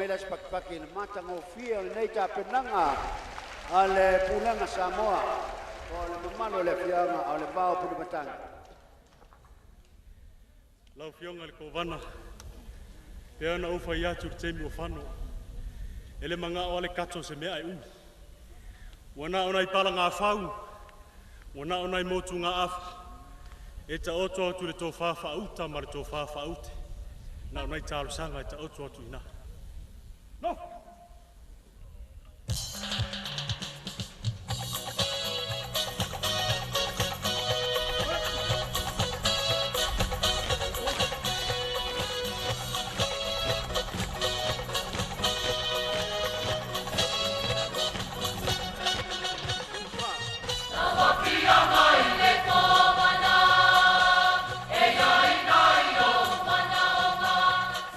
Mailas pakpakin matang ofia nei ta penanga ale punanga Samoa o le mamalo le fianga o le bao pu batang lau fianga le kovana pe ana ufa ia tu temi o fano ele manga o le kato se mea ai wana ona I pala ngā whau wana ona I motu ngā afa e ta oto atu le tō whawha auta ma le tō whawha aute na ona I tālu sanga e ta oto atu ina no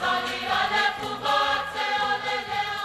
Sali ale fumatse o le leo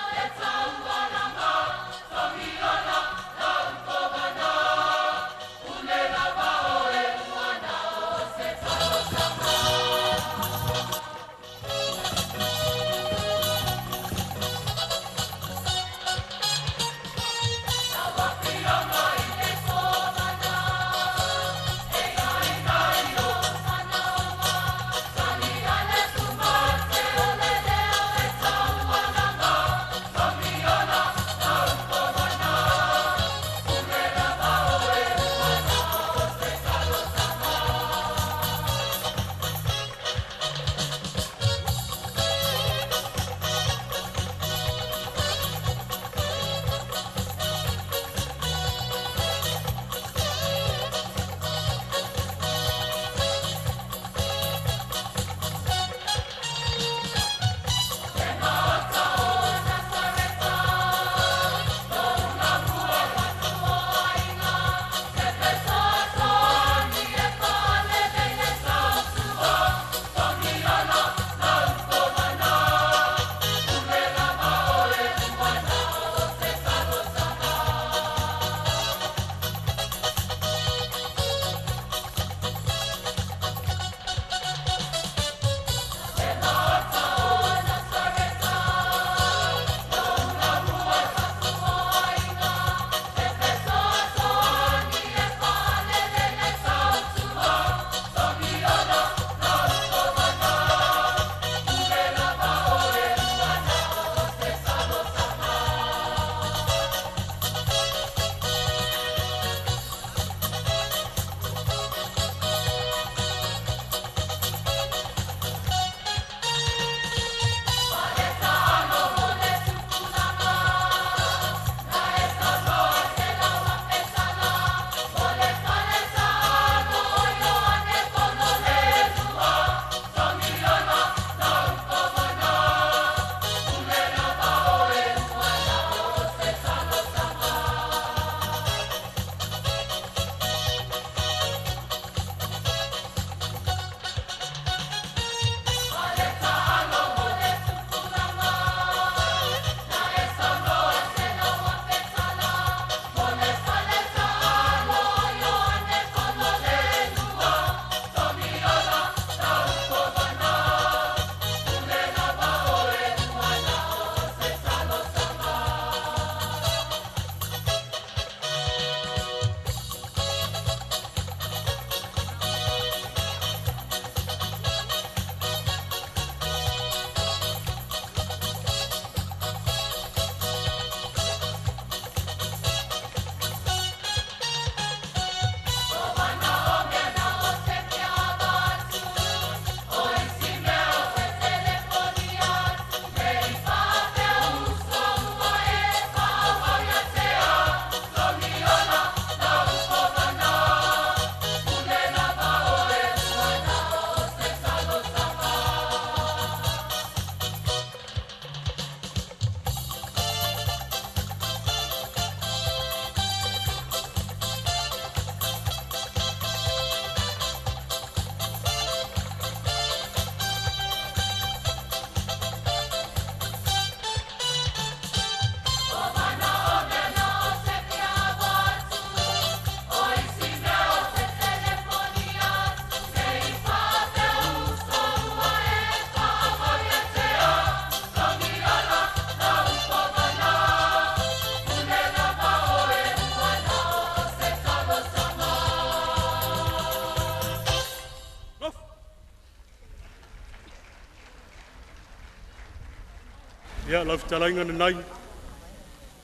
Ia lau fitalainga nai.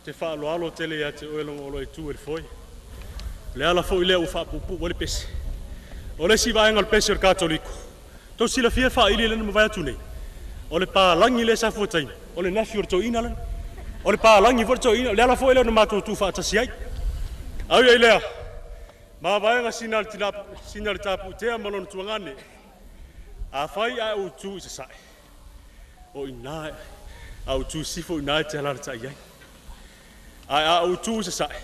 Te whaaloalo tele ia te oelonga olo e tū e foi. Le ala fo i lea u whaapupu wale pese. O le si vaenga le pese o katoliko. Tau sila fia wha ili lena mawai atu nei. O le pālangi le sa fuataina. O le nafi o to ina lana. O le pālangi o to ina. Le ala fo i lea na mātou tū whaatasi ai. Au ia i lea. Mā vaenga sina le tāpu tea malona tuangane. A whai a o tū i sa sae. O ina a o tū sifo ina e te halara ta iai. A o tū i sa sae.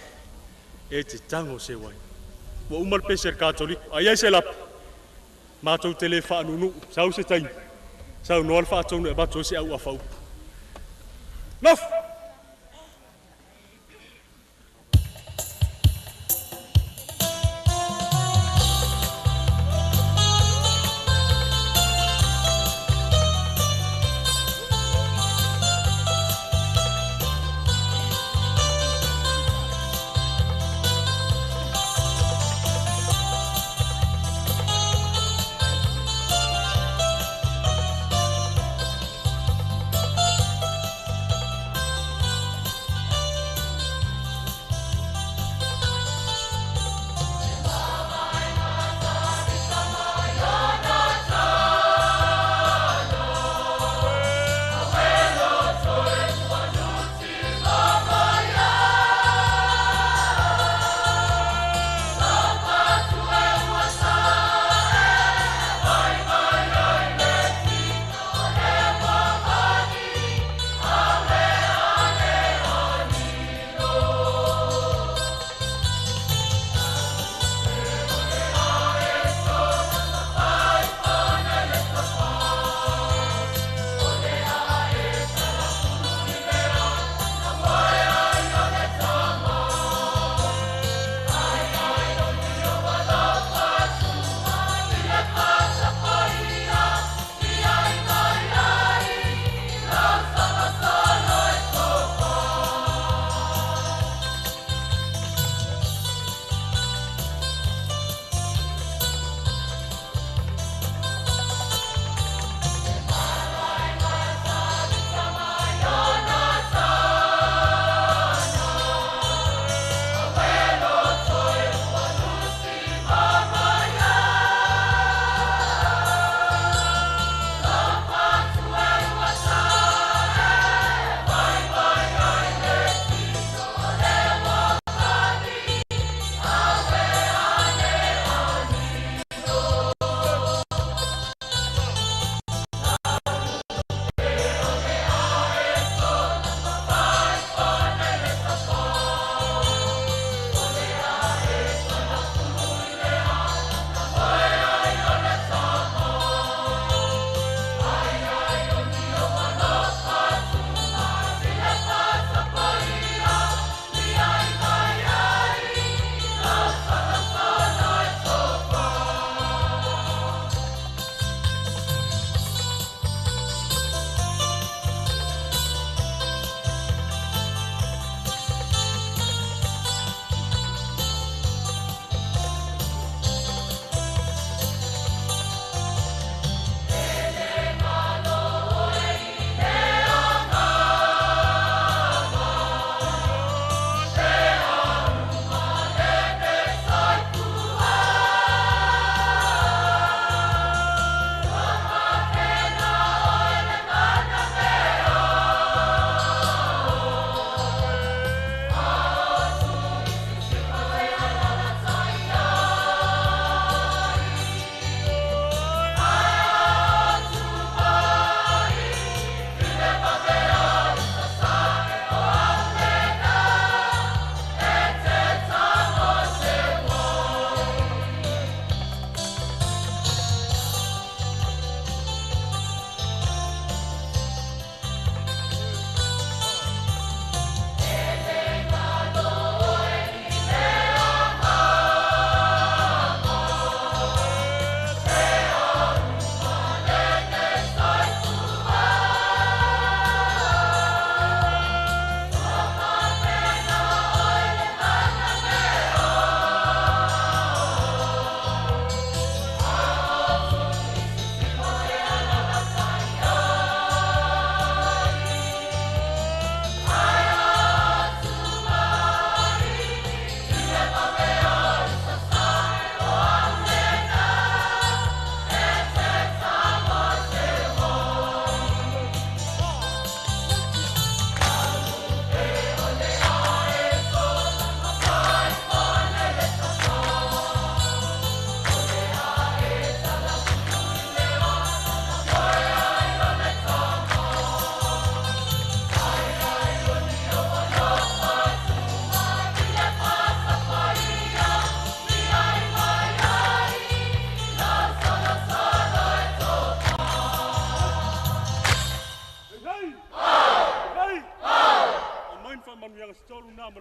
E te tango se wai. Wa umar pese katoliko. Ai ai se lapa. Mātou tele whaanunu. Sau se taimi. Sau noal whaatonu e bato se au a whau. Naf!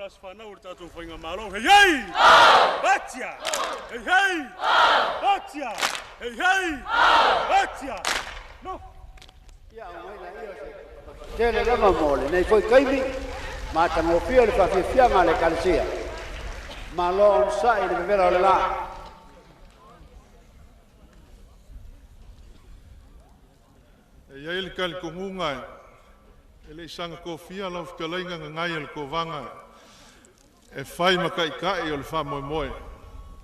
las whanau o tātou whainga mālo. Hei hei! Batia! Hei hei! Batia! Hei hei! Batia! No! Ia o mai na ia se. Tele langa mole, nei foi kaimi. Ma tango fia le whawhiwhianga le kalesia. Ma lo on sai le vera o le la. E iai le kali kongunga e le isanga kofia lau whikalainga ngai e le kovanga e whai makai kai o le wha moe moe.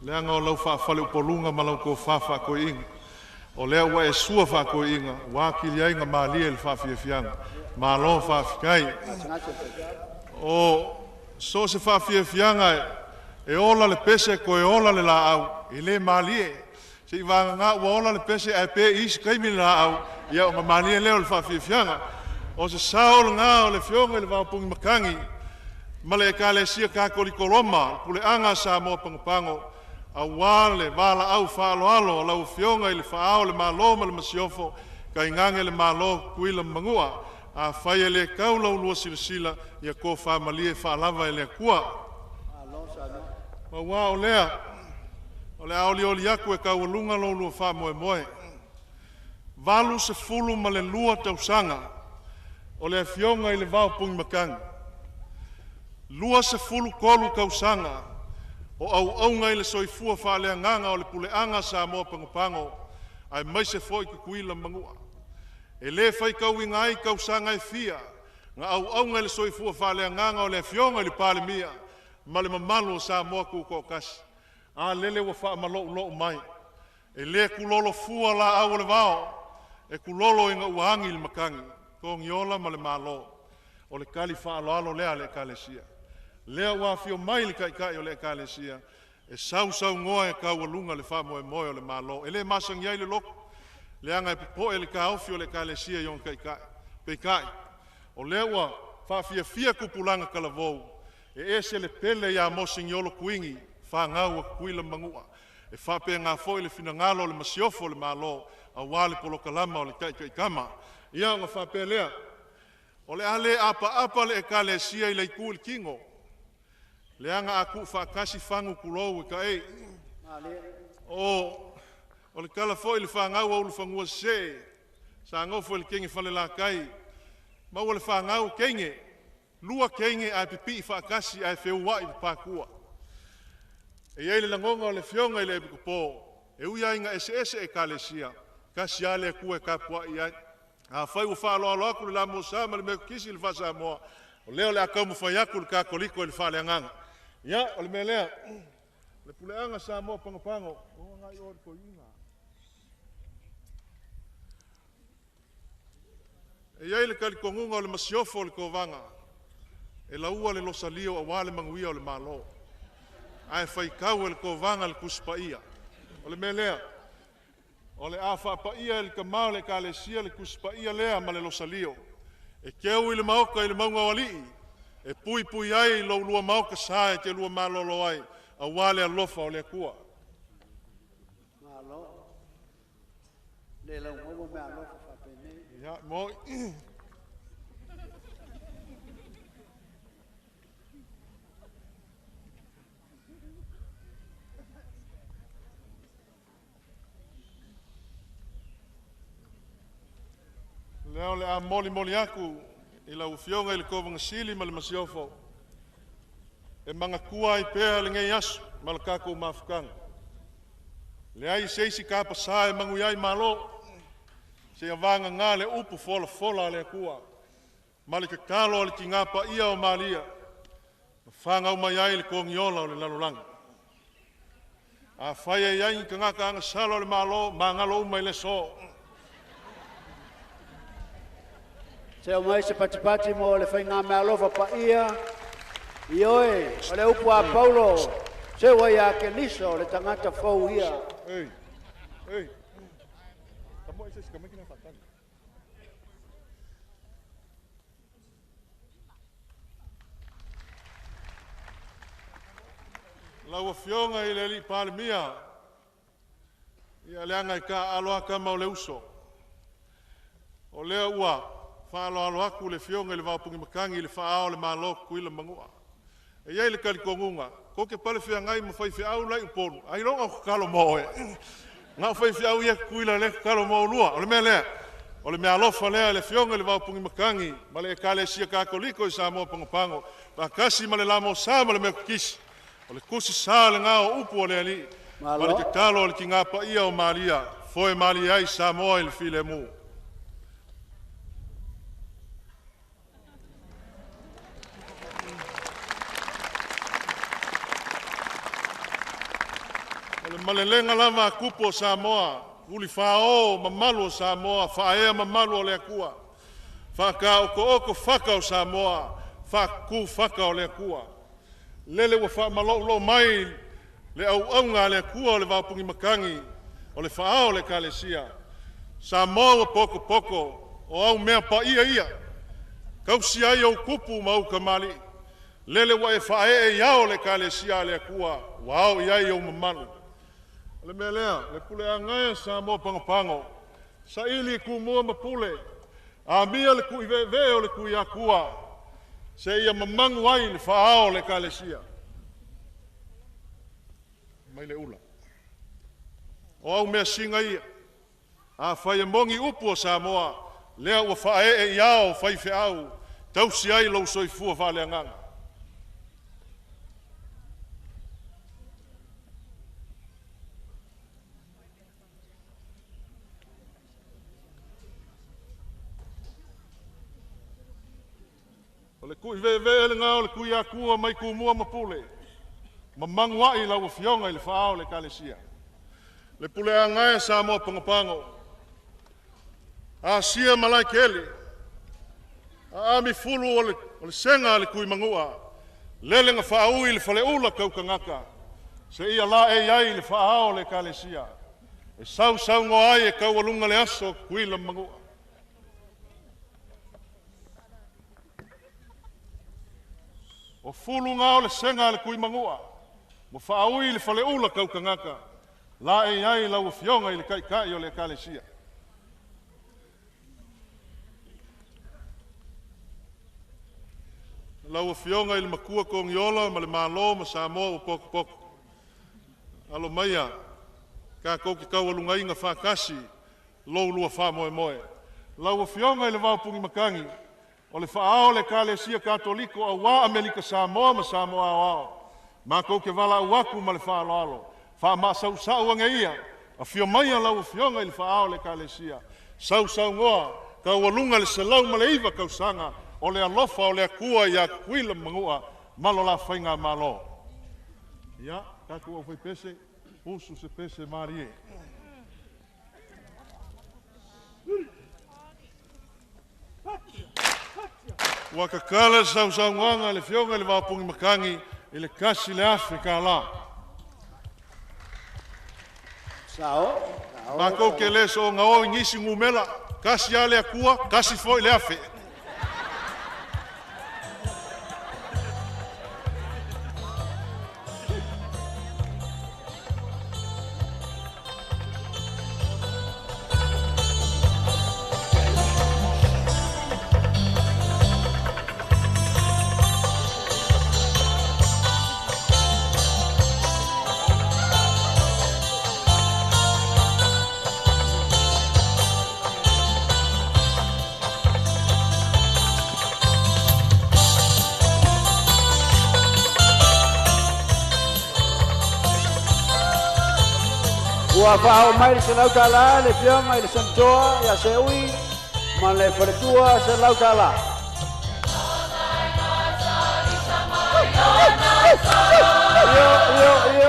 Leanga o lau wha whale upolunga ma lau ko wha koe inga. O lea ua e sua wha koe inga, waki li ainga ma lia le wha whiwhianga. Ma lo wha whikai. O so se wha whiwhianga e ola le pese ko e ola le la au. E le ma lie. Se i wanga ngā ua ola le pese e pe isi kaimi le la au. Ia o ma lia leo le wha whiwhianga. O se sao le ngā o le whionga le waupungi makangi. Ma le e ka le sia ka koli koloma. Pule anga sa mo pangopango. A wale wala au whaalo alo. Lau whionga i le whaao le malo ma le masiofo. Ka ingange le malo kuila mangua. A whai le kaula ulua sila ia ko whamalie whaalava e le kua. Ma wā o lea. O le aoli oli aku e kaualunga lo ulua wha moe moe. Valu se fulu ma le lua tausanga. O le whionga i le wau pungi makangi. Lua se fulu kolu kausanga. O au ngai le soifua whalea nganga o le puleanga sa moa pangopango. Ai mai se foi kukuila mangua. E le whai kau inga ai kausanga e fia. Nga au ngai le soifua whalea nganga o le whionga i le palemia. Ma le mamalu o sa moa kuko kasi. A lele wa wha malo mai. E le kulolo fua la au le wao. E kulolo inga uangi le makangi. Ko ngiola ma le malo. O le kali wha alo lea le kalesia. Lea wa fio mai le kai o le kalesia. E sau ngoa e kaualunga le wha moe moe o le malo. E le masang iai le loko. Le anga e pipo e le ka ofio le kalesia yon kai. Pe kai. O lea wa wha fia kupulanga kalavou. E ese le pele ya mo singiolo kuingi. Wha ngau a kuila mangua. E wha pe ngā foi le fina ngalo le masiofo le malo. A wale polo kalama o le kai kama. Ia nga wha pe lea. O le ale apa le e kalesia i le iku il kingo. Le anga aku wha kasi whangu kulou e ka e. O le kala foi le wha ngau au le whangua se. Sa ngau foi le kenge whale la kai. Mau le wha ngau kenge. Lua kenge ai pipi i wha kasi ai whewai i pakua. E iei le langonga o le whionga i le epikupo. E uia inga ese e kalesia. Kasi ale e kua e kapua i ai. A whai u wha alo aku le la mo sa ma le meo kisi le wha sa moa. O leo le akau mu whai aku le kakoliko i le wha le anganga. Ia, o le mea lea. Le puleanga sa moa pangopango. O ngai o ko inga. E iei le kalikongunga o le masiofo o le kovanga. E laua le losalio a wale manguia o le malo. Ai whai kau e le kovanga le kuspaia. O le mea lea. O le awha paia e le kamau le kalesia le kuspaia lea ma le losalio. E keu i le maoka i le maunga walii. E pui ai lo lua maoka sa e te lua malolo ai. A wale a lofa o le kua. Malo. Le lau momo me alofa whapene. Ia, mo... Leo le a moli aku i lau whionga i le kovanga sili ma le masiofo. E manga kua i pēa le ngei asu ma le kako mafukanga. Le ai seisi kapa sa e mangu iai malo. Se a vanga ngā le upu fola le kua. Ma le kakalo le ki ngapa ia o malia. Whanga umai ai le kongiola o le lalolanga. A whaia iai ka ngaka anga salo le malo ma ngalo umai le so. Se o mai se patipati mo le whainga me alofa pa ia. Ioe, o le upu a Paulo. Se wai a ke liso le tangata fau ia. Ei. Tamo ese se kamaki na fatanga. Lau whionga i le li palemia. Ia leanga i ka aloa ka mau le uso. O lea ua. Whaalo aku le whionga i le waupungi makangi i le whaao le malo kuila mangua. E iai le kalikongunga, ko ke pale fia ngai ma fai fia au lai uponu. Ai ronga ko kalo mo e. Nga fai fia au ia kuila le kalo mo lua. Ole mea lea. Ole mea alofa lea le fionga le waupungi makangi. Ma le kale sia kakoliko i Samoa pangopango. Pa kasi ma le lamo sa ma le mea kukisi. Ole kusi sa le ngao upu o le ali. Ma le ke kalo le ki ngapa ia o malia. Foe malia i Samoa i le file mu. Malelenga lama kupo Samoa, uli fao mamalu Samoa, faea mamalu o le akua. Faka oko faka o Samoa, faku faka o le akua. Lele wa fa malo mai le au nga le akua o le vapungi makangi, o le fao o le kalesia. Samoa wa poko o au mea pa ia. Kausi ai au kupu mau kamali. Lele wa e fae iao le kalesia le akua, wao iai au mamalu. Le mea lea, le pule a ngai Samoa pangopango. Sa ili ku mua mapule. A mia le kui veo le kui akua. Se ia mamangu ai le faao le kalesia. Mai le ula. O au mea singa ia. A fai mongi upu o Samoa. Lea ua fae e iao fai fe au. Tausi ai lau soifua vale anganga. O le kui veve le ngao le kui akua mai ku mua mapule. Mamangwai lau fionga i le faao le kalesia. Le pule a ngai Samoa pangopango. A sia malai kele. A ami fulu o le senga le kui mangua. Lele nga faau i le fale ula kaukangaka. Se ia la e iai le faao le kalesia. E sau ngoai e kaualunga le aso kui la mangua. O fulu ngao le senga le kui mangua. Mo whaaui le fale ula kaukangaka. La e iai lau fionga i le kai o le kalesia. Lau fionga i le makua kongiola ma le malo ma Samoa o poko. Alo maia. Ka kouki kaualunga inga whakasi. Lou lua wha moe. Lau fionga i le waupungi makangi. O le whaao le kalesia katoliko a wā Amerika Samoa ma Samoa ao. Ma kou ke wala uaku ma le whaaloalo. Wha ma sau anga ia. A fio maia lau fionga i le whaao le kalesia. Sau ngoa. Ka walunga le selau ma le iwa kausanga. O le alofa o le akua i a kuila mangua. Malo la whainga malo. Ia, kaku au whai pese. Usu se pese marie. Wakakala sau nganga le fionga le wapungi makangi i le kasi le Afrika la. Sao. Mako ke le so ngao ngisi ngumela kasi ale akua kasi foi le afe. Ua whao mai se lautala le fionga i le santoa i a se ui ma le wharetua se lautala. Io.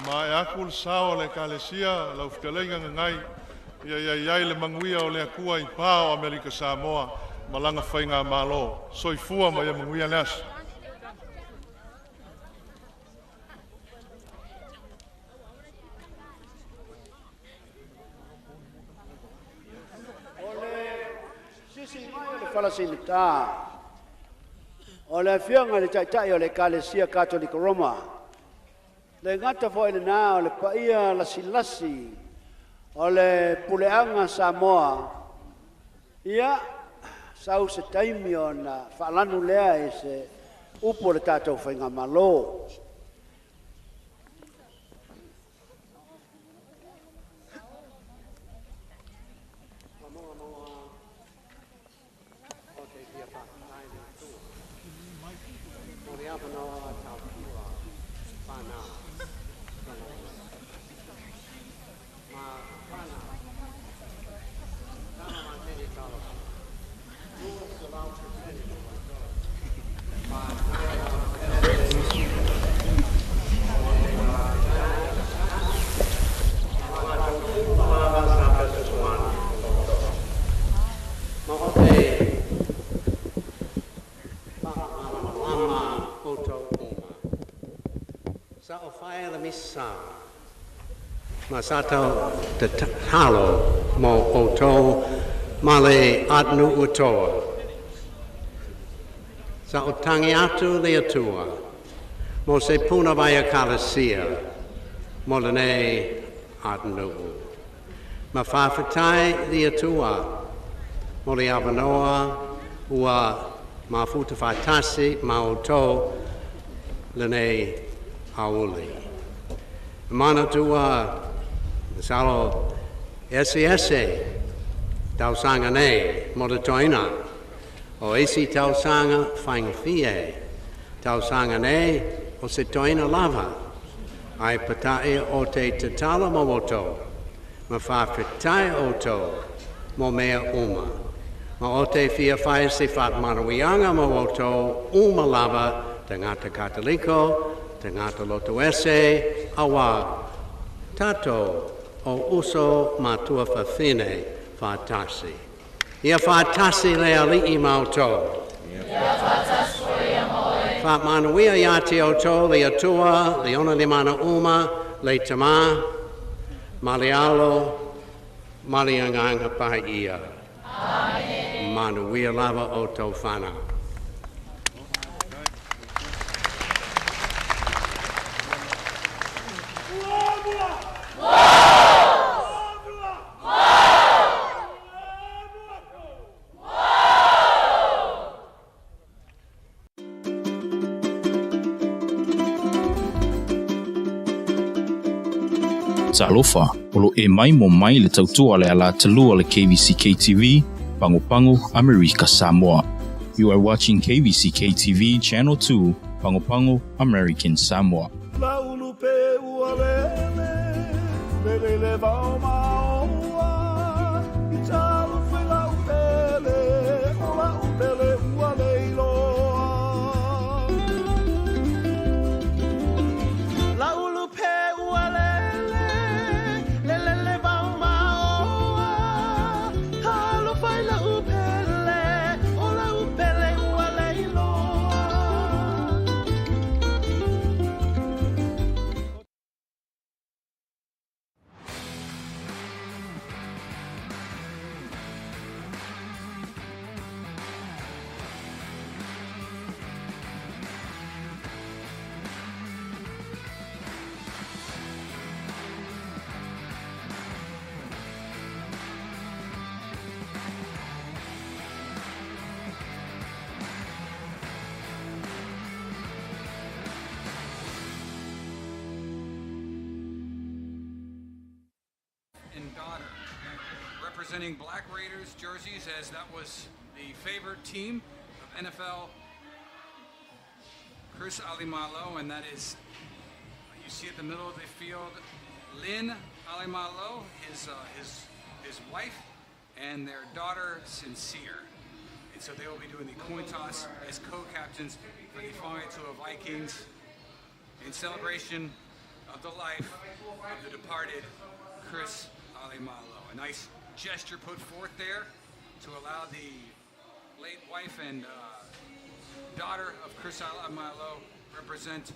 Ma e aku sao le kalesia lau fitalenga ngai ia le manguia o le akua I pao Amerika Samoa malanga whainga malo soifua ma ia manguia leas. Falasinita o le fianga le taitai o le kalesia Catholic Roma le ngata foi le na o le paia la silasi o le puleanga Samoa ia sau se taimi o na whaalanu lea e se upo le tātou whainga malo. Masato te halo mo oto male atnu utoa. Sa o tangi atu le atua mo se puna vai a kalasia mo le ne atnu. Ma whawhetai le atua mo le avanoa ua ma futa whatasi ma oto le ne auli. Mana tua salo SESE tau sanga nei mo le toina o esi tau sanga whainga fie tau sanga nei o se toina lava ai patai o te tatala mo oto ma whawhetai oto mo mea uma ma o te fia whae se what manawianga mo oto uma lava te ngata katoliko te ngata loto ese awa tato o uso matua whawhine whātasi. Ia whātasi le ali'i mauto. Ia whātasi ia moe. Whāmanuia ia te auto le atua, le ona le mana uma, le tamā, ma le alo, ma le anganga pai ia. Amen. Manuia lava o tau whana. Talofa, olo e mai mo mai le tautua le ala talua le KVZKTV, Pango America Samoa. You are watching KVZKTV Channel 2, Pango American Samoa. Representing Black Raiders jerseys, as that was the favorite team of NFL Chris Alimalo, and that is, you see at the middle of the field, Lynn Alimalo, his wife, and their daughter, Sincere. And so they will be doing the coin toss as co-captains for the Whātua Vikings in celebration of the life of the departed Chris Alemalo. A nice gesture put forth there to allow the late wife and daughter of Chris Alemalo represent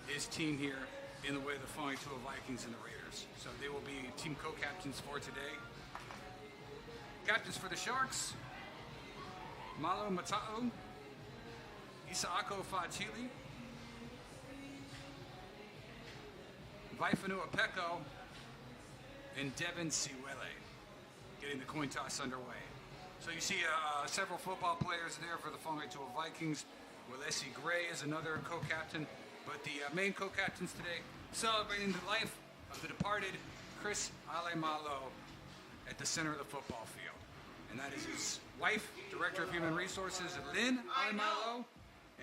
his team here in the way of the Fangaitua Vikings and the Raiders. So they will be team co-captains for today. Captains for the Sharks, Malo Mata'u, Isaako Fatili, Vaifanua Peko, and Devin Siwele getting the coin toss underway. So you see several football players there for the Fangaitua Vikings. Willesi Gray is another co-captain, but the main co-captains today celebrating the life of the departed Chris Alemalo at the center of the football field. And that is his wife, Director of Human Resources, Lynn Alemalo,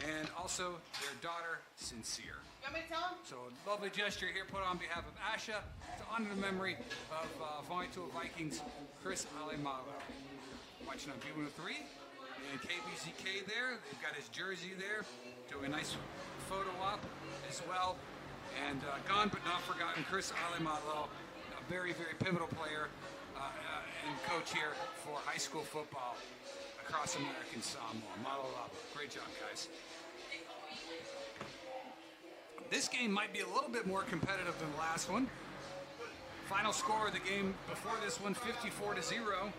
and also their daughter, Sincere. You want me to tell him? So a lovely gesture here put on behalf of Asha to honor the memory of Fangaitua Vikings Chris Alemalo. Watching on B103 and KVZK there. They've got his jersey there. Doing a nice photo op as well. And gone but not forgotten, Chris Alemalo, a very, very pivotal player and coach here for high school football across American Samoa. Malo lava. Great job, guys. This game might be a little bit more competitive than the last one. Final score of the game before this one, 54-0.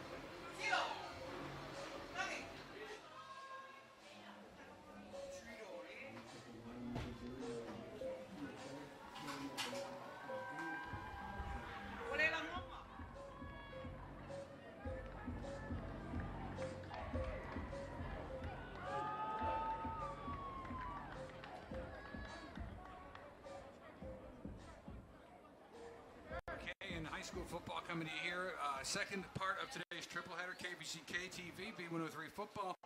School football coming to you here. Second part of today's triple header, KVZK-TV, B103 football.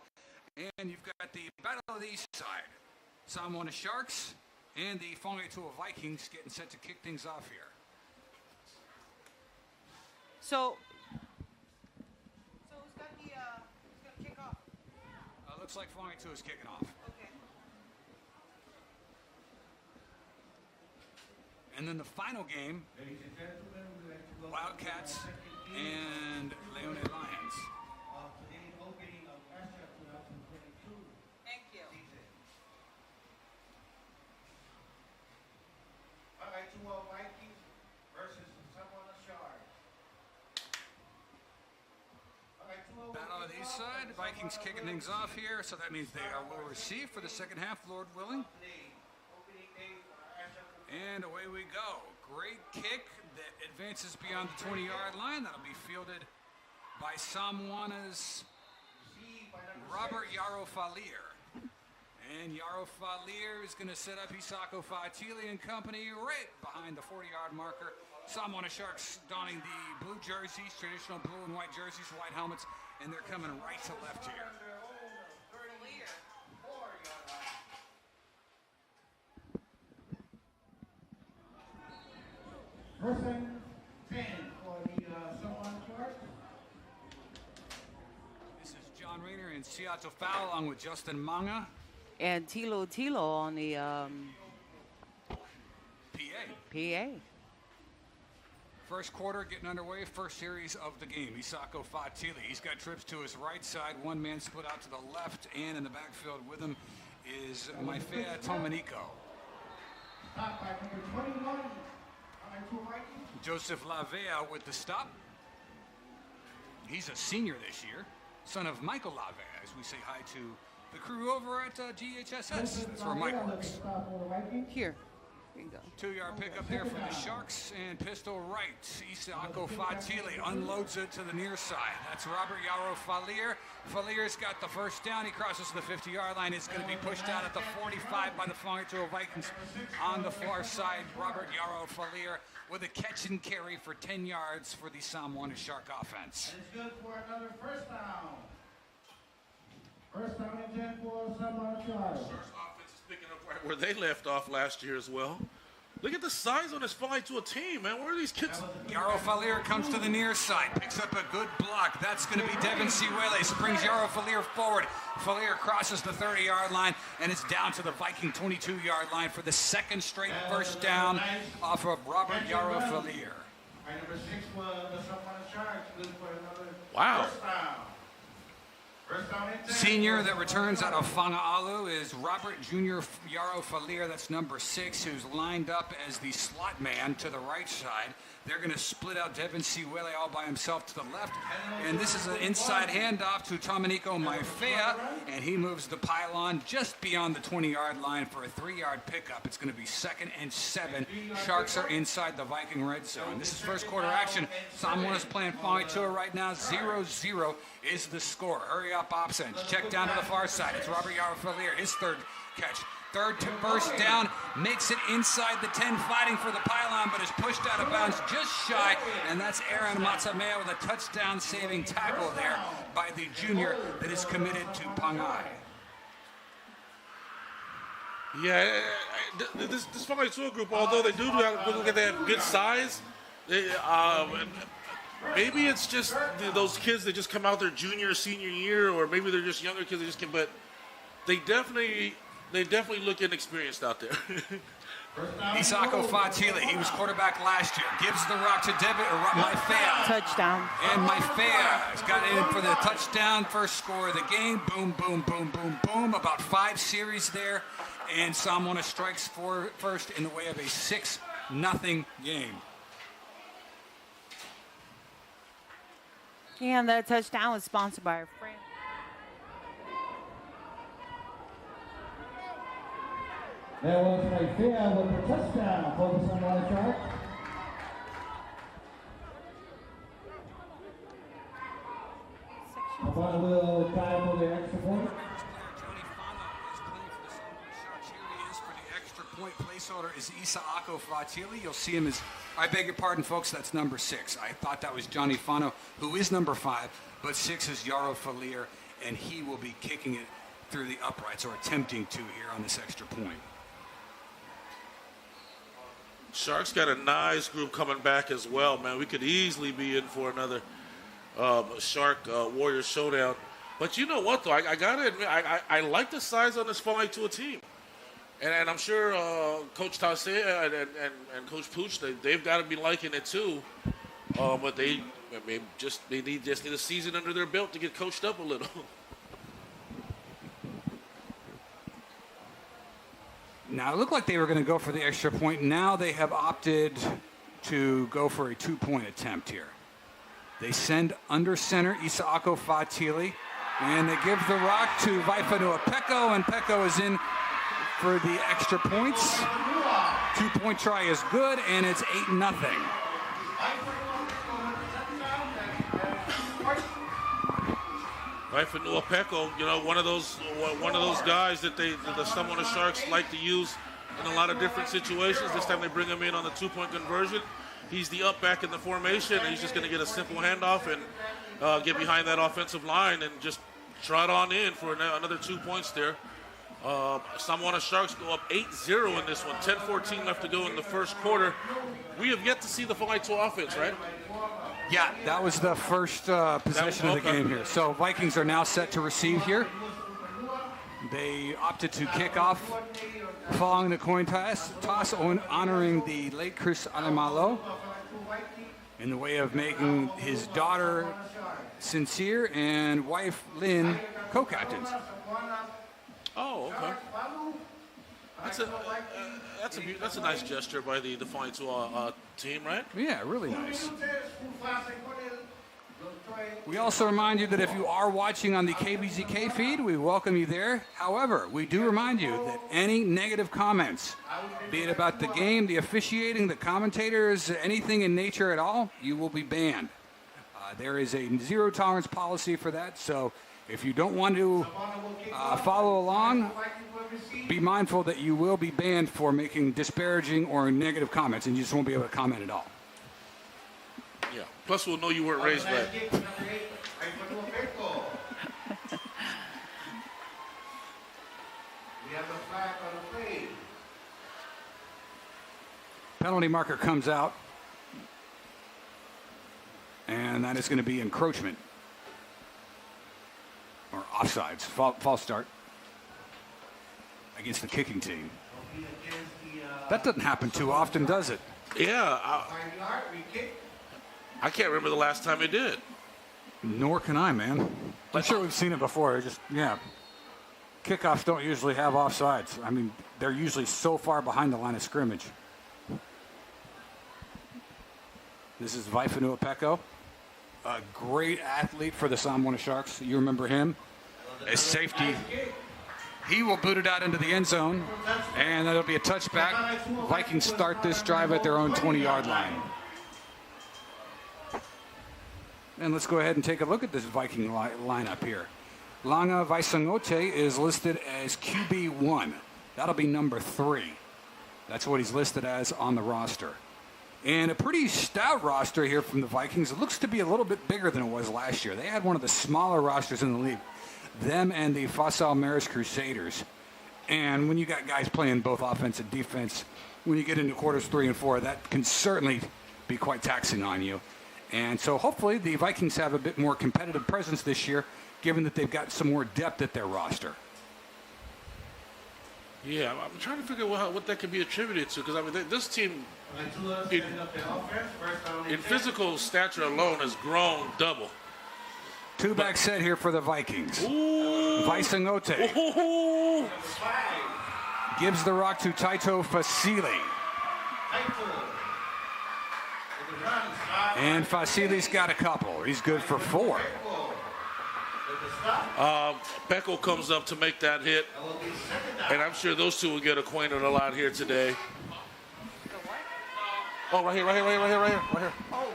And you've got the Battle of the East Side. Samoa Sharks and the Fangaitua Vikings getting set to kick things off here. So who's got the, who's gonna kick off? Looks like Fangaitua is kicking off. Okay. And then the final game, Wildcats and Leone Lions. Thank you. Fangaitua Vikings versus Samoa Sharks. Battle of the East Side, Vikings kicking things off here, so that means they will receive for the second half, Lord willing. And away we go. Great kick that advances beyond the 20-yard line. That'll be fielded by Samoana's Robert Yaro Falier. And Yaro Falier is going to set up Isaako Fatili and company right behind the 40-yard marker. Samoa Sharks donning the blue jerseys, traditional blue and white jerseys, white helmets, and they're coming right to left here. First and 10 for the Samoa Sharks. This is John Rayner and Seattle Fowl along with Justin Manga. And Tilo on the PA. First quarter getting underway, first series of the game. Isaako Fatili, he's got trips to his right side, one man split out to the left, and in the backfield with him is Maifea Tomanico. Stop by number 21. Joseph Lavea with the stop. He's a senior this year, son of Michael Lavea, as we say hi to the crew over at GHSS. That's where Mike works. Here you go. 2-yard pickup there for the Sharks, and pistol right. Isaako Fatili unloads it to the near side. That's Robert Yaro Falier. Falier's got the first down. He crosses the 50-yard line. It's going to be pushed out at the 45 by the Fangaitua Vikings on the far side. Robert Yaro Falier with a catch and carry for 10 yards for the Samoa Shark offense. It's good for another first down. First down and 10 for Samoa Sharks. Sharks offense is picking up right where they left off last year as well. Look at the size on this fly to a team, man. Where are these kids? Yaro Falir comes to the near side, picks up a good block. That's going to be Devin Siwele. Springs Yaro Falir forward. Falir crosses the 30-yard line, and it's down to the Viking 22-yard line for the second straight first down off of Robert Yaro Falir. Number 6 was the Someone Sharks. Good for another Wow. first down. First down and 10. Senior that returns out of Fanga'alu is Robert Jr. Yaro Falir. That's number 6, who's lined up as the slot man to the right side. They're going to split out Devin Siwele all by himself to the left. And this is an inside handoff to Domenico Maifea, and he moves the pylon just beyond the 20-yard line for a 3-yard pickup. It's going to be 2nd and 7. Sharks are inside the Viking red zone. This is first quarter action. Samoa is playing Fanga'alu right now. 0-0 is the score. Hurry up, Opsens. Check down to the far side. It's Robert Yarofalier, his third catch. Third to first down, makes it inside the 10, fighting for the pylon, but is pushed out of bounds just shy, and that's Aaron Matsamea with a touchdown-saving tackle there by the junior that is committed to Pangai. Yeah, this Fanga'alu group, although they do look at that good size, maybe it's just those kids that just come out their junior, senior year, or maybe they're just younger kids that just can, but they definitely look inexperienced out there. Isako Fatili, he was quarterback last year, gives the rock to Maifea. Touchdown. And Maifea has got in for the touchdown, first score of the game. Boom, boom, boom, boom, boom. About 5 series there, and Samoa strikes first in the way of a 6-0 game. And that touchdown was sponsored by our friend. There was Maifea with the touchdown for the Samoa Sharks. Upon will tie for the extra point. Johnny Fano is playing for the Samoa Sharks. Here he is for the extra point. Placeholder is Isako Fatili. You'll see him as, I beg your pardon, folks, that's number 6. I thought that was Johnny Fano, who is number 5, but 6 is Yaro Falir, and he will be kicking it through the uprights, or attempting to here on this extra point. Sharks got a nice group coming back as well, man. We could easily be in for another Shark Warrior showdown. But you know what, though? I got to admit, I like the size on this Fanga'alu team. And I'm sure Coach Tasea and Coach Pooch, they've got to be liking it too. But they just need a season under their belt to get coached up a little. Now, it looked like they were going to go for the extra point. Now they have opted to go for a 2-point attempt here. They send under center Isako Fatili, and they give the rock to Vaifanu Peko, and Peko is in for the extra points. 2-point try is good, and it's 8-0. Vaifanu Peko, you know, one of those guys that the Samoa Sharks like to use in a lot of different situations. This time they bring him in on the 2-point conversion. He's the up back in the formation, and he's just going to get a simple handoff and get behind that offensive line and just trot on in for another 2 points there. Samoa Sharks go up 8-0 in this one. 10-14 left to go in the first quarter. We have yet to see the Fanga'alu offense, right? Yeah, that was the first possession of the game here. So Vikings are now set to receive here. They opted to kick off following the coin toss honoring the late Chris Alemalo in the way of making his daughter Sincere and wife Lynn co-captains. Oh, okay. That's a nice gesture by the Fanga'alu team, right? Yeah, really nice. We also remind you that if you are watching on the KVZK feed, we welcome you there. However, we do remind you that any negative comments, be it about the game, the officiating, the commentators, anything in nature at all, you will be banned. There is a zero tolerance policy for that, so if you don't want to follow along, be mindful that you will be banned for making disparaging or negative comments, and you just won't be able to comment at all. Yeah. Plus, we'll know you weren't raised right. Penalty marker comes out. And that is going to be encroachment. Or offsides. False start. Against the kicking team. That doesn't happen too often, does it? Yeah. I can't remember the last time it did. Nor can I, man. I'm sure we've seen it before. Kickoffs don't usually have offsides. I mean, they're usually so far behind the line of scrimmage. This is Vaifanua-Peko, a great athlete for the Samoa Sharks. You remember him as safety. He will boot it out into the end zone, and that'll be a touchback. Vikings start this drive at their own 20-yard line. And let's go ahead and take a look at this Viking lineup here. Langa Vaisangote is listed as QB1. That'll be number 3. That's what he's listed as on the roster. And a pretty stout roster here from the Vikings. It looks to be a little bit bigger than it was last year. They had one of the smaller rosters in the league. Them and the Fossil Maris Crusaders. And when you got guys playing both offense and defense, when you get into quarters 3 and 4, that can certainly be quite taxing on you. And so hopefully the Vikings have a bit more competitive presence this year, given that they've got some more depth at their roster. Yeah, I'm trying to figure out what that could be attributed to, because I mean, this team, in physical stature alone, has grown double. Two-back set here for the Vikings. Vaisangote gives the rock to Taito Fasili. And Fasili's got a couple. He's good for 4. Peko comes up to make that hit, and I'm sure those two will get acquainted a lot here today. Oh, right here. Oh.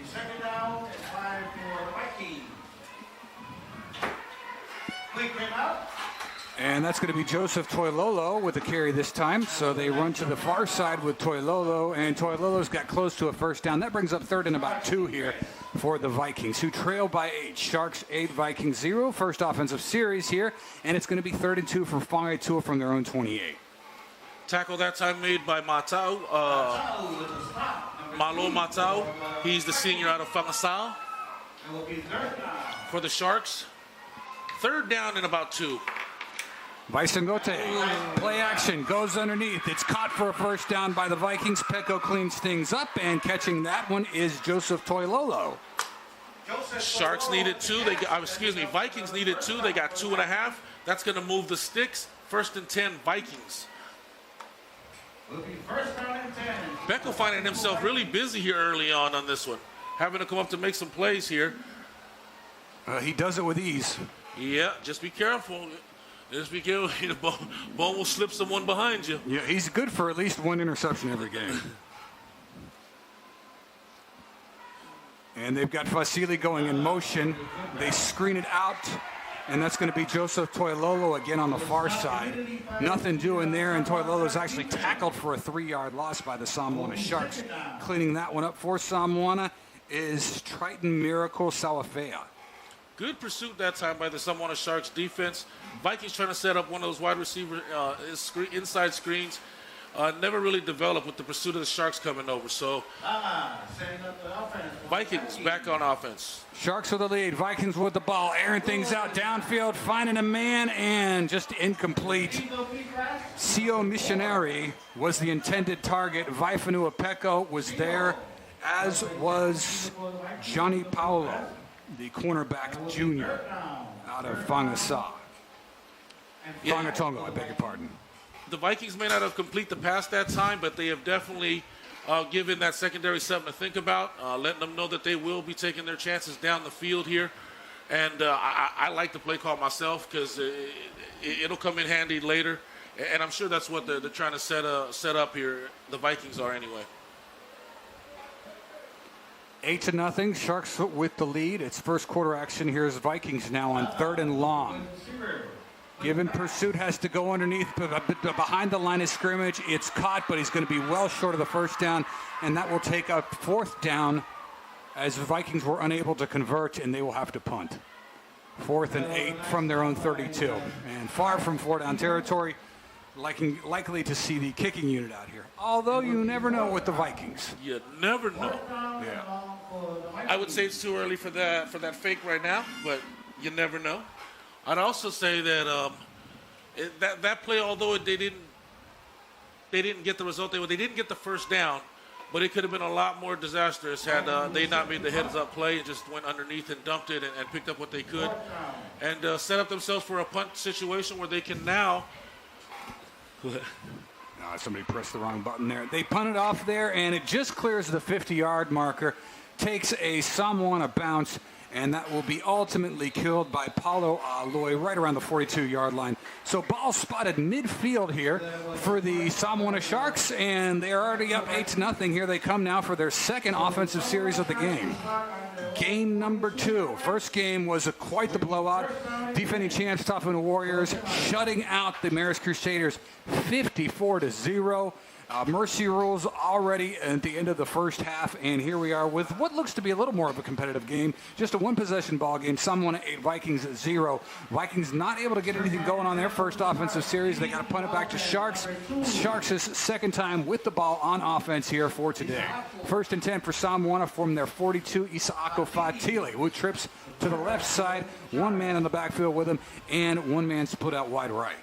The second down and 5 for Vikings. Quick out. And that's going to be Joseph Toilolo with the carry this time. So they run to the far side with Toilolo, and Toilolo's got close to a first down. That brings up 3rd and about 2 here for the Vikings, who trail by 8. Sharks 8, Vikings 0. First offensive series here, and it's going to be 3rd and 2 from Whangaitua from their own 28. Tackle that time made by Matau, Malo Matau. He's the senior out of Whangasau for the Sharks. 3rd down and about 2. Vaisangote, play action, goes underneath. It's caught for a first down by the Vikings. Peko cleans things up, and catching that one is Joseph Toilolo. Sharks needed 2. Vikings needed 2. They got 2.5. That's going to move the sticks. 1st and 10, Vikings. Peko finding himself really busy here early on this one. Having to come up to make some plays here. He does it with ease. Yeah, just be careful. Just be careful. The ball will slip someone behind you. Yeah, he's good for at least 1 interception every game. And they've got Fasili going in motion. They screen it out, and that's going to be Joseph Toilolo again on the far side. Nothing doing there, and Toilolo's actually tackled for a 3-yard loss by the Samoana Sharks. Cleaning that one up for Samoana is Triton Miracle Salafea. Good pursuit that time by the Samoana Sharks defense. Vikings trying to set up one of those wide receiver inside screens. Never really developed with the pursuit of the Sharks coming over. So Vikings back on offense. Sharks with the lead. Vikings with the ball. Airing things out downfield. Finding a man and just incomplete. Sio Missionary was the intended target. Vaifanua-Peko was there, as was Johnny Paolo, the cornerback junior out of Whangasau. Whangatongo, I beg your pardon. The Vikings may not have completed the pass that time, but they have definitely given that secondary something to think about, letting them know that they will be taking their chances down the field here. And I like the play call myself because it'll come in handy later. And I'm sure that's what they're trying to set up here. The Vikings are anyway. 8-0, Sharks with the lead. It's first quarter action. Here's Vikings now on 3rd and long. Given pursuit has to go underneath, behind the line of scrimmage. It's caught, but he's going to be well short of the first down, and that will take a 4th down as the Vikings were unable to convert, and they will have to punt. 4th and 8 from their own 32. And far from 4-down territory. likely to see the kicking unit out here. Although you never know with the Vikings. You never know. Yeah. I would say it's too early for that fake right now, but you never know. I'd also say that that play, although they didn't get the result they didn't get the first down, but it could have been a lot more disastrous had they not made the heads-up play and just went underneath and dumped it and picked up what they could and set up themselves for a punt situation where they can now. Somebody pressed the wrong button there. They punt it off there, and it just clears the 50-yard marker, takes a Samoana bounce, and that will be ultimately killed by Paulo Aloy right around the 42-yard line. So ball spotted midfield here for the Samoana Sharks, and they're already up 8-0. Here they come now for their second offensive series of the game. Game number 2. First game was quite the blowout. Defending champs Taufuna Warriors shutting out the Marist Crusaders 54-0. Mercy rules already at the end of the first half, and here we are with what looks to be a little more of a competitive game. Just a one-possession ball game. Samoana 8, Vikings 0. Vikings not able to get anything going on their first offensive series. They got to punt it back to Sharks. Sharks' second time with the ball on offense here for today. First and 10 for Samoana from their 42, Isaako Fatile, who trips to the left side. One man in the backfield with him, and one man split out wide right.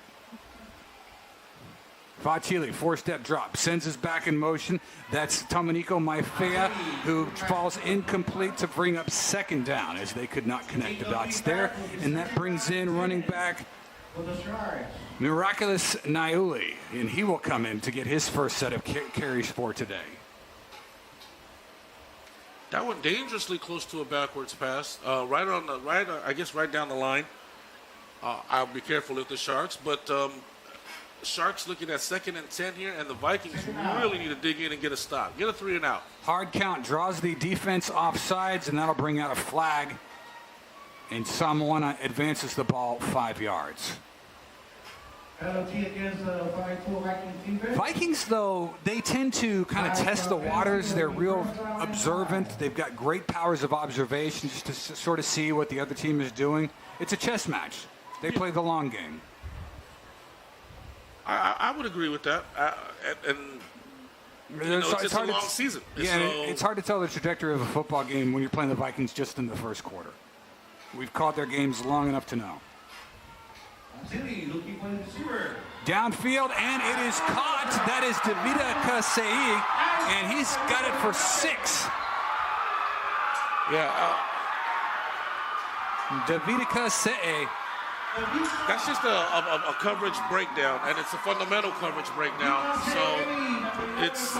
Fatile, 4-step drop, sends us back in motion. That's Tomaniko Maifea, who falls incomplete to bring up second down, as they could not connect the dots there. And that brings in running back Miraculous Naiuli, and he will come in to get his first set of carries for today. That went dangerously close to a backwards pass, right down the line. I'll be careful with the Sharks, but Sharks looking at 2nd and 10 here, and the Vikings really need to dig in and get a stop. Get a 3 and out. Hard count draws the defense off sides, and that'll bring out a flag. And Samoana advances the ball 5 yards. Penalty against the Vikings defense. Vikings, though, they tend to kind of test the waters. They're real observant. They've got great powers of observation just to sort of see what the other team is doing. It's a chess match. They play the long game. I would agree with that. It's a long season. It's hard to tell the trajectory of a football game when you're playing the Vikings just in the first quarter. We've caught their games long enough to know. Downfield, and it is caught. That is Davida Kasei, and he's got it for 6. Yeah. Davida Kasei. That's just a coverage breakdown, and it's a fundamental coverage breakdown. So it's.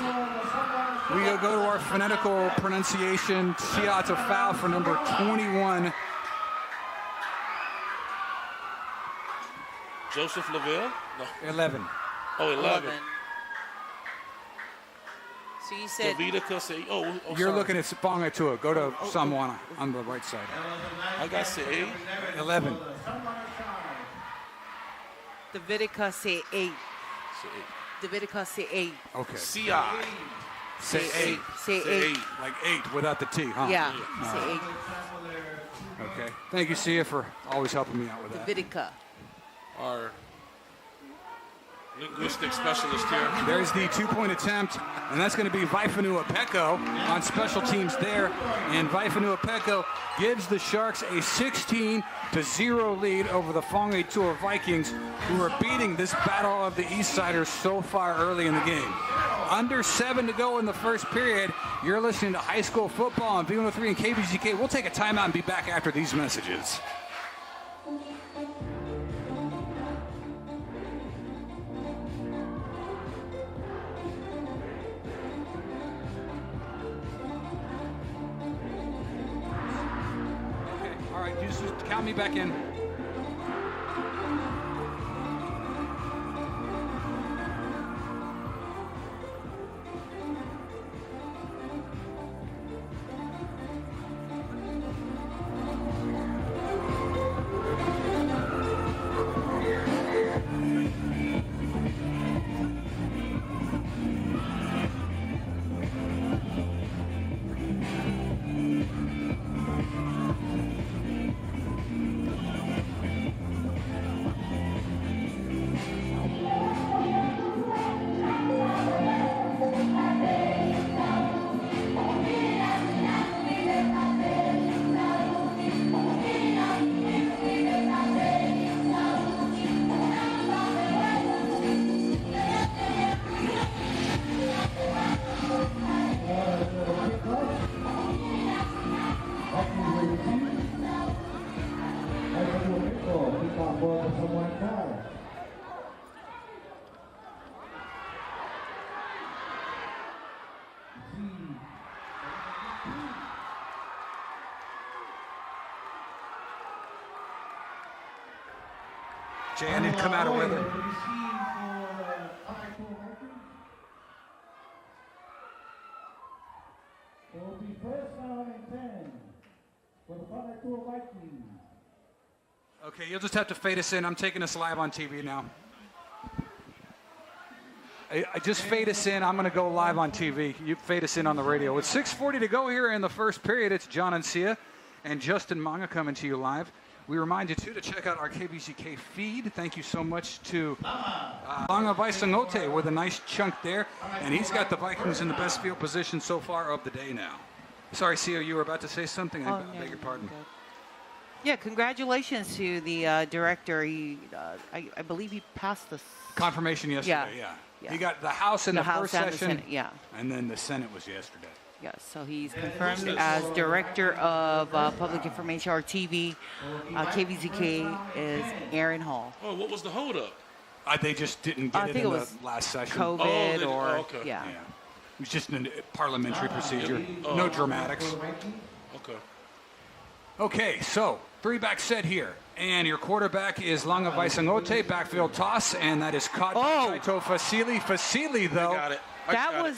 We go to our phonetical pronunciation. Chiata foul for number 21. Joseph Laville? No. 11. Oh, 11. So you said. Davida Kasei. You're looking at Sponga Tua. Go to Samoana on the right side. I got say 11. Davidica say 8. Davidica say 8. Okay. C-I. Say 8. Say 8. Like 8 without the T, huh? Yeah. Say 8. Okay. Thank you, Sia, for always helping me out with that. Davidica. Our linguistic specialist here. There's the 2-point attempt, and that's going to be Vaifanu Apeko on special teams there. And Vaifanu Apeko gives the Sharks a 16-0 lead over the Whangai Tua Vikings, who are beating this battle of the Eastsiders so far early in the game. Under 7 to go in the first period. You're listening to high school football on V103 and KVZK. We'll take a timeout and be back after these messages. Just count me back in. Jan did come out of weather. It will be first down and 10 for the Fanatua Vikings. Okay, you'll just have to fade us in. I'm taking us live on TV now. I just fade us in. I'm going to go live on TV. You fade us in on the radio. With 6:40 to go here in the first period, it's John Ancia and Justin Manga coming to you live. We remind you, too, to check out our KVZK feed. Thank you so much to Langa Vaisangote with a nice chunk there. And he's got the Vikings in the best field position so far of the day now. Sorry, Sia, you were about to say something? I beg your pardon. Yeah, congratulations to the director. He, I believe he passed the confirmation yesterday, yeah. He got the House in the first session, and then the Senate was yesterday. Yes, so he's confirmed as Director of Public Information, or TV. KVZK is Aaron Hall. Oh, what was the holdup? They just didn't get it in the last session. COVID yeah. It was just a parliamentary procedure. No dramatics. Okay. Okay, so 3-back set here. And your quarterback is Langa Vaisangote, backfield toss, and that is caught by Taito Fasili. Fasili, though,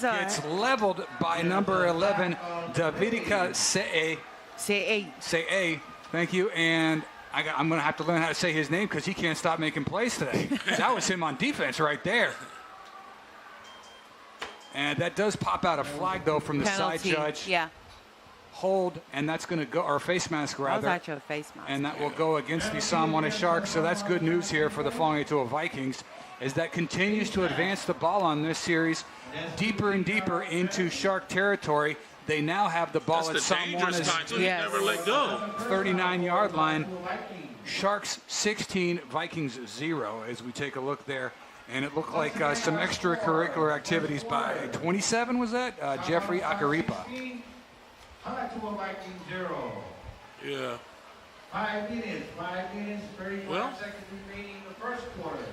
gets leveled by number 11, Davidika Se'e. Se'e, thank you. And I'm going to have to learn how to say his name because he can't stop making plays today. That was him on defense right there. And that does pop out a flag, though, from the side judge. Yeah. Hold, and that's going to go, or face mask rather. That was actually a face mask. And that will go against the Samoana Sharks. So that's good news here for the Whangaitoa Vikings, as that continues to advance the ball on this series deeper and deeper into Shark territory. They now have the ball at Samoana's never let go. 39-yard line. Sharks 16, Vikings 0, as we take a look there. And it looked like some extracurricular activities by 27, was that? Jeffrey Akaripa. Fanatua Vikings 0. Yeah. 5 minutes, 35 seconds remaining in the first quarter.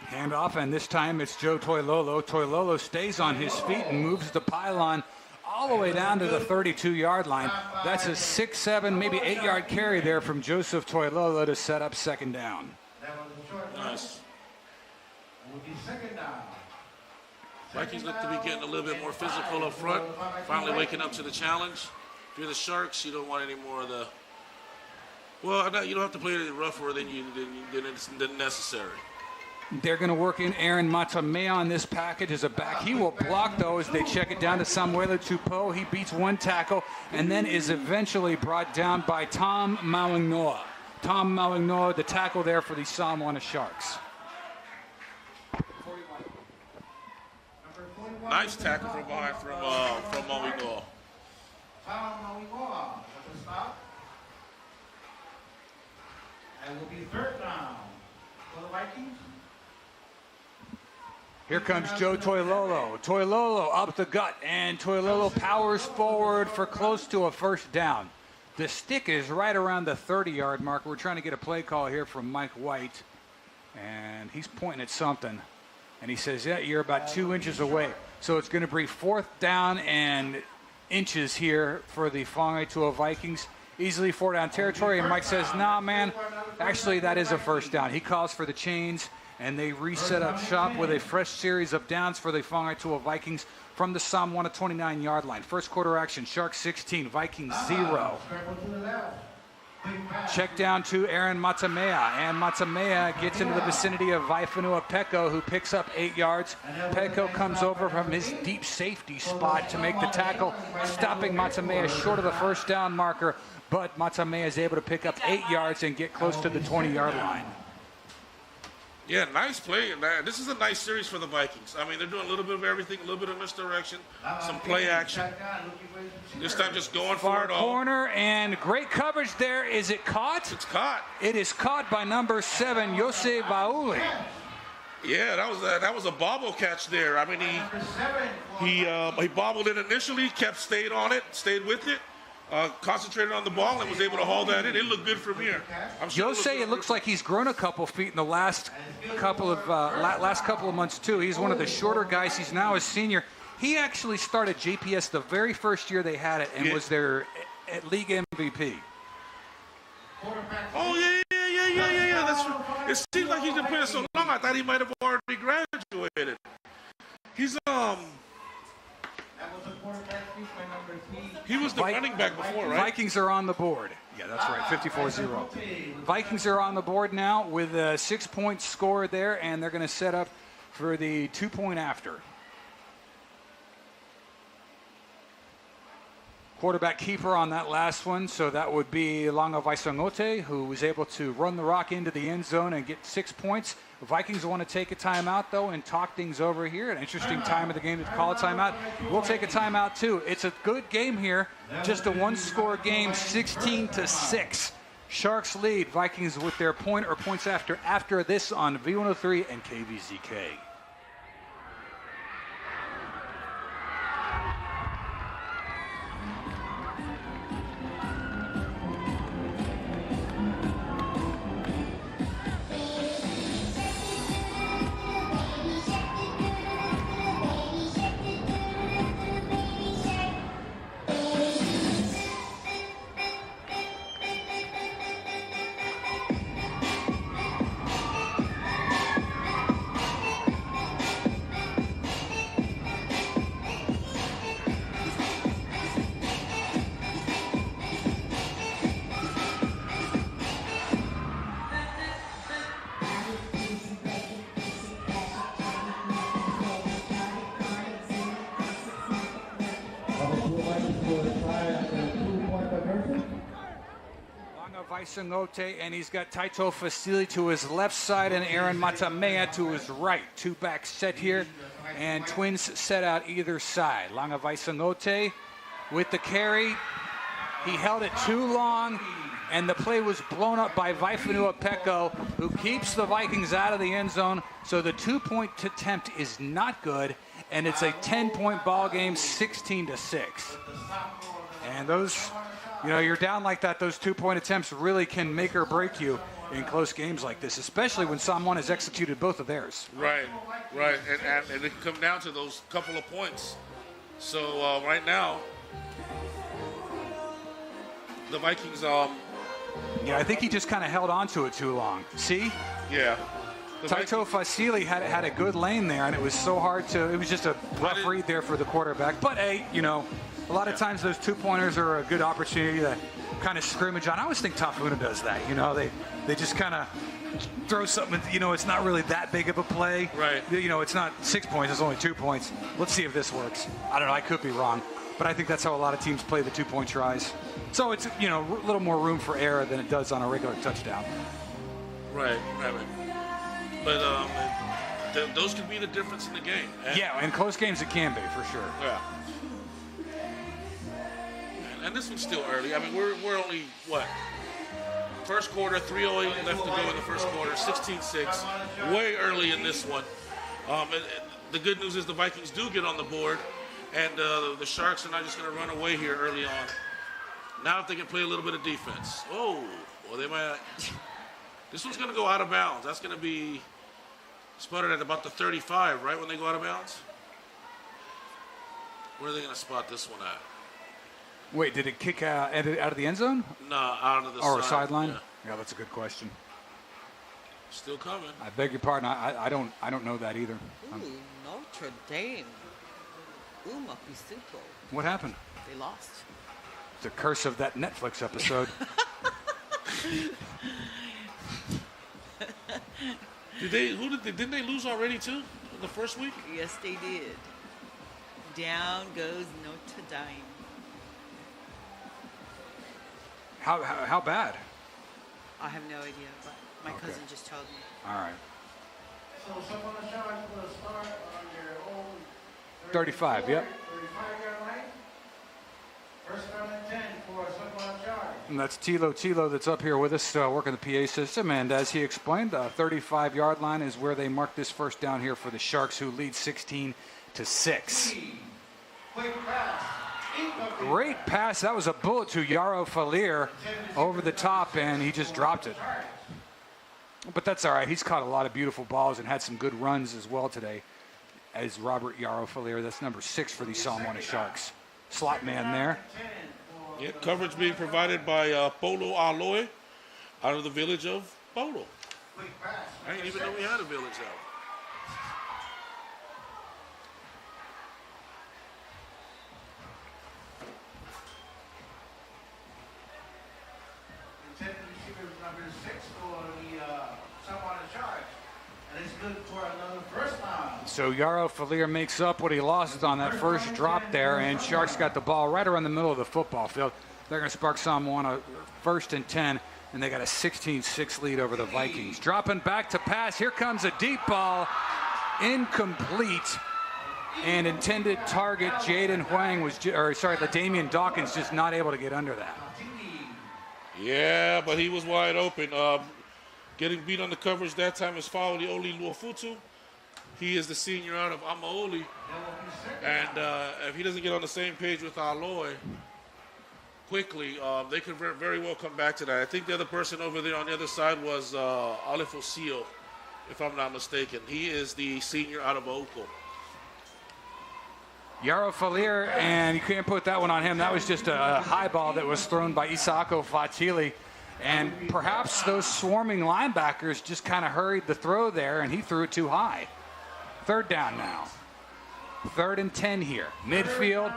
Handoff, and this time it's Joe Toilolo. Toilolo stays on his feet and moves the pylon all the way down to the 32-yard line. That's a 6, 7, maybe 8-yard carry there from Joseph Toilolo to set up second down. Nice. Will be second down. Vikings look to be getting a little bit more physical up front, finally waking up to the challenge. If you're the Sharks, you don't want any more of the, well, you don't have to play it rougher than necessary. They're going to work in Aaron Matamea on this package as a back. He will block those. They check it down to Samuela Tupou. He beats one tackle and then is eventually brought down by Tom Mauingnoa. Tom Mauingnoa, the tackle there for the Samoana Sharks. Nice tackle from behind from Mauingnoa. Tom Mauingnoa with a stop. And will be third down for the Vikings. Here comes Joe Toilolo. Toilolo up the gut, and Toilolo powers forward for close to a first down. The stick is right around the 30-yard mark. We're trying to get a play call here from Mike White, and he's pointing at something. And he says, yeah, you're about 2 inches away. So it's going to be fourth down and inches here for the Whangaitoa Vikings. Easily 4 down territory. And Mike says, nah, man, actually that is a first down. He calls for the chains, and they reset up shop with a fresh series of downs for the Whangaitoa Vikings from the Samoana 29-yard line. First quarter action, Sharks 16, Vikings 0. Check down to Aaron Matamea, and Matamea gets into the vicinity of Vaifanua Peko, who picks up 8 yards. Peko comes over from his deep safety spot to make the tackle, stopping Matamea short of the first down marker, but Matamea is able to pick up 8 yards and get close to the 20-yard line. Yeah, nice play. This is a nice series for the Vikings. I mean, they're doing a little bit of everything, a little bit of misdirection, some play action. This time just going for it all. Far corner, and great coverage there. Is it caught? It's caught. It is caught by number 7, Yose Vauli. Yeah, that was a bobble catch there. I mean, he bobbled it initially, stayed with it. Concentrated on the ball and was able to haul that in. It looked good from here. Jose, it looks like he's grown a couple feet in the last couple of months too. He's one of the shorter guys. He's now a senior. He actually started GPS the very first year they had it and was their league MVP. Oh, yeah. That's true. It seems like he's been playing so long, I thought he might have already graduated. He's, he was the running back before, right? Vikings are on the board. Yeah, that's right, 54-0. Vikings are on the board now with a 6-point score there, and they're going to set up for the 2-point after. Quarterback keeper on that last one, so that would be Langa Vaisangote, who was able to run the rock into the end zone and get 6 points. The Vikings want to take a timeout, though, and talk things over here. An interesting time of the game to call a timeout. We'll take a timeout, too. It's a good game here. Just a one-score game, 16-6. Sharks lead. Vikings with their point or points after this on V103 and KVZK. Vaisangote, and he's got Taito Fasili to his left side and Aaron Matamea to his right. Two backs set here, and twins set out either side. Langa Vaisangote with the carry. He held it too long, and the play was blown up by Vaifanua Peko, who keeps the Vikings out of the end zone. So the 2-point attempt is not good, and it's a 10-point ball game, 16-6. And those, you're down like that, those 2-point attempts really can make or break you in close games like this, especially when someone has executed both of theirs. Right. And it can come down to those couple of points. So right now, the Vikings... Yeah, I think he just kind of held on to it too long. See? Yeah. Taito Fasili had a good lane there, and it was so hard to... It was just a rough read there for the quarterback. But, hey, a lot of times those 2-pointers are a good opportunity to kind of scrimmage on. I always think Tafuna does that. They just kind of throw something. It's not really that big of a play. Right. It's not 6 points. It's only 2 points. Let's see if this works. I don't know. I could be wrong. But I think that's how a lot of teams play the 2-point tries. So it's, a little more room for error than it does on a regular touchdown. Right. But those can be the difference in the game. Yeah, in close games it can be, for sure. Yeah. And this one's still early. I mean, we're only, first quarter, 3:08 left to go in the first quarter, 16-6. Way early in this one. The good news is the Vikings do get on the board, and the Sharks are not just going to run away here early on. Now if they can play a little bit of defense. They might... This one's going to go out of bounds. That's going to be spotted at about the 35, right, when they go out of bounds? Where are they going to spot this one at? Wait, did it kick out of the end zone? No, out of the sideline? Yeah, that's a good question. Still coming. I beg your pardon. I don't know that either. Ooh, Notre Dame. Uma Pisuko. What happened? They lost. The curse of that Netflix episode. Didn't they lose already too in the first week? Yes, they did. Down goes Notre Dame. How bad? I have no idea, but my cousin just told me. All right. So someone on Sharks will start on your own 35, yep. 35-yard line. First down and 10 for someone on Sharks. And that's Tilo that's up here with us working the PA system. And as he explained, the 35-yard line is where they mark this first down here for the Sharks, who lead 16-6. Quick pass. Great pass. That was a bullet to Yaro Falir over the top, and he just dropped it. But that's all right. He's caught a lot of beautiful balls and had some good runs as well today. as Robert Yarofalier. That's number 6 for the Salmona Sharks. Slot man there. Yeah, coverage being provided by Polo Aloy out of the village of Polo. I didn't even know we had a village out. Intended receiver is number 6 for the Salmona Sharks. And it's good for another first down. So Yarofalier makes up what he lost on that first drop there, and Sharks got the ball right around the middle of the football field. They're going to spark Salmona 1st and 10, and they got a 16-6 lead over the Vikings. Dropping back to pass. Here comes a deep ball. Incomplete. And intended target Jaden Huang was, Damian Dawkins just not able to get under that. Yeah, but he was wide open. Getting beat on the coverage that time is Fauli Oli Luofutu. He is the senior out of Amaoli. And if he doesn't get on the same page with Aloy quickly, they could very well come back to that. I think the other person over there on the other side was Alif Osio, if I'm not mistaken. He is the senior out of Oko. Yarofalier, and you can't put that one on him. That was just a high ball that was thrown by Isako Fatili. And perhaps those swarming linebackers just kind of hurried the throw there, and he threw it too high. 3rd down now. 3rd and 10 here. Midfield,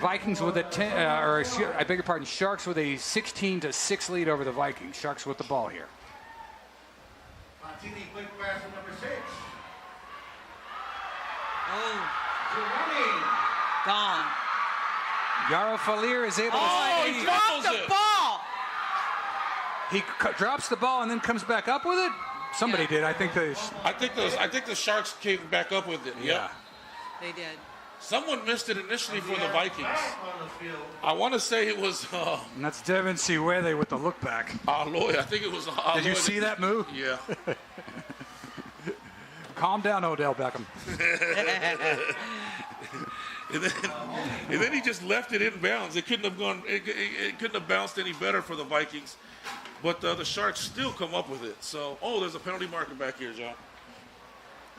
Vikings with a 10, I beg your pardon, Sharks with a 16-6 lead over the Vikings. Sharks with the ball here. Martini, quick pass to number 6. Oh. Gone. Yarofalier is able to... Oh, he dropped the ball! He drops the ball and then comes back up with it? Somebody did. I think the Sharks came back up with it. Yeah. They did. Someone missed it initially for the Vikings. I want to say it was... and that's Devin Siwele with the look back. Aloy. I think it was Aloy. Did you see that move? Yeah. Calm down, Odell Beckham. and then he just left it in bounds. It couldn't have gone. It couldn't have bounced any better for the Vikings. But the Sharks still come up with it. So, there's a penalty marker back here, John.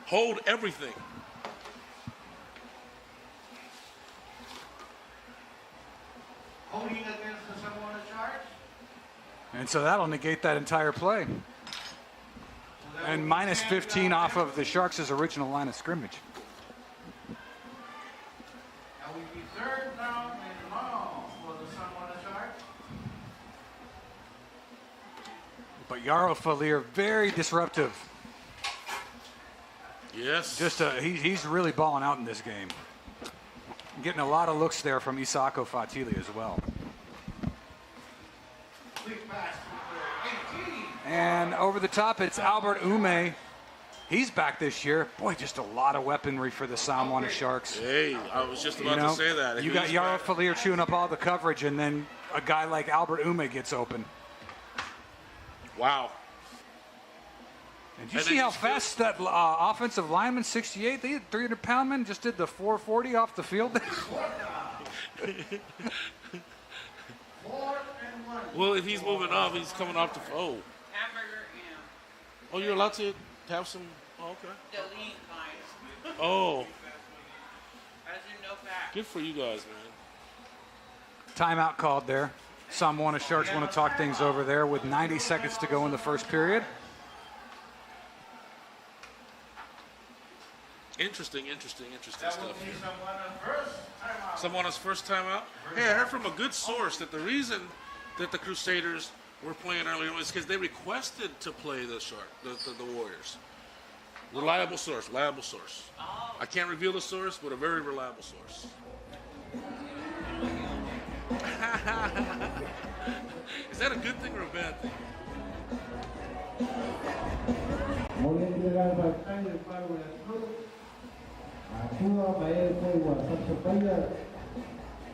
Hold everything. Holding against the Salmona Sharks. And so that'll negate that entire play. And minus 15 off of the Sharks' original line of scrimmage. That will be 3rd down and long for the Salmona Sharks. But Yarofalier, very disruptive. Yes. He's really balling out in this game. Getting a lot of looks there from Isako Fatili as well. Quick pass to 18. And over the top, it's Albert Ume. He's back this year. Boy, just a lot of weaponry for the Salmona Sharks. Hey, I was just about to say that. You got Yarofalier chewing up all the coverage, and then a guy like Albert Ume gets open. Wow. And do you see how fast that offensive lineman, 68, the 300-pound man, just did the 440 off the field? Well, if he's moving up, he's coming off the... Oh, you're allowed to have some... Oh, okay. Oh. Good for you guys, man. Timeout called there. Salmona Sharks want to talk things over there with 90 seconds to go in the first period. Interesting stuff here. Someone's first time out. Hey, I heard from a good source that the reason that the Crusaders were playing earlier was because they requested to play the Warriors. Reliable source. I can't reveal the source, but a very reliable source. Is that a good thing or a bad thing?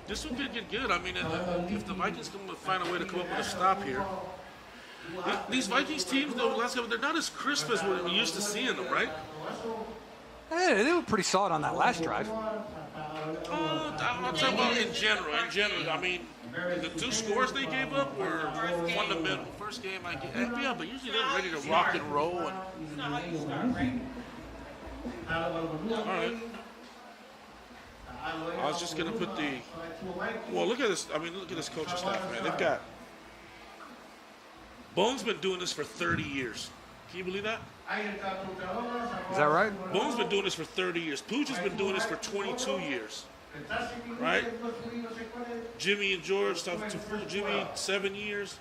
This one could get good. I mean, if the Vikings can find a way to come up with a stop here. These Vikings teams, though, last couple, they're not as crisp as we're used to seeing them, right? Hey, they were pretty solid on that last drive. I'm talking about in general. I mean, the 2 scores they gave up were fundamental. First game, yeah, but usually they're ready to rock and roll. All right. I was just going to put the, well, look at this. I mean, look at this coaching staff, man. They've got, Bone's been doing this for 30 years. Can you believe that? Is that right? Bone's been doing this for 30 years. Pooch has been doing this for 22 years. Right? Jimmy and George, Jimmy, 7 years.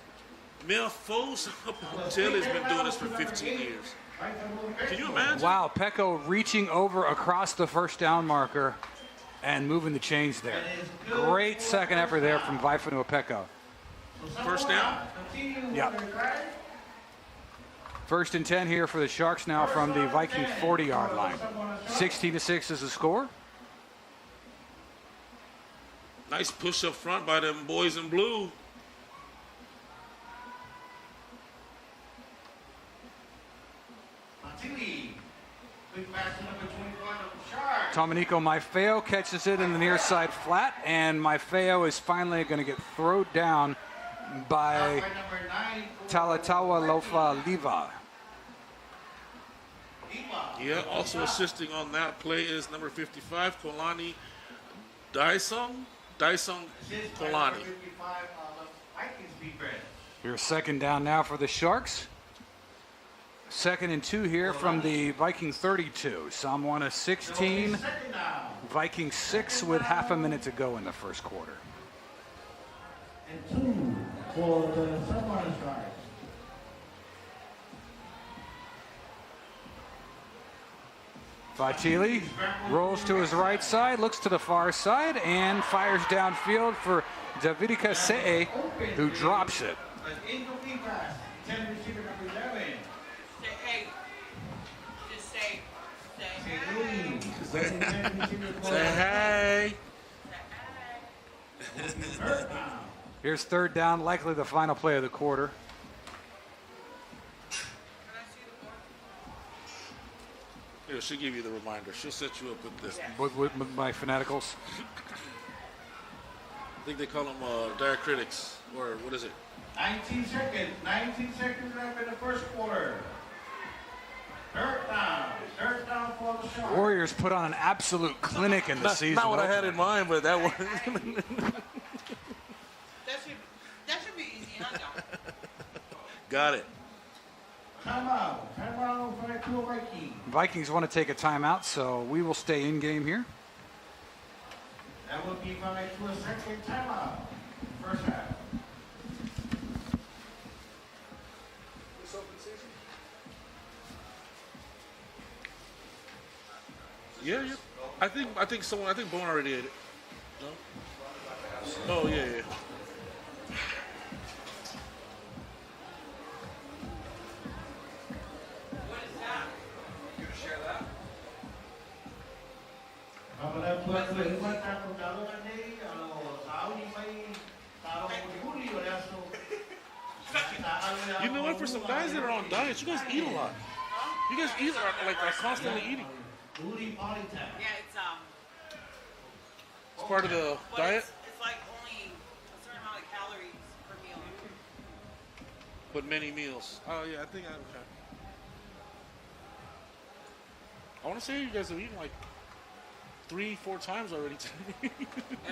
Mel Foles Taylor has been doing this for 15 years. Can you imagine? Wow, Pecco reaching over across the first down marker and moving the chains there. Great second effort there from Vaifanu Pecco. First down? Yeah. 1st and 10 here for the Sharks now from the Viking 40-yard line. 16-6 is the score. Nice push up front by them boys in blue. Domenico Maifeo catches it in the near side flat, and Maifeo is finally going to get thrown down by Talatawa Lofa Liva. Yeah, also assisting on that play is number 55, Kolani Daisong Kolani. Here's 2nd down now for the Sharks. 2nd and 2 here from the Viking 32. Samoana 16, Viking 6 with half a minute to go in the first quarter. And 2 for the Samoana Sharks. Fatili rolls to his right side, looks to the far side, and fires downfield for Davidika Se'e, who drops it. Incomplete pass. 10 receiver number 11. Say hey. Here's 3rd down, likely the final play of the quarter. Yeah, she'll give you the reminder. She'll set you up with this. With my Fanaticals. I think they call them diacritics, or what is it? 19 seconds. 19 seconds left in the first quarter. 3rd down. 3rd down for the Sharks. Warriors put on an absolute clinic in the season. Not what I had in mind, but that one. That should be easy, huh, John? Got it. Timeout. Timeout for the Vikings. Vikings want to take a timeout, so we will stay in game here. That will give right to a 2nd timeout. First half. Yeah. I think Bone already ate it. No? Oh, yeah. You know what? For some guys that are on diets, you guys eat a lot. You guys eat are constantly eating. Yeah, It's part of the diet. It's like only a certain amount of calories per meal. But many meals. Oh yeah, I think okay. I want to say you guys have eaten like 3-4 times already today. And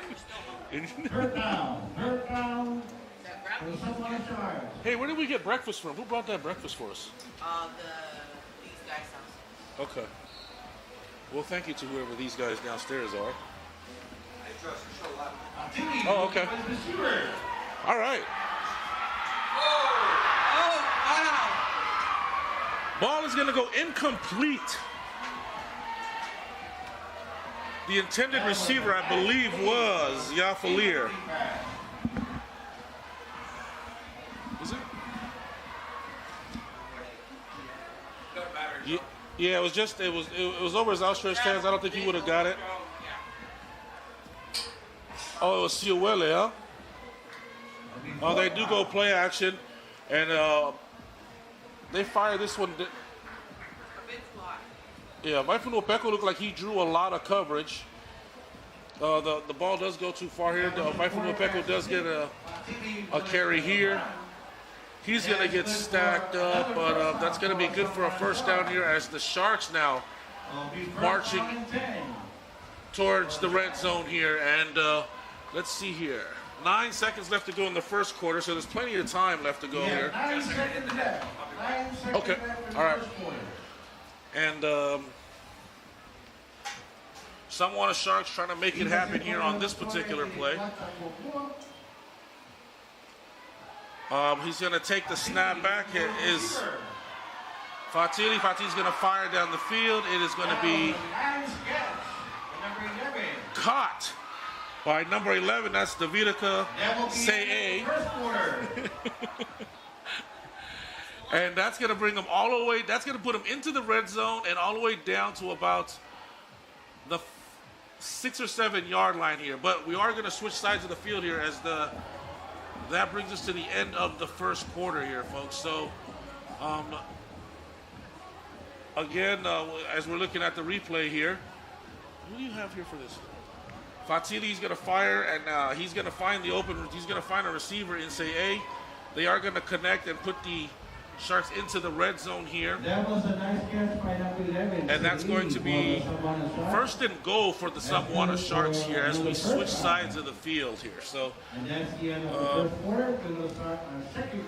we're still hungry. 3rd down. Hey, where did we get breakfast from? Who brought that breakfast for us? These guys house. Okay. Well, thank you to whoever these guys downstairs are. Oh, okay. All right. Oh, wow. Ball is going to go incomplete. The intended receiver, I believe, was Yafalier. Is it? Yeah, it was over his outstretched hands. I don't think he would have got it. Oh, it was Siuele, huh? Oh, they do go play action, and they fire this one. Yeah, Vaifunu Pecco looked like he drew a lot of coverage. The ball does go too far here. Vaifunu Pecco does get a carry here. He's going to get stacked up, but that's going to be good for a first down here as the Sharks now marching towards the red zone here. And let's see here. 9 seconds left to go in the first quarter, so there's plenty of time left to go here. 9 seconds left. 9 seconds Okay, left in the all right. first quarter. And Samoa Sharks trying to make it happen here on this particular play. He's going to take the snap back. It is Fatili. Fatili's going to fire down the field. It is going to be caught by number 11. That's Davidika Say. And that's going to bring him all the way. That's going to put him into the red zone and all the way down to about the 6 or 7 yard line here. But we are going to switch sides of the field here as that brings us to the end of the first quarter here, folks. So, again, as we're looking at the replay here, what do you have here for this? Fatili's going to fire, and he's going to find he's going to find a receiver in say A. They are going to connect and put the Sharks into the red zone here. That was a nice catch by number 11. And that's going to be first and goal for the Samoa Sharks here as we switch sides of the field here. So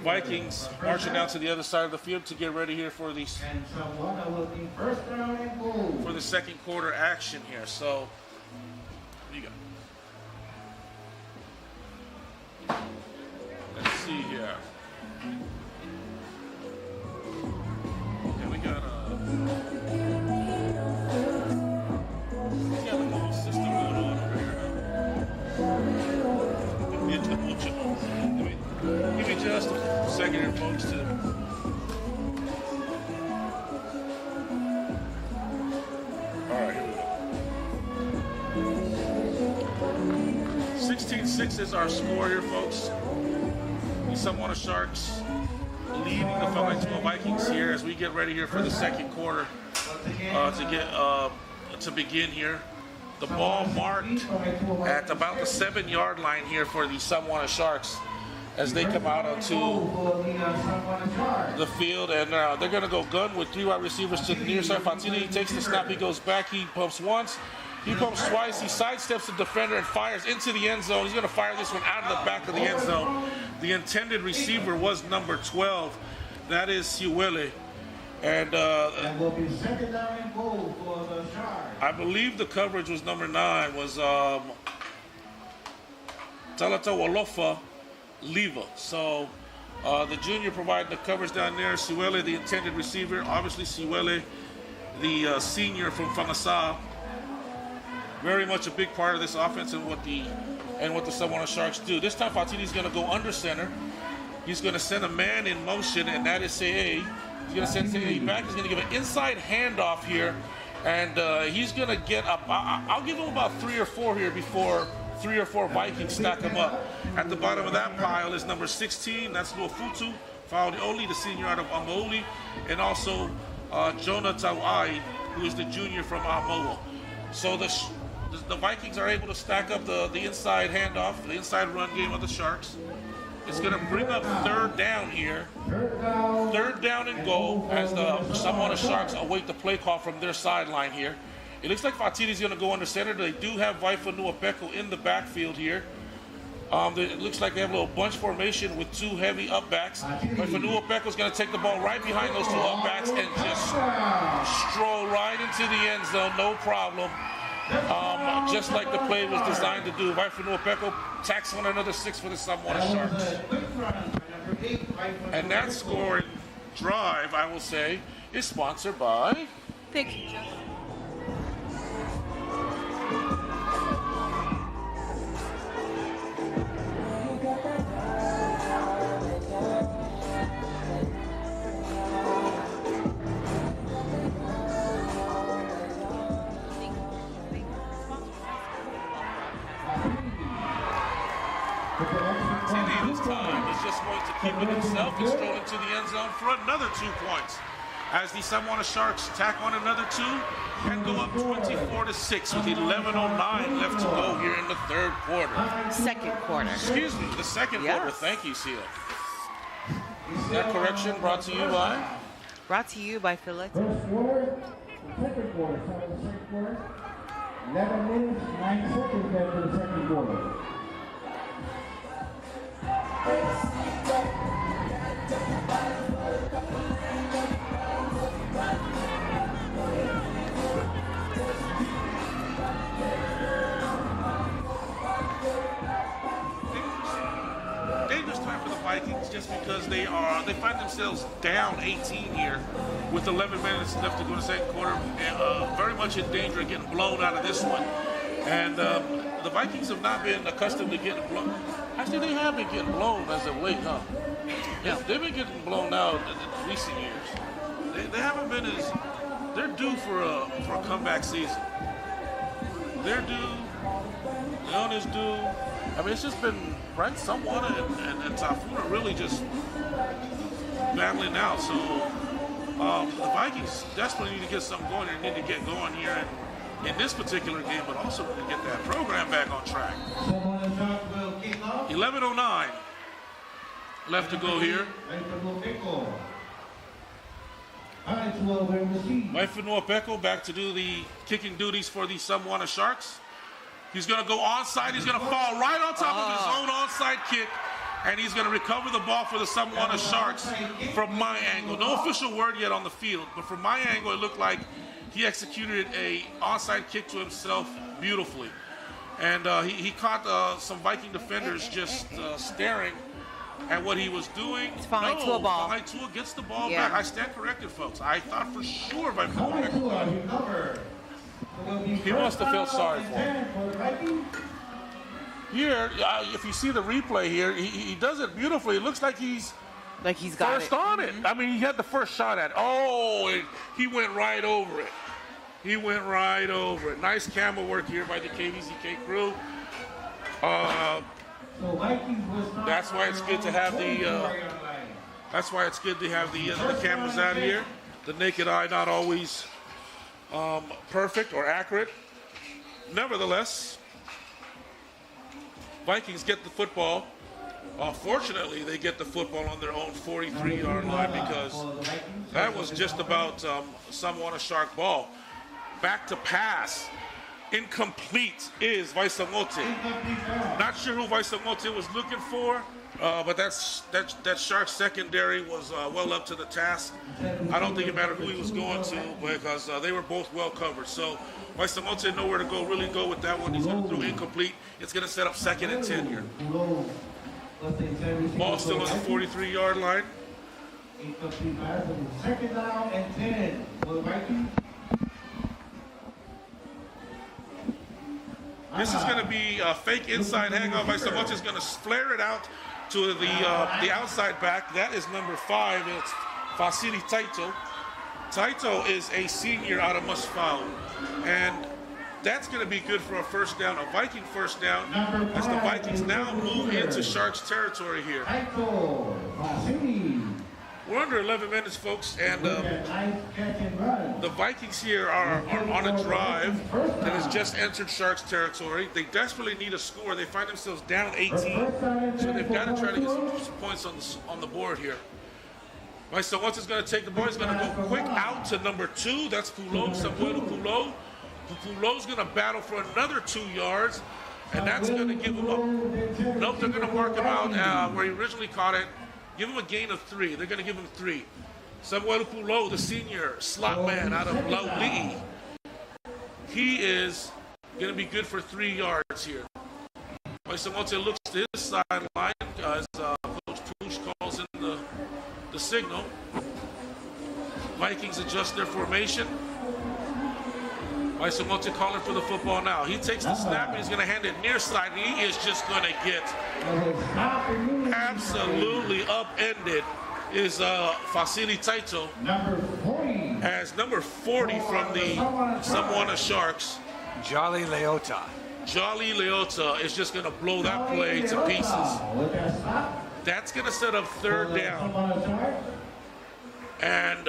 Vikings marching down to the other side of the field to get ready here for the second quarter action here. So what do you got? Let's see here. We got a little system going on over here. Give me just a second here, folks. All right, here we go. 16-6 is our score here, folks. The Samoa Sharks leading the Philadelphia Vikings here as we get ready here for the second quarter to begin here. The ball marked at about the 7 yard line here for the Samoa Sharks as they come out onto the field, and they're going to go gun with 3 wide receivers to the near side. Fatili takes the snap, he goes back, he pumps once, he pumps twice, he sidesteps the defender and fires into the end zone. He's going to fire this one out of the back of the end zone. The intended receiver was number 12. That is Siwele. And will be second down and goal for the Sharks. I believe the coverage was number 9, was Talata Walofa Leva. So the junior providing the coverage down there. Siwele, the intended receiver. Obviously Siwele, the senior from Whangasā. Very much a big part of this offense and what the Samoa Sharks do. This time Fatili's going to go under center. He's going to send a man in motion, and that is Say. He's going to send Say back. He's going to give an inside handoff here, and he's going to get up. I'll give him about 3 or 4 here before 3 or 4 Vikings stack him up. At the bottom of that pile is number 16. That's Luafutu Faulioli, the senior out of Amauli, and also Jonah Tauai, who is the junior from Amoa. So the Vikings are able to stack up the inside handoff, the inside run game of the Sharks. It's going to bring up 3rd down here. 3rd down and goal as the Samoa Sharks await the play call from their sideline here. It looks like Fatili's going to go under center. They do have Vaifa Nuapeko in the backfield here. It looks like they have a little bunch formation with 2 heavy upbacks. Vaifa Nuapeko's going to take the ball right behind those 2 upbacks and just stroll right into the end zone, no problem. Just like the play was designed to do. Vaifa Nuapeko tacks on another 6 for the Samoa Sharks. And that scoring drive, I will say, is sponsored by... Thank you, Jeff. This time is just going to keep it himself and stroll into the end zone for another 2 points. As the Samoa Sharks tack on another 2 and go up 24-6 with 11:09 left to go here in the 3rd quarter. Second quarter. Excuse me, the second quarter. Thank you, Seal. That correction brought to you by? Brought to you by Philip. First quarter, second quarter, second quarter. 11 minutes, 9 seconds after the second quarter. Dangerous time for the Vikings just because they find themselves down 18 here with 11 minutes left to go in the second quarter, and very much in danger of getting blown out of this one. And the Vikings have not been accustomed to getting blown. Actually, they have been getting blown as of late, huh? Yeah, they've been getting blown out in recent years. They haven't been as, they're due for a comeback season. They're due. Leon is due. I mean, it's just been, right, Samwana and Tafuna really just battling out. So the Vikings desperately need to get something going. They need to get going here in this particular game, but also to get that program back on track. 11:09 left to go here. Waifunua Peko back to do the kicking duties for the Samwana Sharks. He's going to go onside. He's going to fall right on top of his own onside kick, and he's going to recover the ball for the Samwana Sharks from my angle. No official word yet on the field, but from my angle, it looked like he executed a onside kick to himself beautifully. And he caught some Viking defenders just staring at what he was doing. It's Fahaitua ball. Fahaitua gets the ball back. I stand corrected, folks. I thought for sure Fahaitua. He must have felt sorry for him. Here, if you see the replay here, he does it beautifully. It looks like he's got first on it. I mean, he had the first shot at it. Oh, he went right over it. He went right over it. Nice camera work here by the KVZK crew. That's why it's good to have the. That's why it's good to have the cameras out here. The naked eye not always perfect or accurate. Nevertheless, Vikings get the football. Fortunately, they get the football on their own 43-yard line because that was just about Samwana Shark ball. Back to pass. Incomplete is Vaisamote. Not sure who Vaisamote was looking for, but that Shark secondary was well up to the task. I don't think it mattered who he was going to because they were both well covered. So Vaisamote nowhere to really go with that one. He's going to throw incomplete. It's going to set up 2nd and 10 here. Ball still on the 43-yard line. Second down and 10 for the Vikings. This is going to be a fake inside hangoff. Vaisamote is going to flare it out to the outside back. That is number 5. It's Fasili Taito. Taito is a senior out of Musfau. And that's going to be good for a first down, a Viking first down, as the Vikings now move into Sharks territory here. We're under 11 minutes, folks, and the Vikings here are on a drive that has just entered Sharks territory. They desperately need a score. They find themselves down 18, so they've got to try to get some points on the board here. Right, so once it's going to take the ball, he's going to go quick out to number 2. That's Pulo, Samuel Pulo. Pulo's going to battle for another 2 yards, and that's going to give him a... Nope, they're going to mark him out where he originally caught it. Give him a gain of 3. They're going to give him 3. Samuel Pulo, the senior slot man out of Lauli. He is going to be good for 3 yards here. Vaisamote looks to his sideline as Coach Push calls in the signal. Vikings adjust their formation. Vaisamote calling for the football now. He takes the snap and he's going to hand it near side. And he is just going to get absolutely upended is Fasili Taito as number 40 from the Samwana Sharks. Jolly Leota. Jolly Leota is just going to blow that play to pieces. That's going to set up 3rd down. And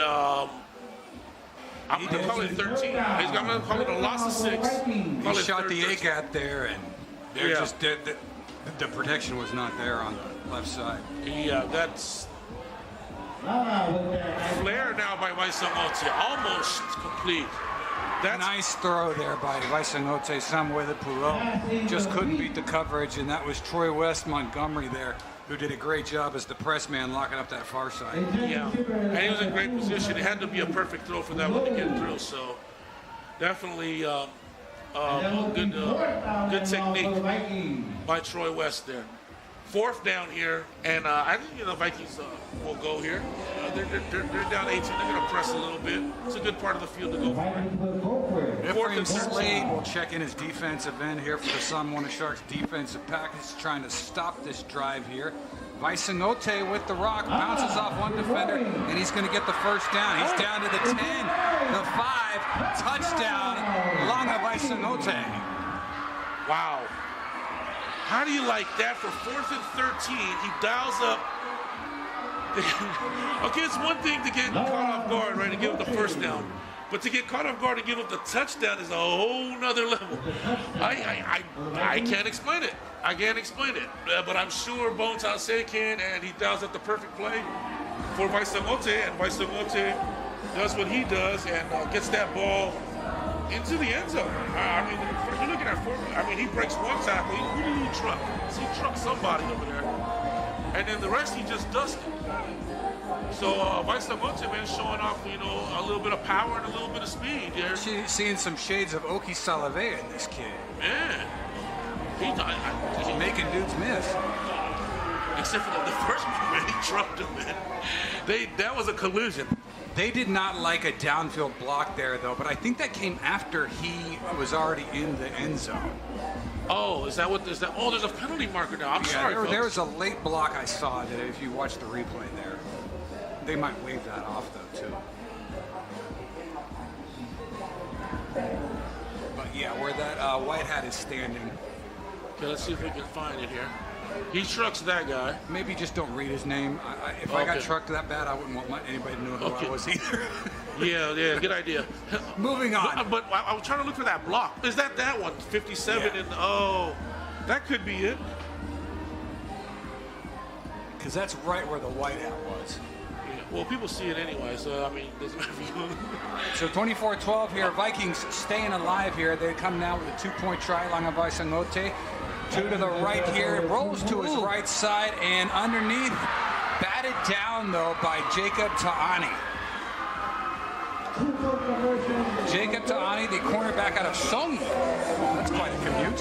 I'm going to call it 13. He's going to call it a loss of 6. He shot the A-gap there, and they're just the protection was not there on the left side. Yeah, that's flare now by Vaisamote, almost complete. Nice throw there by Vaisanote Samuel Puro. Just couldn't beat the coverage, and that was Troy West Montgomery there, who did a great job as the press man locking up that far side. Yeah, and he was in great position. It had to be a perfect throw for that one to get through. So definitely good technique by Troy West there. 4th down here, and I think the Vikings will go here. They're down 18. They're going to press a little bit. It's a good part of the field to go for it. Ephraim Slade will check in his defensive end here for the Samoa Sharks defensive package, trying to stop this drive here. Vaisanote with the rock, bounces off one defender, and he's going to get the first down. He's down to the 10, the 5, touchdown, Langa Vaisanote. Wow. How do you like that for 4th and 13? He dials up. Okay, it's one thing to get caught off guard, right, and give up the first down. But to get caught off guard and give up the touchdown is a whole nother level. I can't explain it. I can't explain it. But I'm sure Bones Halsey can, and he dials up the perfect play for Vaisanote, and Vaisanote does what he does and gets that ball into the end zone. I mean, you're looking at 4. I mean, he breaks one tackle. Who did he truck? He trucked somebody over there. And then the rest he just dusted. So Vaisanote, man, showing off, a little bit of power and a little bit of speed here. Seeing some shades of Oki Salave in this kid. Man. He's making dudes miss. Except for the first one, man, he trucked him, man. That was a collision. They did not like a downfield block there, though, but I think that came after he was already in the end zone. Oh, is that? Oh, there's a penalty marker now. I'm sorry, there was a late block I saw that if you watch the replay there. They might wave that off, though, too. But, yeah, where that white hat is standing. Okay, let's see if we can find it here. He trucks that guy. Maybe just don't read his name. If I got trucked that bad, I wouldn't want anybody to know who I was either. Yeah, good idea. Moving on. But I was trying to look for that block. Is that one? 57 yeah. And that could be it. Because that's right where the white hat was. Yeah. Well, people see it anyway, so I mean, it doesn't matter if you. So 24-12 here. Vikings staying alive here. They come now with a 2-point try. Langa Vaisanote. 2 to the right here, rolls to his right side, and underneath, batted down, though, by Jacob Ta'ani. Jacob Ta'ani, the cornerback out of Song. That's quite a commute.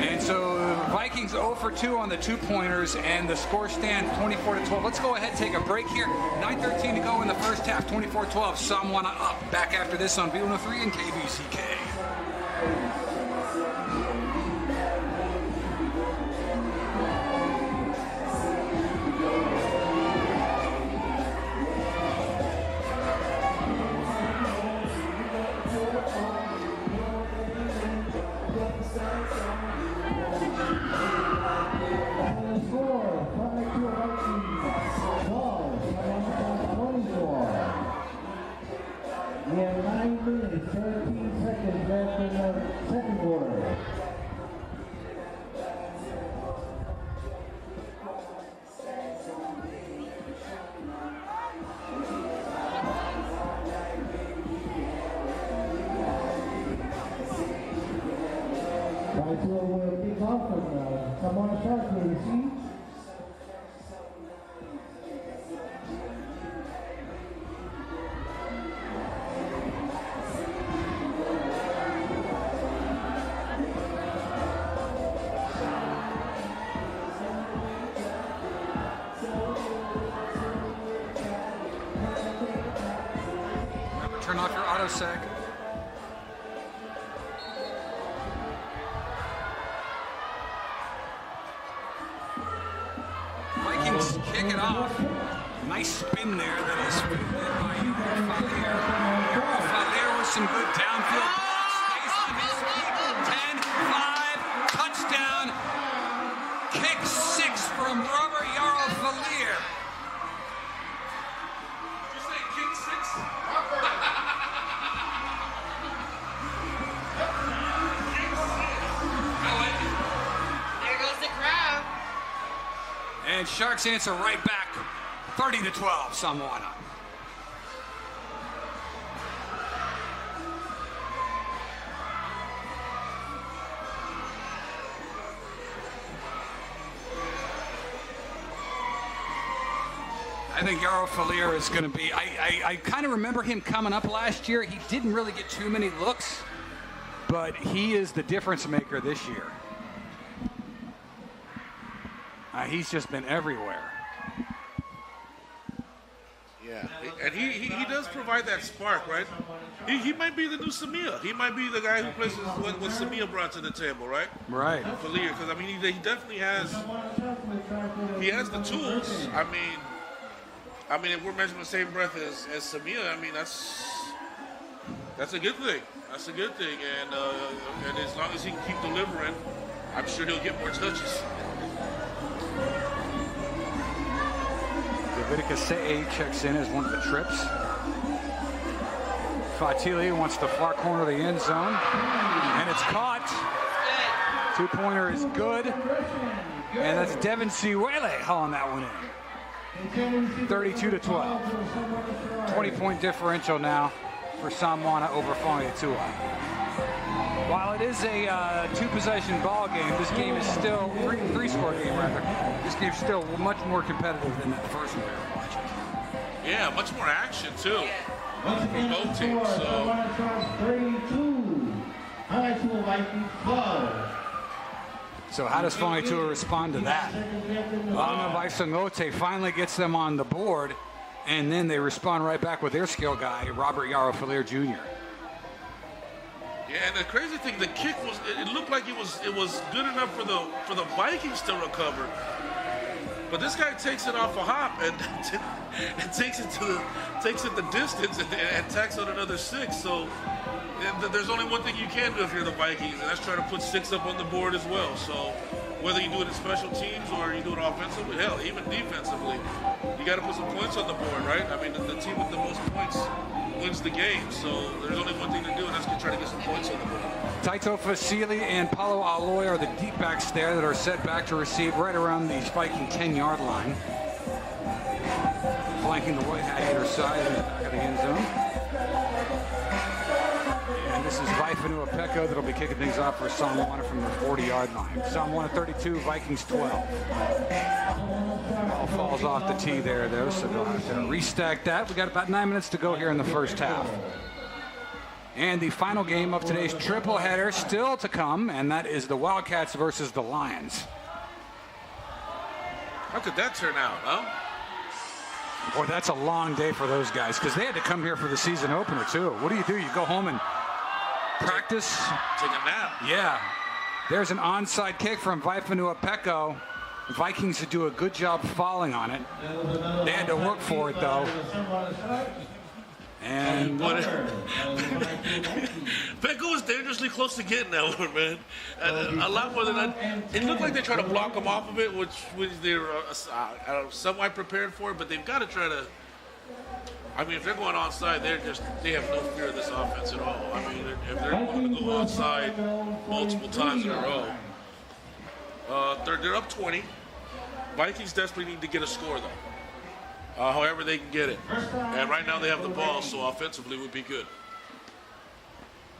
And so Vikings 0 for 2 on the 2-pointers, and the score stand 24-12. Let's go ahead and take a break here. 9:13 to go in the first half, 24-12. Samoa up. Back after this on B103 and KVZK. We have 9 minutes, 13 seconds left in the second quarter. Right to a big off from Samoa Sharks will receive. Turn off your autosec. Vikings kick it off. Nice spin there that is by Falier. Falier with some good downfield blocks. Stays on his feet. 10-5. Touchdown. Kick 6 from Robert Yarrow Falier. Did you say kick 6? And Sharks answer right back, 30-12, Samoa. I think Yaro Falier is going to be, I kind of remember him coming up last year. He didn't really get too many looks, but he is the difference maker this year. He's just been everywhere. Yeah, and he does provide that spark, right? He might be the new Samia. He might be the guy who plays what Samia brought to the table, right? Right. Falier, because I mean he definitely has the tools. I mean if we're measuring the same breath as Samia, I mean that's a good thing. That's a good thing, and as long as he can keep delivering, I'm sure he'll get more touches. Leviticus Se'e checks in as one of the trips. Fatili wants the far corner of the end zone, and it's caught. Two-pointer is good, and that's Devin Siwele hauling that one in. 32-12. 20-point differential now for Samoana over Fanga'aitua. While it is a two-possession ball game, this game is still three-score game rather. This game's still much more competitive than that first one we were watching. Yeah, much more action too from both teams. So how does Fanga'aitua respond to that? Langa Vaisangote finally gets them on the board, and then they respond right back with their skill guy, Robert Yaro Falier Jr. Yeah, and the crazy thing, the kick it looked like it was good enough for the Vikings to recover. But this guy takes it off a hop and takes it the distance and tacks on another 6. So there's only one thing you can do if you're the Vikings, and that's try to put 6 up on the board as well. So whether you do it in special teams or you do it offensively, hell, even defensively, you got to put some points on the board, right? I mean, the team with the most points wins the game. So there's only one thing to do, and that's to try to get some points on the board. Taito Fasili and Paulo Aloy are the deep backs there that are set back to receive right around the Viking 10-yard line. Flanking the white hat either side in the back of the end zone. And this is Vaifanu Apeko that'll be kicking things off for Samoana from the 40-yard line. Samoana 32, Vikings 12. Ball falls off the tee there, though, so they'll have to restack that. We got about 9 minutes to go here in the first half. And the final game of today's triple header still to come, and that is the Wildcats versus the Lions. How could that turn out, huh? Boy, that's a long day for those guys, because they had to come here for the season opener, too. What do? You go home and practice? Take a nap. Yeah. There's an onside kick from Vaifanu Apeko. Vikings to do a good job falling on it. They had to work for it, though. And Peko was dangerously close to getting that one, man. A lot more than that. It looked like they tried to block him off of it, which they're somewhat prepared for, but they've got to try to. I mean, if they're going onside, they have no fear of this offense at all. I mean, if they're going to go onside multiple times in a row, they're up 20. Vikings desperately need to get a score, though. However they can get it. And right now they have the ball, so offensively would be good.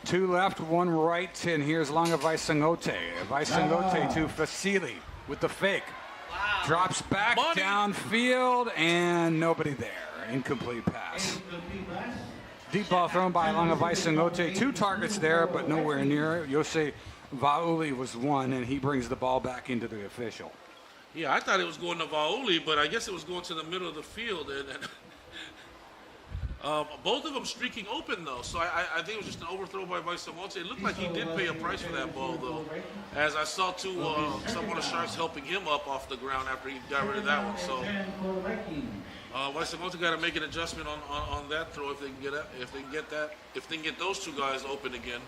2 left, 1 right, and here's Langa Vaisangote. Vaisangote to Fasili with the fake. Wow. Drops back downfield, and nobody there. Incomplete pass. Deep ball thrown by Langa Vaisangote. 2 targets there, but nowhere near. Yose Vauli was one, and he brings the ball back into the official. Yeah, I thought it was going to Vauli, but I guess it was going to the middle of the field. And both of them streaking open, though. So I think it was just an overthrow by Vaisangote. It looked like he did pay a price for that ball, though. As I saw, some of the Sharks helping him up off the ground after he got rid of that one. So Vaisangote got to make an adjustment on that throw if they can get those 2 guys open again.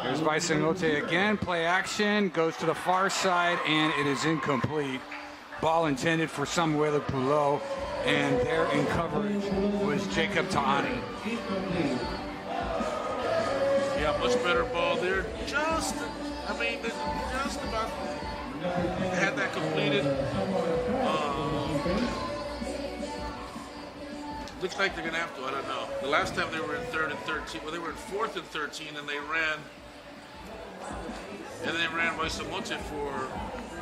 Here's Vaisangote again, play action, goes to the far side, and it is incomplete. Ball intended for Samuel Pulo, and there in coverage was Jacob Ta'ani. Yeah, much better ball there. Just about had that completed. Looks like they're going to have to, I don't know. The last time they were in 3rd and 13, well, they were in 4th and 13, and they ran Vaisangote for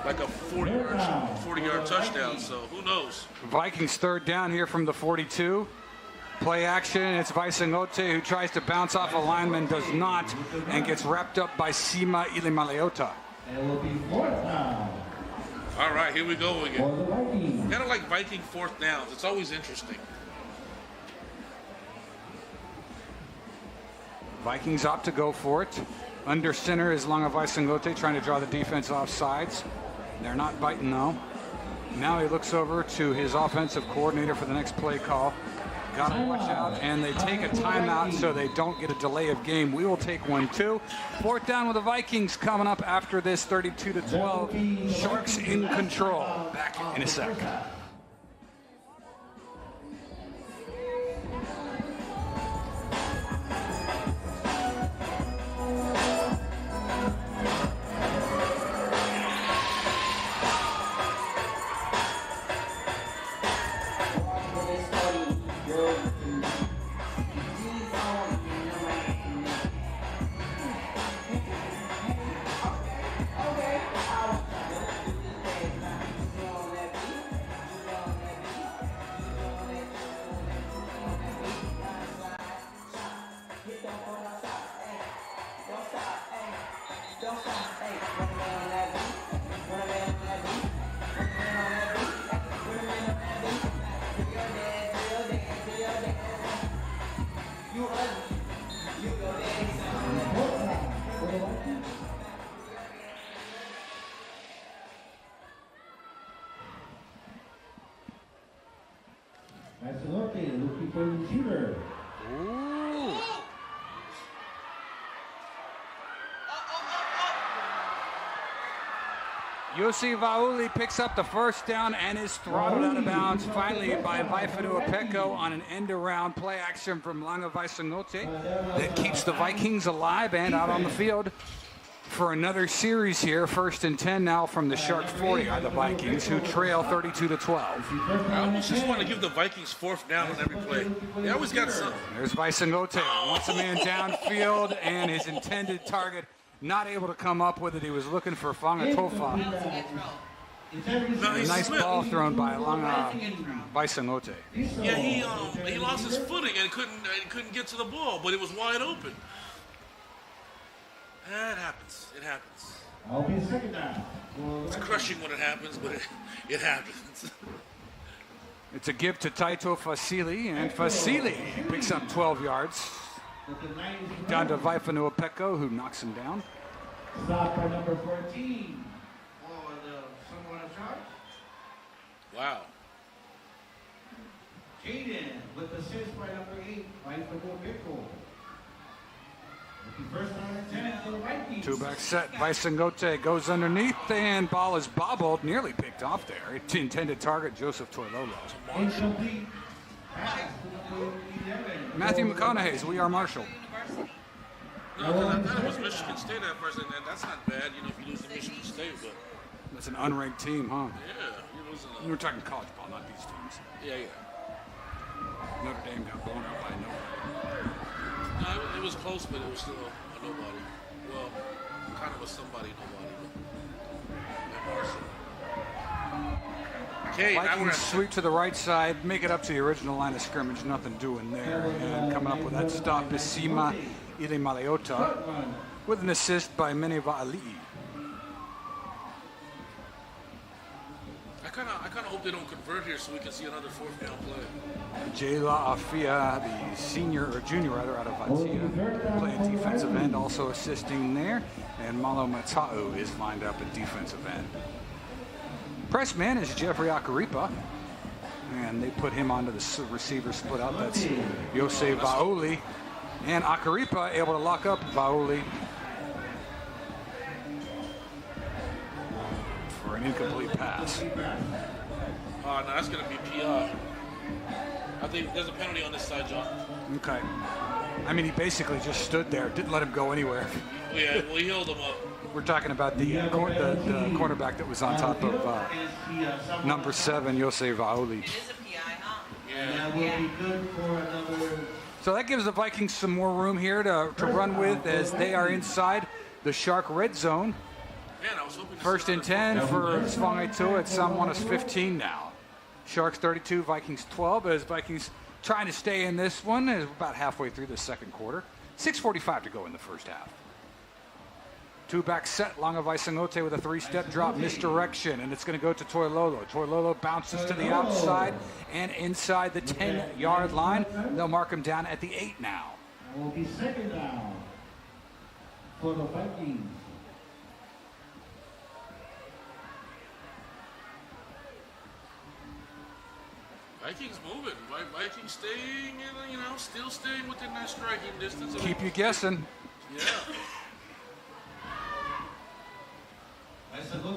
like a 40-yard touchdown. So who knows? Vikings third down here from the 42. Play action. It's Vaisangote who tries to bounce off a lineman, does not, and gets wrapped up by Sima Ilimaleota. And it will be fourth down. All right, here we go again. Kind of like Viking fourth downs. It's always interesting. Vikings opt to go for it. Under center is Langa Vaisangote trying to draw the defense off sides. They're not biting though. Now he looks over to his offensive coordinator for the next play call. Got to watch out, and they take a timeout so they don't get a delay of game. We will take one too. Fourth down with the Vikings coming up after this 32-12. Sharks in control. Back in a sec. Looking for the shooter. Ooh. Yossi Vauli picks up the first down and is throttled out of bounds finally by Vaifanu Apeko on an end-around play action from Langa Vaisangote that keeps the Vikings alive and out on the field for another series here. First and 10 now from the Shark 40 are the Vikings, who trail 32-12. I almost just want to give the Vikings fourth down on every play. They always got some. There's Vaisangote, wants a man downfield, and his intended target not able to come up with it. He was looking for Fangatofa. Nice ball thrown by Langa Vaisangote. Yeah, he lost his footing and couldn't get to the ball, but it was wide open. It happens. It happens. I'll be a second down. It's crushing when it happens, but it happens. It's a give to Taito Fasili, and Fasili picks up 12 yards. Down to Vaifanu Apeko, who knocks him down. Stop by number 14. Someone in charge? Wow. Jaden with assist by number 8, Vaifanu Apeko. First down and 10 for the Vikings. Two-back set. Vaisangote goes underneath, and ball is bobbled, nearly picked off there. It's intended target, Joseph Toilolo. Incomplete. Matthew McConaughey's We Are Marshall. No, I thought it was Michigan State at first, and that's not bad, if you lose to Michigan State, but... That's an unranked team, huh? Yeah, you're losing We were talking college ball, not these teams. Yeah. Notre Dame got blown out by nobody. No, it was close, but it was still a nobody. Well, kind of a somebody nobody. Okay, Vikings sweep to the right side, make it up to the original line of scrimmage, nothing doing there. And coming up with that stop is Sima Ilimaleota with an assist by Meneva Ali'i. I kind of hope they don't convert here so we can see another fourth down play. Jayla Afia, the junior out of Vatia, playing defensive end, also assisting there. And Malo Mata'u is lined up at defensive end. Press man is Jeffrey Akaripa, and they put him onto the receiver split out. That's Yosei Vaoli, and Akaripa able to lock up Vaoli for an incomplete pass. No, that's going to be PI. I think there's a penalty on this side, John. Okay. I mean, he basically just stood there, didn't let him go anywhere. Yeah, well, he held him up. We're talking about the cornerback that was on top of number 7, Yosei Vaoli. It is a PI, huh? Yeah. So that gives the Vikings some more room here to run with as they are inside the Shark red zone. Man, I was hoping. First and 10 for Svangetua. It's Samoa's 15 now. Sharks 32, Vikings 12. As Vikings trying to stay in this one, is about halfway through the second quarter. 6:45 to go in the first half. Two-back set, Langavaisangote with a three-step drop, misdirection, and it's going to go to Toilolo. Toilolo bounces to the outside and inside the 10-yard line. They'll mark him down at the 8 now. It will be second down for the Vikings. Vikings moving. Vikings staying, still staying within that striking distance. Keep you guessing. Yeah.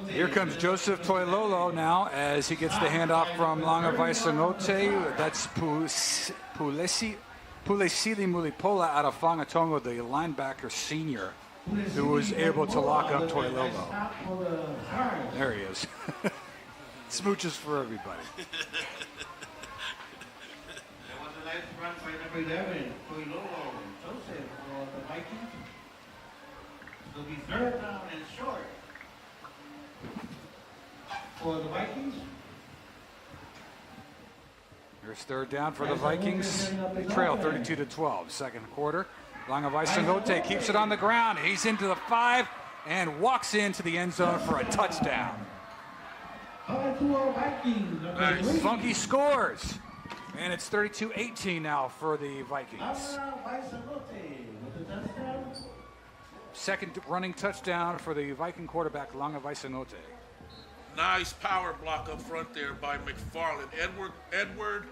Here comes Joseph Toilolo now as he gets the handoff from Langavaisangote. That's Pulesili Mulipola out of Fangatongo, the linebacker senior, who was able to lock up Toilolo. There he is. Smooches for everybody. That was a nice run by number 11, Toilolo Joseph for the Vikings. It'll be third down and short for the Vikings. Here's third down for the Vikings. They trail 32-12, second quarter. Langavaisangote keeps it on the ground. He's into the 5 and walks into the end zone for a touchdown. Nice. Funky scores. And it's 32-18 now for the Vikings. Second running touchdown for the Viking quarterback, Langavaisangote. Nice power block up front there by McFarland. Edward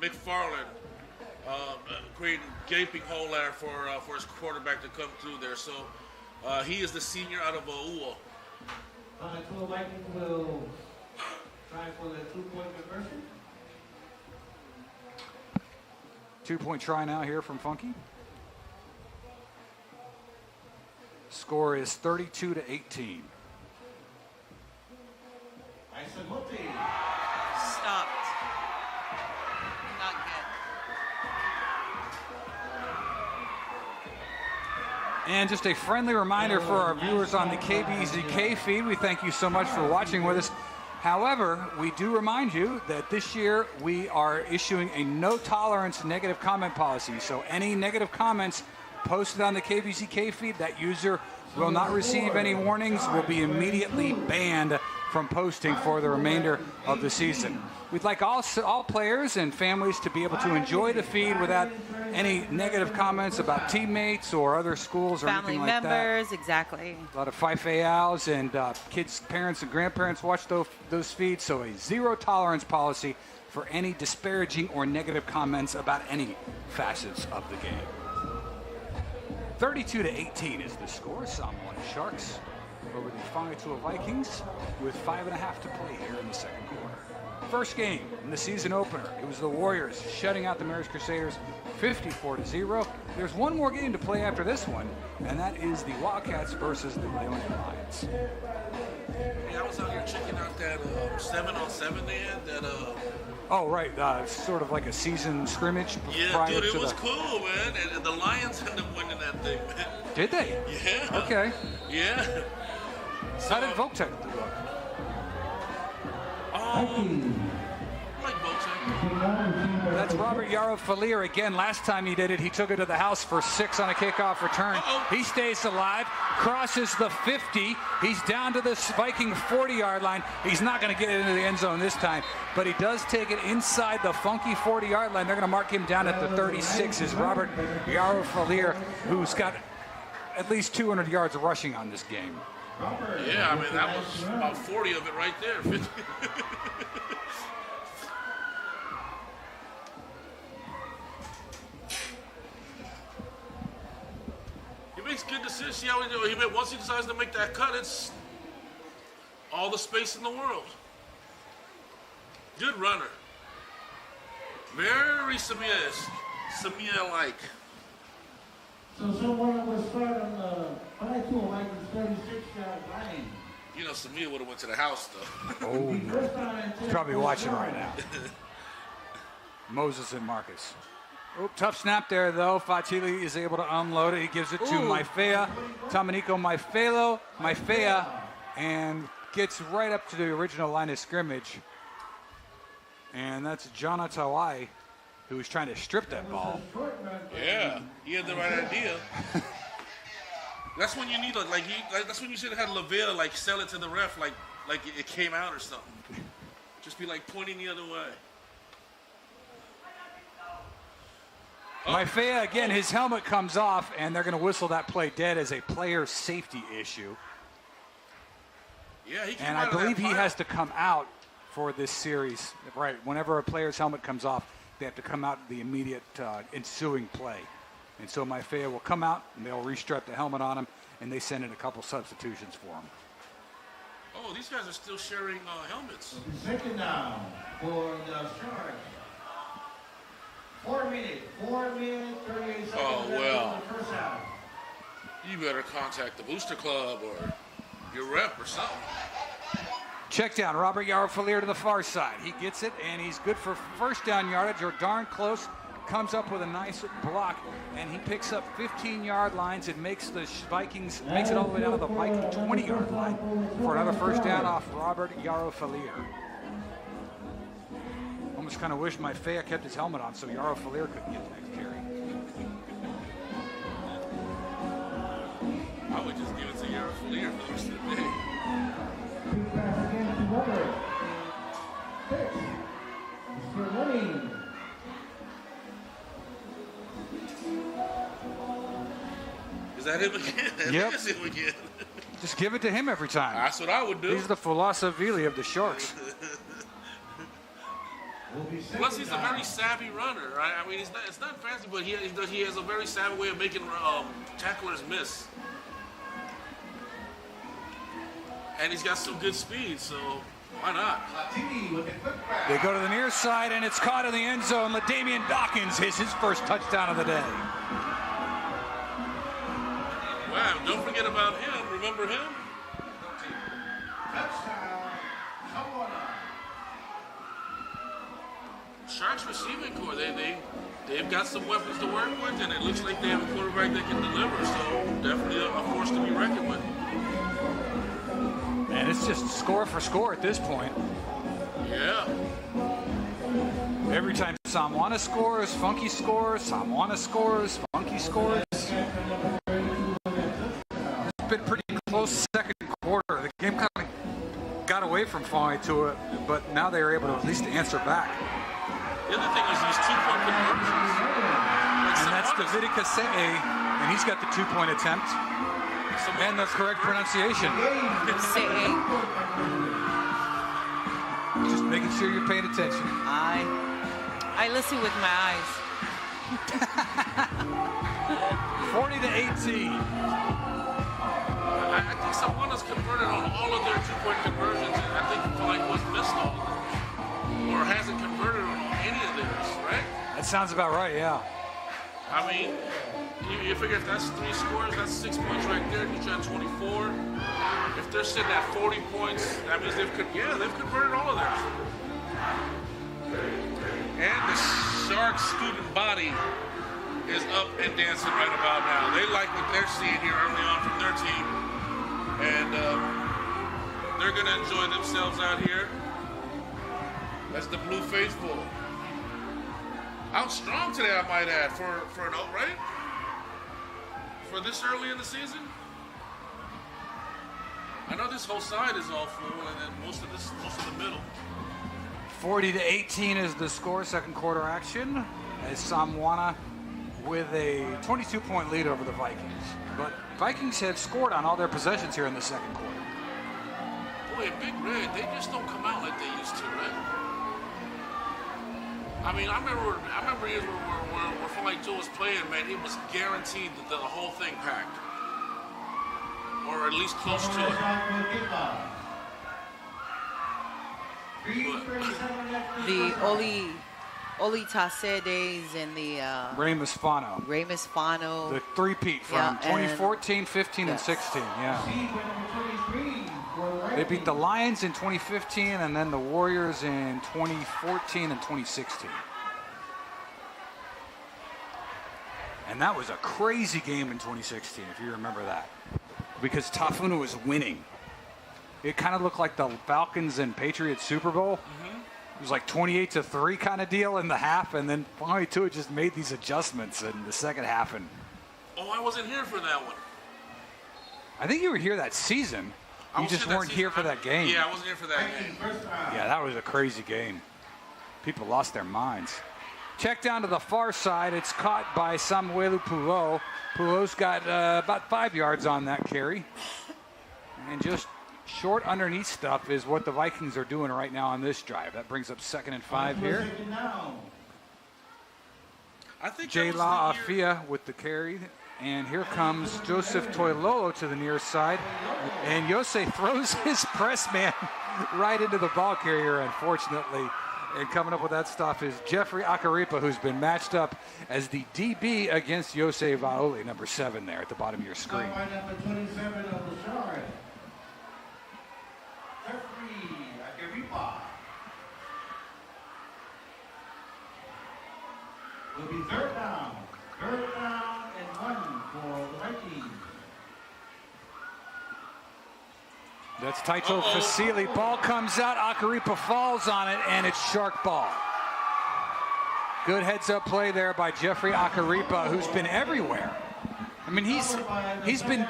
McFarland creating gaping hole there for his quarterback to come through there. So he is the senior out of Aua. The Vikings will try for the 2-point conversion. 2-point try now here from Funky. Score is 32-18. Stopped. Not good. And just a friendly reminder for our viewers on the KVZK feed, we thank you so much for watching with us. However, we do remind you that this year we are issuing a no-tolerance negative comment policy. So any negative comments posted on the KVZK feed, that user will not receive any warnings, will be immediately banned from posting for the remainder of the season. We'd like all players and families to be able to enjoy the feed without any negative comments about teammates or other schools or Family anything like that. members, exactly. A lot of Fife-Owls and kids, parents, and grandparents watch those feeds, so a zero-tolerance policy for any disparaging or negative comments about any facets of the game. 32-18 is the score. Samoa Sharks over the Fangatua Vikings with 5.5 to play here in the second quarter. First game in the season opener, it was the Warriors shutting out the Mariners Crusaders 54-0. There's one more game to play after this one, and that is the Wildcats versus the Leone Lions. Yeah, I was out here checking out that 7-on-7 they had. Oh, right. Sort of like a season scrimmage. Yeah, dude, it was cool, man. And the Lions ended up winning that thing, man. Did they? Yeah. Okay. Yeah. How did Votek look? Like Votek. That's Robert Yaro Falier again. Last time he did it, he took it to the house for 6 on a kickoff return. He stays alive, crosses the 50. He's down to the Viking 40-yard line. He's not going to get into the end zone this time, but he does take it inside the funky 40-yard line. They're going to mark him down at the 36. Is Robert Yaro Falier, who's got at least 200 yards of rushing on this game. Yeah, I mean, that was about 40 of it right there. He makes good decisions. See how he do it. Once he decides to make that cut, it's all the space in the world. Good runner. Very Samia-like. So someone was start on the 5-2 Vikings 36-yard line. You know, Samia would have went to the house, though. Oh, he's probably watching right now. Moses and Marcus. Oh, tough snap there, though. Fatili is able to unload it. He gives it to Maifea. Tamanico Maifea and gets right up to the original line of scrimmage. And that's Jana Tawai, who was trying to strip that ball. Yeah, he had the right idea. That's when you need that's when you should have had LaVille like sell it to the ref like it came out or something. Just be like pointing the other way. Maifea, again, his helmet comes off, and they're going to whistle that play dead as a player safety issue. Yeah, he came and out I believe of that he has to come out for this series. Right, whenever a player's helmet comes off, they have to come out the immediate ensuing play. And so Maifea will come out, and they'll restrap the helmet on him, and they send in a couple substitutions for him. Oh, these guys are still sharing helmets. Second down for the Sharks. 4 minutes, 38 seconds. Oh, well. In the first half. You better contact the booster club or your rep or something. Check down, Robert Yarofalier to the far side. He gets it, and he's good for first down yardage, or darn close. Comes up with a nice block, and he picks up 15-yard lines and makes the Vikings, makes it all the way down to the Viking 20-yard line for another first down off Robert Yarofalier. Almost kind of wish Maifea kept his helmet on so Yarofalier couldn't get the next carry. I would just give it to Yarofalier for the rest of the day. Pass again to Robert. 6. Still running. Is that him again? Yep. That's him again. Just give it to him every time. That's what I would do. He's the Philosophili of the Sharks. Plus, he's a very savvy runner, right? I mean, it's not fancy, but he has a very savvy way of making tacklers miss. And he's got some good speed, so why not? They go to the near side, and it's caught in the end zone. LaDamian Dawkins hits his first touchdown of the day. Wow, don't forget about him. Remember him? Sharks receiving core, they've got some weapons to work with, and it looks like they have a quarterback that can deliver, so definitely a force to be reckoned with. And it's just score for score at this point. Yeah. Every time Samwana scores, Funky scores, Samwana scores, Funky scores. It's been pretty close second quarter. The game kind of got away from falling to it, but now they were able to at least answer back. The other thing is these 2-point conversions. And that's David Kasee, and he's got the 2-point attempt. And the correct pronunciation. Just making sure you're paying attention. I listen with my eyes. 40-18. I think Samwana's converted on all of their 2-point conversions, and I think was missed all of them. Or hasn't converted on any of theirs, right? That sounds about right, yeah. I mean, you figure if that's 3 scores, that's 6 points right there. You're trying 24. If they're sitting at 40 points, that means they've converted all of theirs. And the Sharks student body is up and dancing right about now. They like what they're seeing here early on from their team. And they're going to enjoy themselves out here. That's the Blue Faithful. Out strong today, I might add, for an outright. For this early in the season. I know this whole side is all full, and then most of the middle. 40-18 is the score, second quarter action, as Samwana with a 22-point lead over the Vikings. But Vikings have scored on all their possessions here in the second quarter. Boy, in Big Red, they just don't come out like they used to, right? I mean, I remember years where Flight Joe was playing, man, he was guaranteed the whole thing packed. Or at least close to it. The Oli Tase days and the Ramus Fano. Ramus Fano. The three-peat from 2014, 15, and 16. Yeah. They beat the Lions in 2015 and then the Warriors in 2014 and 2016. And that was a crazy game in 2016, if you remember that. Because Tafuna was winning. It kind of looked like the Falcons and Patriots Super Bowl. It was like 28-3 kind of deal in the half, and then finally Tua just made these adjustments in the second half. And I wasn't here for that one. I think you were here that season. You just weren't here for that game. Yeah, I wasn't here for that game. Yeah, that was a crazy game. People lost their minds. Check down to the far side. It's caught by Samuelu Pulou. Pullou's got about 5 yards on that carry. And just short underneath stuff is what the Vikings are doing right now on this drive. That brings up 2nd and 5 here. I think Jayla Afia with the carry. And here comes Joseph Toilolo to the near side. And Yosei throws his press man right into the ball carrier, unfortunately. And coming up with that stuff is Jeffrey Akaripa, who's been matched up as the DB against Yosei Vaoli, number 7 there at the bottom of your screen. Number 27 of the Shard. Jeffrey Akaripa. Will be 3rd down. 3rd down and 1 for the Vikings. That's Taito Fasili. Ball comes out. Akaripa falls on it, and it's shark ball. Good heads-up play there by Jeffrey Akaripa, who's been everywhere. I mean, he's been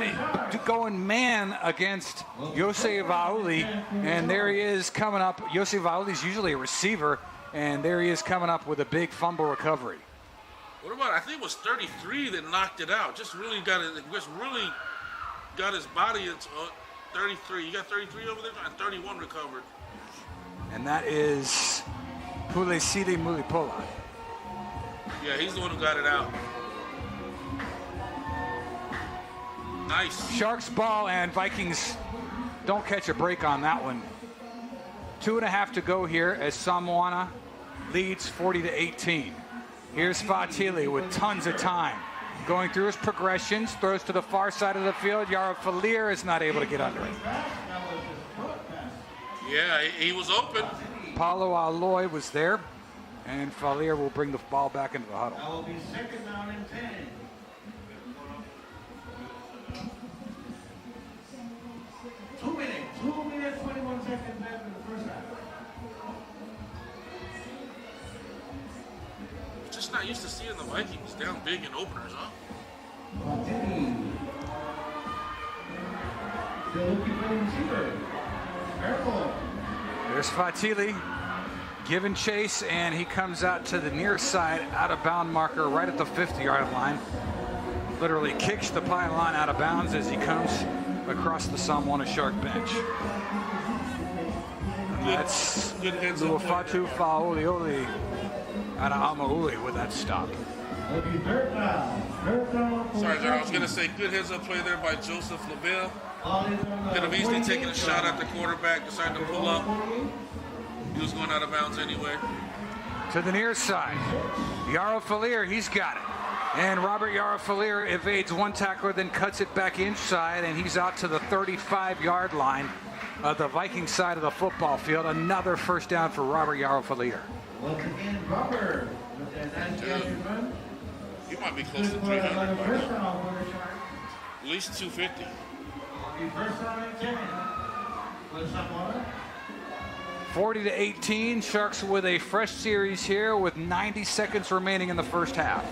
going man against Yosei Vaoli, and there he is coming up. Yosei Vaoli's usually a receiver, and there he is coming up with a big fumble recovery. What about, I think it was 33 that knocked it out. Just really got his body. It's 33. You got 33 over there? And 31 recovered. And that is Pulesili Mulipola. Yeah, he's the one who got it out. Nice. Sharks ball, and Vikings don't catch a break on that one. 2.5 to go here as Samoana leads 40-18. Here's Fatili with tons of time. Going through his progressions, throws to the far side of the field. Yara Falir is not able to get under it. Yeah, he was open. Paulo Aloy was there, and Falir will bring the ball back into the huddle. That will be 2nd down and 10. Two minutes, 21 seconds left in the first half. Just not used to seeing the Vikings down big in openers, huh? Still looking for the receiver. Careful. There's Fatili giving chase, and he comes out to the near side, out of bound marker right at the 50-yard line. Literally kicks the pylon out of bounds as he comes across the Samoana Shark bench. That's Luafatu Fa'olioli out of Amauli with that stop. Sorry, John, I was going to say good heads-up play there by Joseph LaBelle. Could have easily taken a shot at the quarterback, decided to pull up. He was going out of bounds anyway. To the near side, Yaro Falir, he's got it. And Robert Yaro Falir evades one tackler, then cuts it back inside, and he's out to the 35-yard line of the Viking side of the football field. Another first down for Robert Yaro Falir. Once again, Robert with that 90-yard run. He might be close to 300 by now. At least 250. First down and 10. 40-18, Sharks with a fresh series here with 90 seconds remaining in the first half.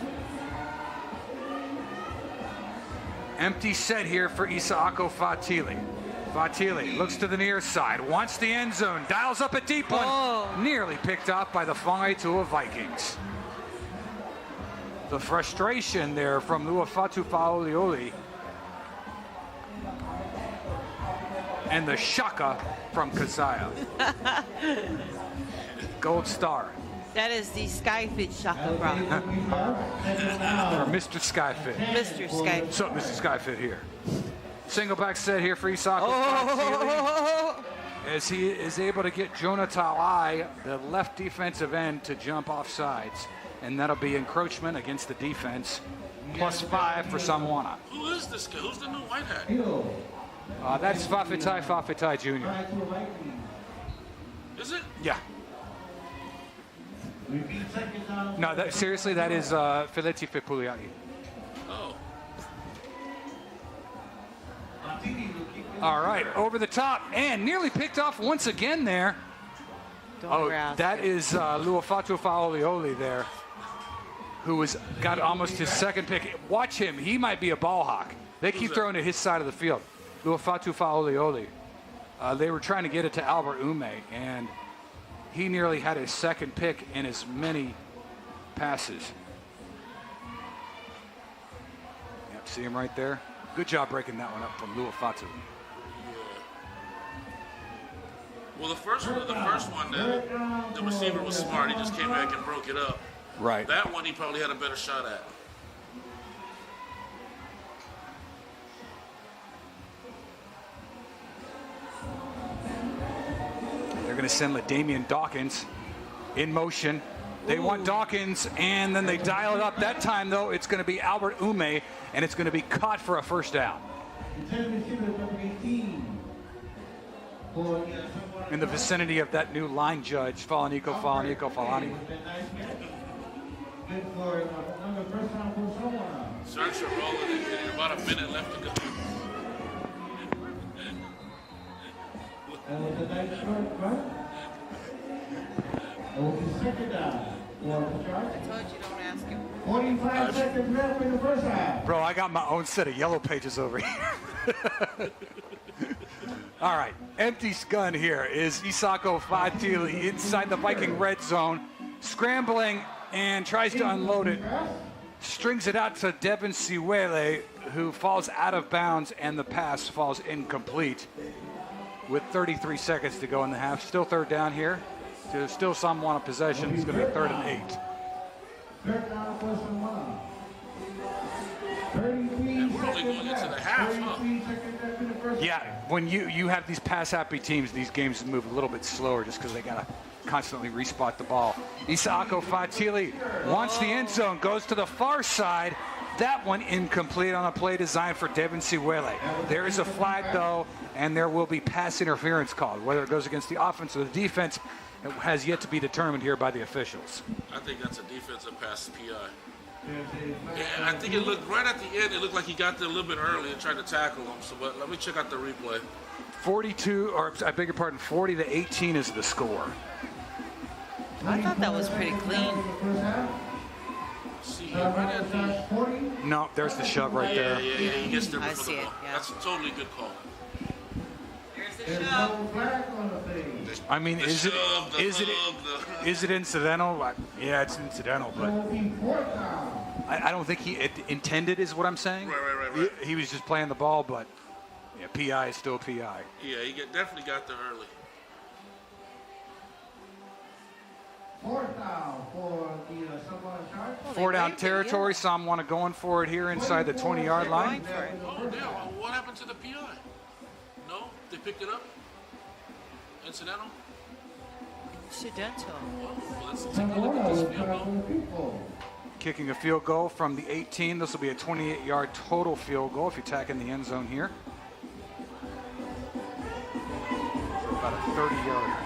Empty set here for Isaako Fatili. Fatili looks to the near side, wants the end zone, dials up a deep one, nearly picked off by the Whangaetua Vikings. The frustration there from Luafatu Fa'olioli. And the shaka from Kasaya. Gold star. That is the Skyfish shaka, bro. For Mr. Skyfit. Mr. Skyfish. What's up, Mr. Skyfit here? Single back set here for Isako as he is able to get Jonah Talai, the left defensive end, to jump off sides. And that'll be encroachment against the defense. +5 for Samoana. Who is this guy? Who's the new white hat? That's Fafetai Jr. Is it? Yeah. No, seriously, that is Feleti Fepuliani. Oh. All right, over the top and nearly picked off once again there. That is Luafatu Fa'olioli there, who got almost his second pick. Watch him. He might be a ball hawk. They keep throwing to his side of the field. Luafatu Fa'olioli. They were trying to get it to Albert Ume, and he nearly had his second pick in as many passes. Yep, see him right there? Good job breaking that one up from Luafatu. Well, the first one, the receiver was smart. He just came back and broke it up. Right. That one he probably had a better shot at. They're going to send LaDamian Dawkins in motion. They want Dawkins, and then they dial it up. That time, though, it's going to be Albert Ume, and it's going to be caught for a first down. In the vicinity of that new line judge, Falani. Search for rolling. About a minute left to go. Second down. I told you don't ask him. 45 seconds left in the first half. Bro, I got my own set of yellow pages over here. All right, empty gun here is Isako Fatili inside the Viking red zone, scrambling and tries to unload it. Strings it out to Devin Siwele, who falls out of bounds, and the pass falls incomplete with 33 seconds to go in the half. Still third down here. There's still some want of possession. It's going to be 3rd and 8. Third down, first and 1. And we're only going into the half, huh? Yeah, when you have these pass-happy teams, these games move a little bit slower just because they got to constantly respot the ball. Isako Fatili wants the end zone, goes to the far side. That one incomplete on a play designed for Devin Siwele. There is a flag, though, and there will be pass interference called. Whether it goes against the offense or the defense, it has yet to be determined here by the officials. I think that's a defensive pass PI. Yeah, I think it looked right at the end. It looked like he got there a little bit early and tried to tackle him. So, but let me check out the replay. 40 to 18 is the score. I thought that was pretty clean. See, right at the... No, there's the shove right there. Yeah, he gets there I before see the it, ball. yeah. That's a totally good call. There's the shove. I mean, is it incidental? Yeah, it's incidental, but I don't think he intended, is what I'm saying. Right. He was just playing the ball, but yeah, PI is still PI. Yeah, he definitely got there early. Fourth down for the Samoa Sharks. 4 down territory. Some want to go in for it here inside the 20-yard line. Oh, yeah. What happened to the PI? No, they picked it up. Incidental. Incidental. Well, let's take a look at this field goal. Kicking a field goal from the 18. This will be a 28-yard total field goal if you tack in the end zone here. About a 30-yarder.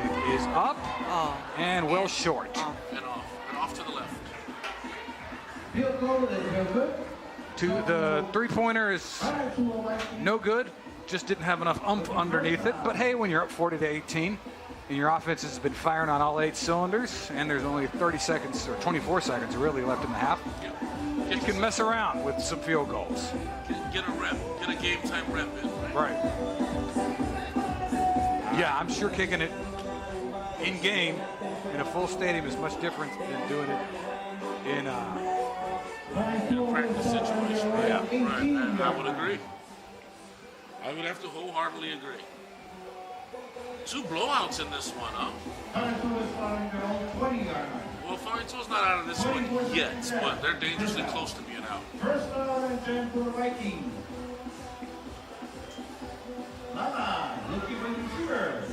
It is up and well short. And off to the left. Field goal is good. To the three-pointer is no good. Just didn't have enough oomph underneath it. But hey, when you're up 40 to 18 and your offense has been firing on all 8 cylinders and there's only 30 seconds or 24 seconds really left in the half, you can mess around with some field goals. Get a rep. Get a game time rep in. Right. Yeah, I'm sure kicking it in game in a full stadium is much different than doing it in a practice situation. Right. Right. I would agree. I would have to wholeheartedly agree. 2 blowouts in this one, huh? Well, Farrington's not out of this one yet, but they're dangerously close to being out. First down and 10 for the Vikings. Lala, looking for the receiver.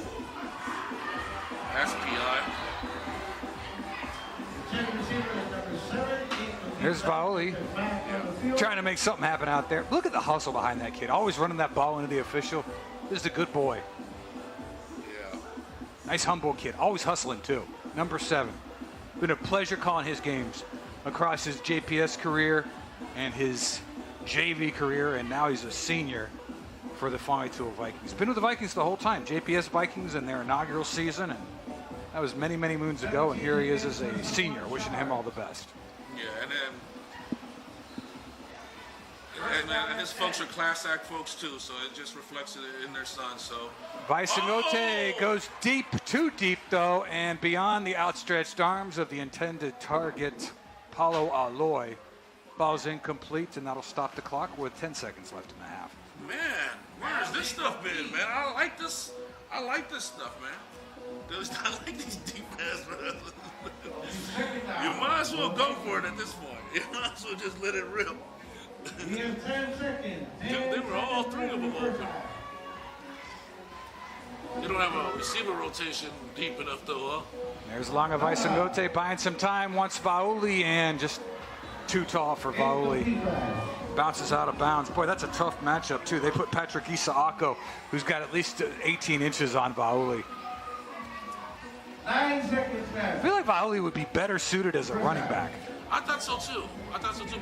That's PI. There's Vaoli trying to make something happen out there. Look at the hustle behind that kid. Always running that ball into the official. This is a good boy. Yeah. Nice humble kid. Always hustling too. Number 7. Been a pleasure calling his games across his JPS career and his JV career, and now he's a senior for the Faito Vikings. Been with the Vikings the whole time, JPS Vikings in their inaugural season, and that was many, many moons ago, and here he is as a senior, wishing him all the best. Yeah, and his folks are class act folks too, so it just reflects it in their son. So Vaisanote goes deep, too deep though, and beyond the outstretched arms of the intended target, Paulo Aloy. Ball's incomplete, and that'll stop the clock with 10 seconds left in the half. Man, where's this stuff been, man? I like this stuff, man. I like these deep pass runs. You might as well go for it at this point. You might as well just let it rip. You have 10 seconds. Dude, they were all three of them open. You don't have a receiver rotation deep enough though, huh? There's Longa Vaisanote buying some time, wants Vauli, and just too tall for Vauli. Bounces out of bounds. Boy, that's a tough matchup too. They put Patrick Isaako, who's got at least 18 inches on Vauli. 9 seconds left. I feel like Vauli would be better suited as a running back. I thought so too,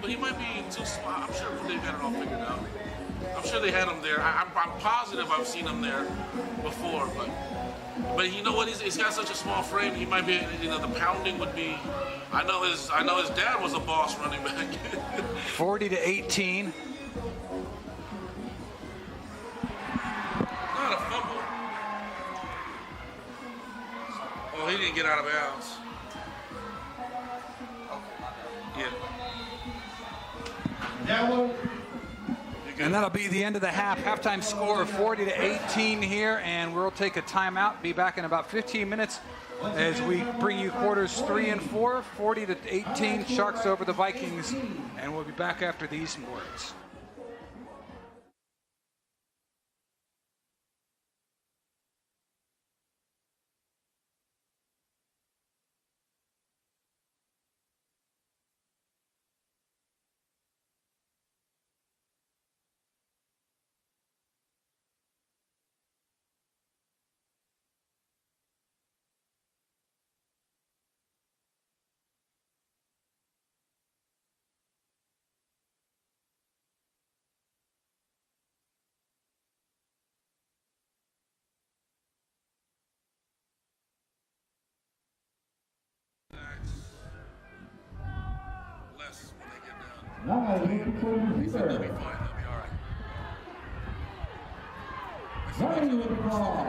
but he might be too small. I'm sure they've got it all figured out. I'm sure they had him there. I'm positive I've seen him there before, but you know what? He's got such a small frame. He might be, the pounding would be. I know his dad was a boss running back. 40-18. Not a fumble. Oh, he didn't get out of bounds. Yeah. And that'll be the end of the half. Halftime score of 40-18 here, and we'll take a timeout. Be back in about 15 minutes as we bring you quarters 3 and 4, 40-18. Sharks over the Vikings, and we'll be back after these words. Now, they'll be fine. They'll be all right. Running with the ball.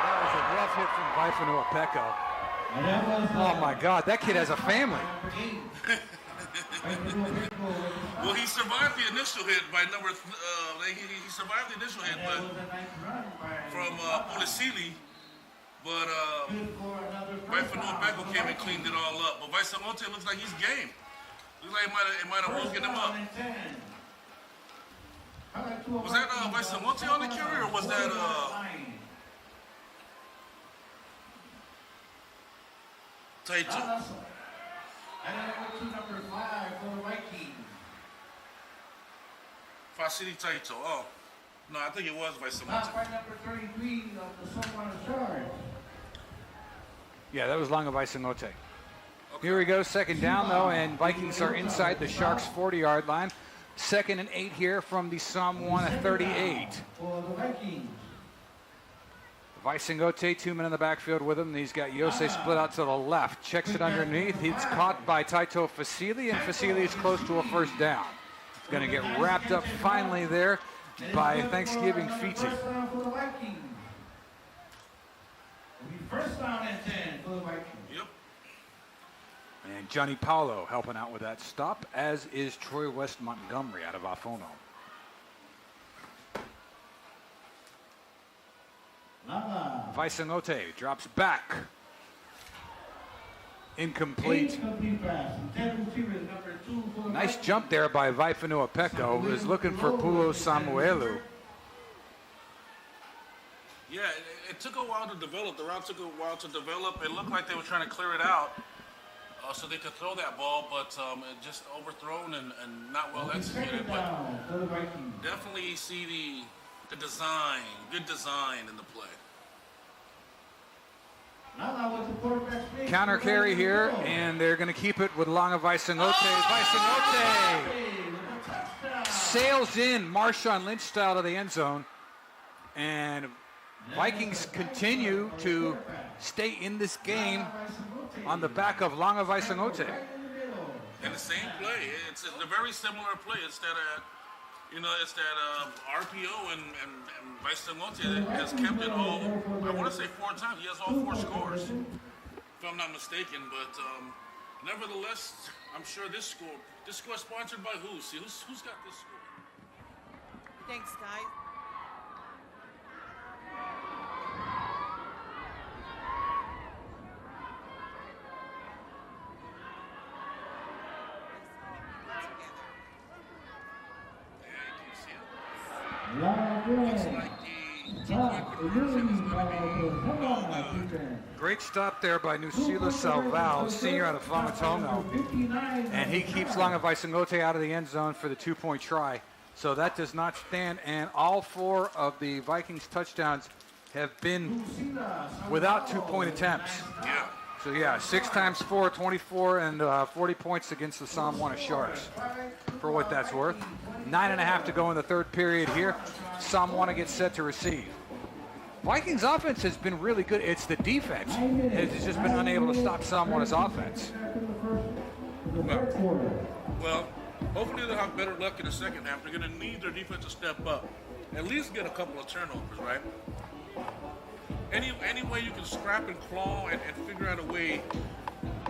That was a rough hit from Vaifanoa Peko. Oh my God, that kid has a family. Well, he survived the initial hit by number. He survived the initial hit, from Pulisili. But Vaifanoa Peko came and cleaned it all up. But Vaisanote looks like he's game. Looks like it might have woken him up. Was that Vaisanote on the carry, or was that Taito? And number 5 for the Vikings. Fasili Taito. Oh, no, I think it was Vaisanote. Not by number 33 of the Someone Sharks. Yeah, that was Longa Vaisanote. Okay. Here we go, second down though, and Vikings are inside the Sharks' 40-yard line. 2nd and 8 here from the Samoa 38. For the Vikings. Vaisanote, 2 men in the backfield with him. He's got Yosei split out to the left. Checks it underneath. He's caught by Taito Fasili, and Fasili is close to a first down. It's going to get wrapped up finally there by Thanksgiving Fiti. First down for the Vikings. It'll be first down and 10 for the Vikings. Yep. And Johnny Paulo helping out with that stop, as is Troy West Montgomery out of Afono. Vaisanote drops back. Incomplete. Nice jump there by Vaifanoa Peko, who is looking for Pulo Samuelu. Yeah, it took a while to develop. The route took a while to develop. It looked like they were trying to clear it out so they could throw that ball, but it just overthrown and not well executed. But definitely see the design, good design in the play. Counter carry here, and they're going to keep it with Longa Vaisangote. Vaisangote sails in Marshawn Lynch style to the end zone, and Vikings continue to stay in this game on the back of Longa Vaisangote. And the same play. It's a very similar play. It's that, RPO and Vaisangote has kept it all, I want to say 4 times. He has all 4 scores, if I'm not mistaken. But nevertheless, I'm sure this score is sponsored by who? See, who's got this score? Thanks, guys. Great stop there by Nusila Salval, senior out of Whangatonga. And he keeps Longa Vaisangote out of the end zone for the 2-point try. So that does not stand, and all 4 of the Vikings touchdowns have been without 2-point attempts. Yeah. So yeah, 6 times 4, 24, and 40 points against the Samoana Sharks, for what that's worth. 9.5 to go in the 3rd period here. Samoana gets set to receive. Vikings offense has been really good. It's the defense that has just been unable to stop Samoana's offense. Well, hopefully they'll have better luck in the second half. They're going to need their defense to step up. At least get a couple of turnovers, right? Any way you can scrap and claw and figure out a way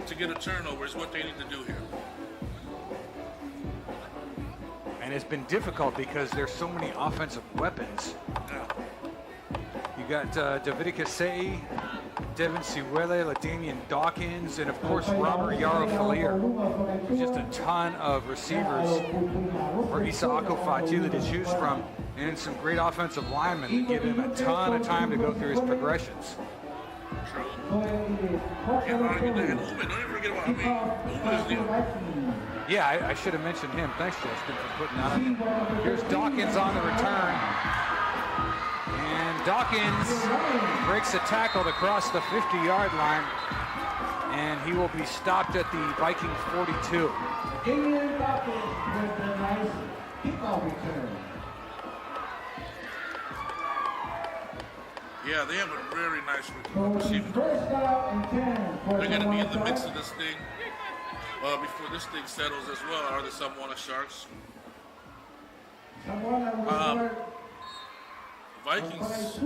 to get a turnover is what they need to do here. And it's been difficult because there's so many offensive weapons. Yeah. You got David Kasei, Devin Siwele, LaDamian Dawkins, and of course Robert Yarofalier. Just a ton of receivers for Isa Akofati to choose from, and some great offensive linemen that give him a ton of time to go through his progressions. True. And don't even forget about Yeah, I should have mentioned him. Thanks, Justin, for putting that on. Here's Dawkins on the return. And Dawkins breaks a tackle across the 50-yard line, and he will be stopped at the Viking 42. Yeah, they have a very nice receiving core. They're going to be in the mix of this thing before this thing settles as well, are the Samoana Sharks. Vikings,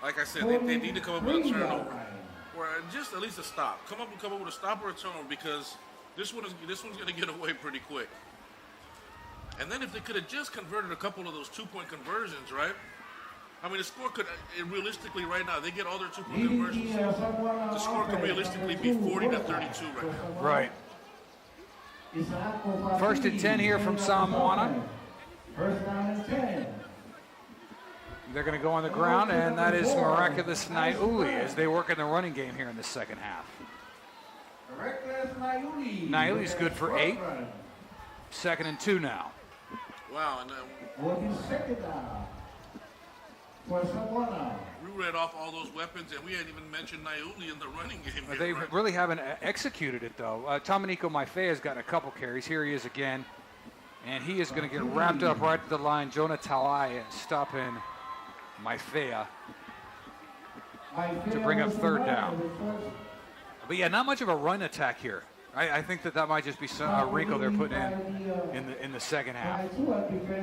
like I said, they need to come up with a turnover, or just at least a stop. Come up with a stop or a turnover, because this one's going to get away pretty quick. And then if they could have just converted a couple of those 2-point conversions, right? I mean, the score could realistically right now, they get all their 2-point conversions. The score could realistically be 40-32 right now. Right. 1st and 10 here from Samoana. They're going to go on the ground, and that is Miraculous Naiuli as they work in the running game here in the second half. Naiuli's good for 8. 2nd and 2 now. Wow. And we read off all those weapons, and we hadn't even mentioned Naiuli in the running game here, They right? really haven't executed it, though. Domenico Maifea has gotten a couple carries. Here he is again, and he is going to get wrapped up right at the line. Jonah Talai stopping Maifea to bring up 3rd down. But yeah, not much of a run attack here. I think that might just be a wrinkle they're putting in the second half,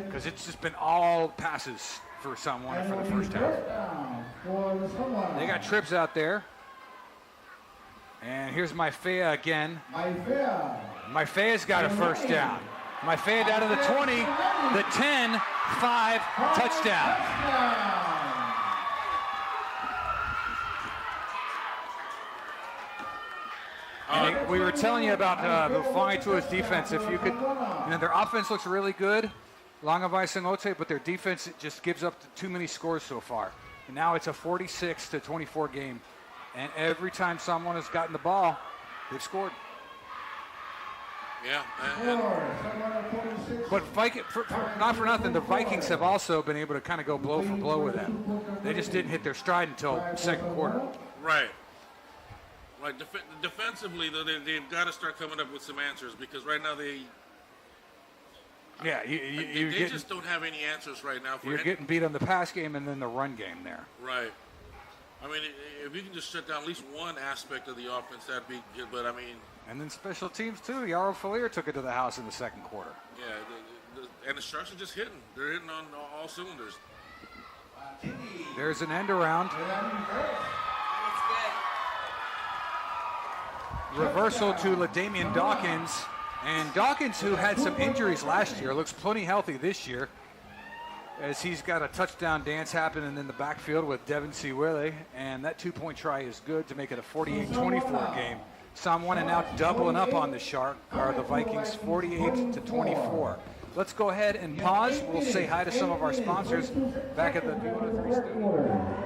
because it's just been all passes for someone for the first half. They got trips out there. And here's Maifea again. Maifea's got a 1st down. Maifea down to the 20, the 10, 5, touchdown. We were telling you about Whangaitua's defense. If you could, their offense looks really good, Longa Vaisangote, but their defense just gives up too many scores so far. And now it's a 46-24 game, and every time someone has gotten the ball, they've scored. Yeah. But not for nothing, the Vikings have also been able to kind of go blow for blow with them. They just didn't hit their stride until 2nd quarter. Right. Right, defensively, though, they've got to start coming up with some answers because right now they just don't have any answers right now. You're getting beat on the pass game and then the run game there. Right. I mean, if you can just shut down at least one aspect of the offense, that'd be good. But I mean, and then special teams too. Yaro Falier took it to the house in the second quarter. Yeah, and the Sharks are just hitting. They're hitting on all cylinders. There's an end around. Reversal to LaDamian Dawkins. And Dawkins, who had some injuries last year, looks plenty healthy this year as he's got a touchdown dance happening in the backfield with Devin Siwele. And that two-point try is good to make it a 48-24 game. Samoana now doubling up on the Vikings, 48-24. Let's go ahead and pause. We'll say hi to some of our sponsors back at the B103 studio.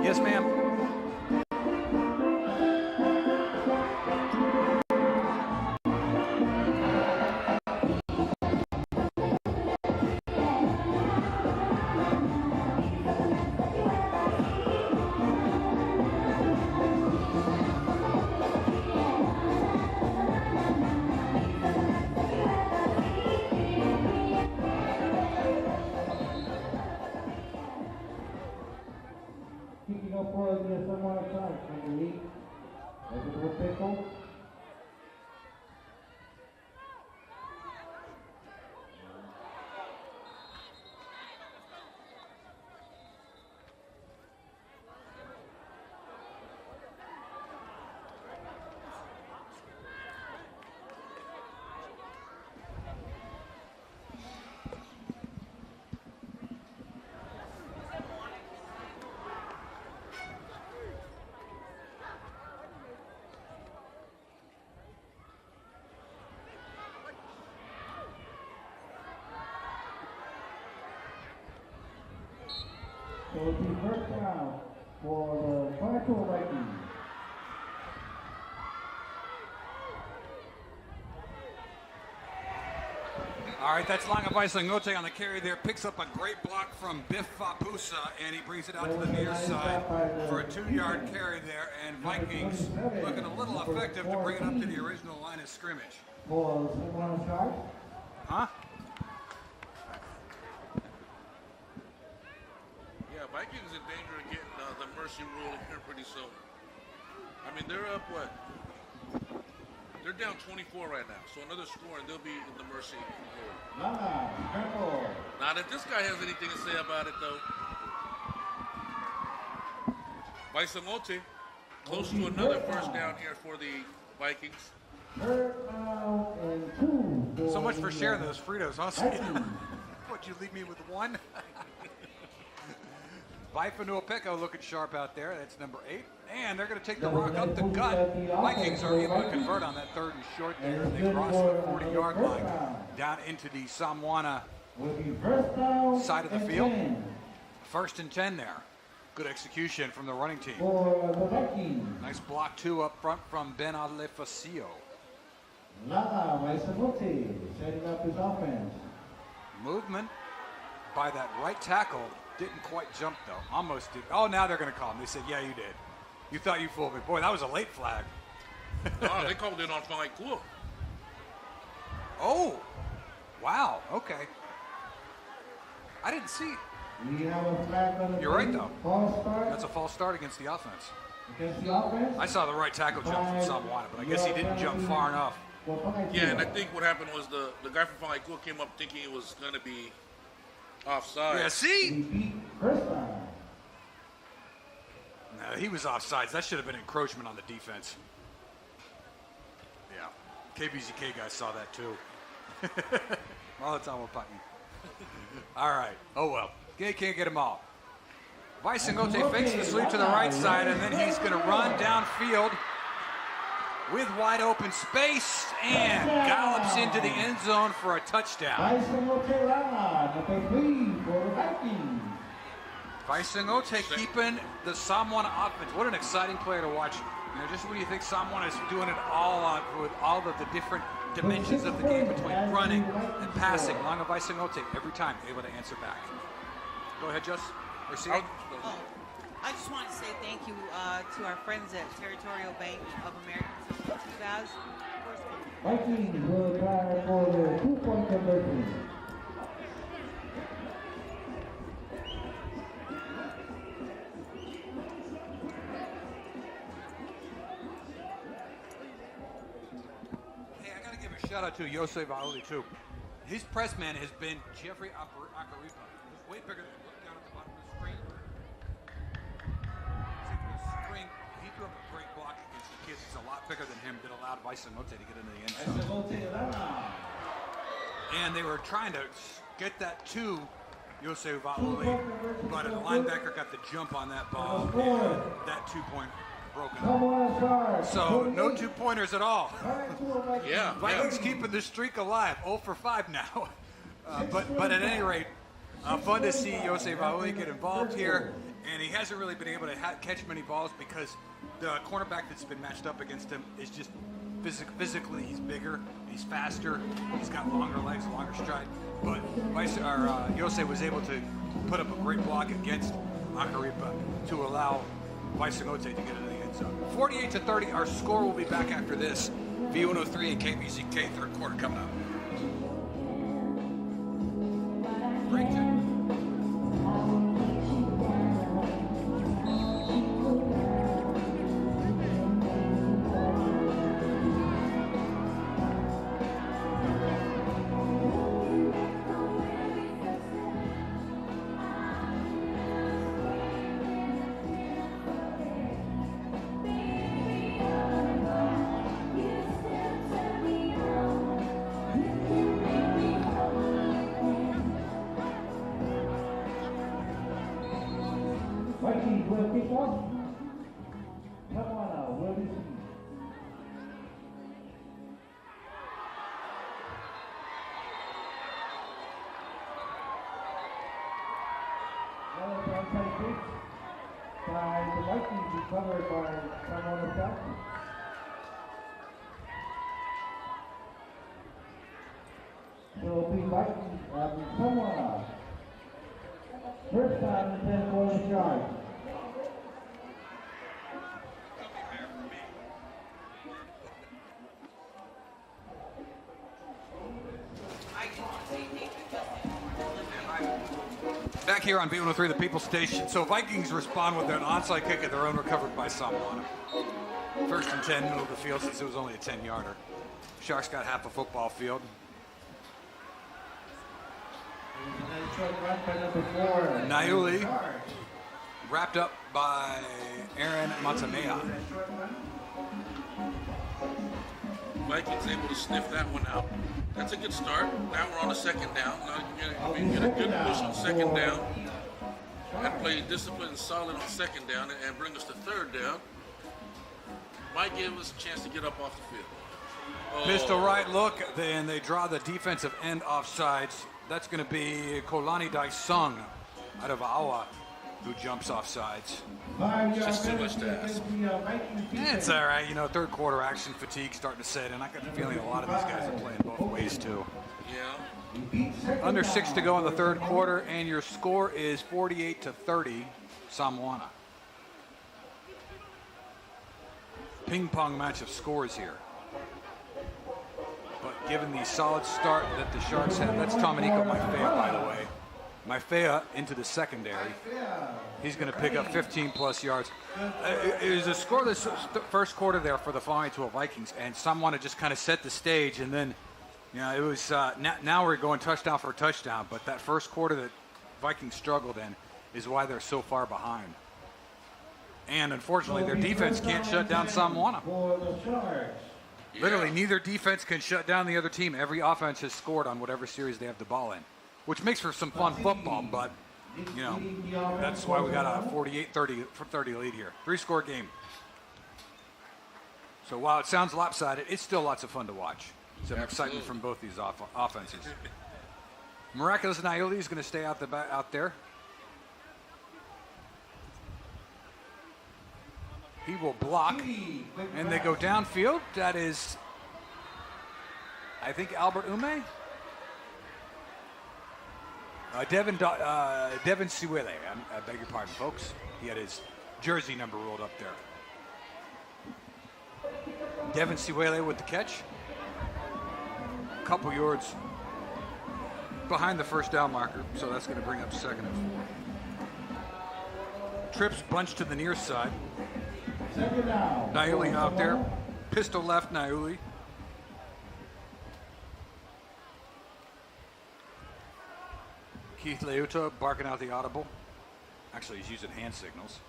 Yes, ma'am. So it'll be first down for the Firepool Vikings. All right, that's Langa Baisangote on the carry there. Picks up a great block from Biff Fapusa, and he brings it out to the near side for a 2-yard carry there. And Vikings looking a little effective to bring it up to the original line of scrimmage. Huh? Yeah, Vikings in danger of getting the mercy rule here pretty soon. I mean, they're up, what? They're down 24 right now, so another score and they'll be in the mercy rule. Not that this guy has anything to say about it, though. Baisamote, close to another first down here for the Vikings. So much for sharing those Fritos, huh? Would you leave me with one? Baifanua-Peko looking sharp out there. That's number 8. And they're going to take the rock up the gut. Vikings are able to convert on that 3rd and short there. They cross the 40-yard line down into the Samoana side of the field. 1st and 10 there. Good execution from the running team. Nice block, too, up front from Ben Alefacio. Setting up his offense. Movement by that right tackle. Didn't quite jump, though. Almost did. Oh, now they're going to call him. They said, yeah, you did. You thought you fooled me. Boy, that was a late flag. Oh, they called it on Falaikua. Oh, wow. Okay. I didn't see. You're right, though. That's a false start against the offense. I saw the right tackle jump from Samoana, but I guess he didn't jump far enough. Yeah, and I think what happened was the guy from Falaikua came up thinking it was going to be offside. Yeah, see? No, he was offsides. That should have been encroachment on the defense. Yeah. KVZK guys saw that too. All the time we're putting. All right. Oh, well. Gay can't get them all. Baisangote fakes the sweep to the right side, and then he's going to run downfield with wide open space and gallops into the end zone for a touchdown. Vaisangote keeping the Samoana offense. What an exciting player to watch. You know, just when you think Samoana is doing it all with all of the different dimensions of the game between running and passing, Langa Vaisangote every time able to answer back. Go ahead, Just. Or see. I just want to say thank you to our friends at Territorial Bank of America. Vikings will try for the 2-point conversion. Hey, I got to give a shout out to Yosei Vauli too. His press man has been Jeffrey Akaripa. He's way bigger than down at the bottom of the screen. He threw up a great block against the kids. He's a lot bigger than him that allowed Vaisangote to get into the end zone. And they were trying to get that to Yosei Vauli, but a linebacker got the jump on that ball, and that 2-point broken up. So no 2-pointers at all. Yeah. Vikings keeping the streak alive. 0 for 5 now. But at any rate, fun to see Yosei Vauli get involved here. And he hasn't really been able to catch many balls because the cornerback that's been matched up against him is just physically he's bigger, he's faster, he's got longer legs, longer stride. But Yosei was able to put up a great block against Akaripa to allow Vaisangote to get into the end zone. 48-30, our score will be back after this. V103 and KVZK, third quarter coming up. Break time. Vikings will kick off. Tawana will receive. Another onside kick by the Vikings, recovered by Tawana Scott. So it'll be Vikings Tawana. First time and 10 for the Sharks. Back here on B103, the People Station. So Vikings respond with an onside kick at their own, recovered by Samoana. First and 10, middle of the field, since it was only a 10-yarder. Sharks got half a football field. Naiuli, wrapped up by Aaron Montanea. Vikings able to sniff that one out. That's a good start. Now we're on a second down. Now we get a good push on second down and play disciplined and solid on second down and bring us to third down. Might give us a chance to get up off the field. Oh. Pistol right look, then they draw the defensive end offsides. That's going to be Kolani Daisung out of Awa, who jumps offsides. Just too much to ask. Yeah, it's all right. You know, third quarter action fatigue starting to set in. I got the feeling a lot of these guys are playing both ways, too. Yeah. Under 6 to go in the third quarter, and your score is 48-30, Samoana. Ping pong match of scores here. But given the solid start that the Sharks had, that's Domenico Maifea, by the way. Maifea into the secondary. He's going to pick up 15-plus yards. It was a scoreless first quarter there for the Whāngai Vikings, and Samoana just kind of set the stage, and then, you know, it was now we're going touchdown for touchdown, but that first quarter that Vikings struggled in is why they're so far behind. And unfortunately, their defense can't shut down Samoana. Literally, neither defense can shut down the other team. Every offense has scored on whatever series they have the ball in, which makes for some fun football, but, you know, that's why we got a 48-30 lead here. 3-score game. So while it sounds lopsided, it's still lots of fun to watch. Some excitement from both these offenses. Miraculous Naioli is going to stay out there. He will block, and they go downfield. That is, I think, Albert Ume. Devin Siwele. I beg your pardon, folks. He had his jersey number rolled up there. Devin Siwele with the catch. A couple yards behind the first down marker, so that's going to bring up 2nd and 4. Trips bunched to the near side. Naiuli out there. Pistol left, Naiuli. Keith Leuta barking out the audible. Actually, he's using hand signals.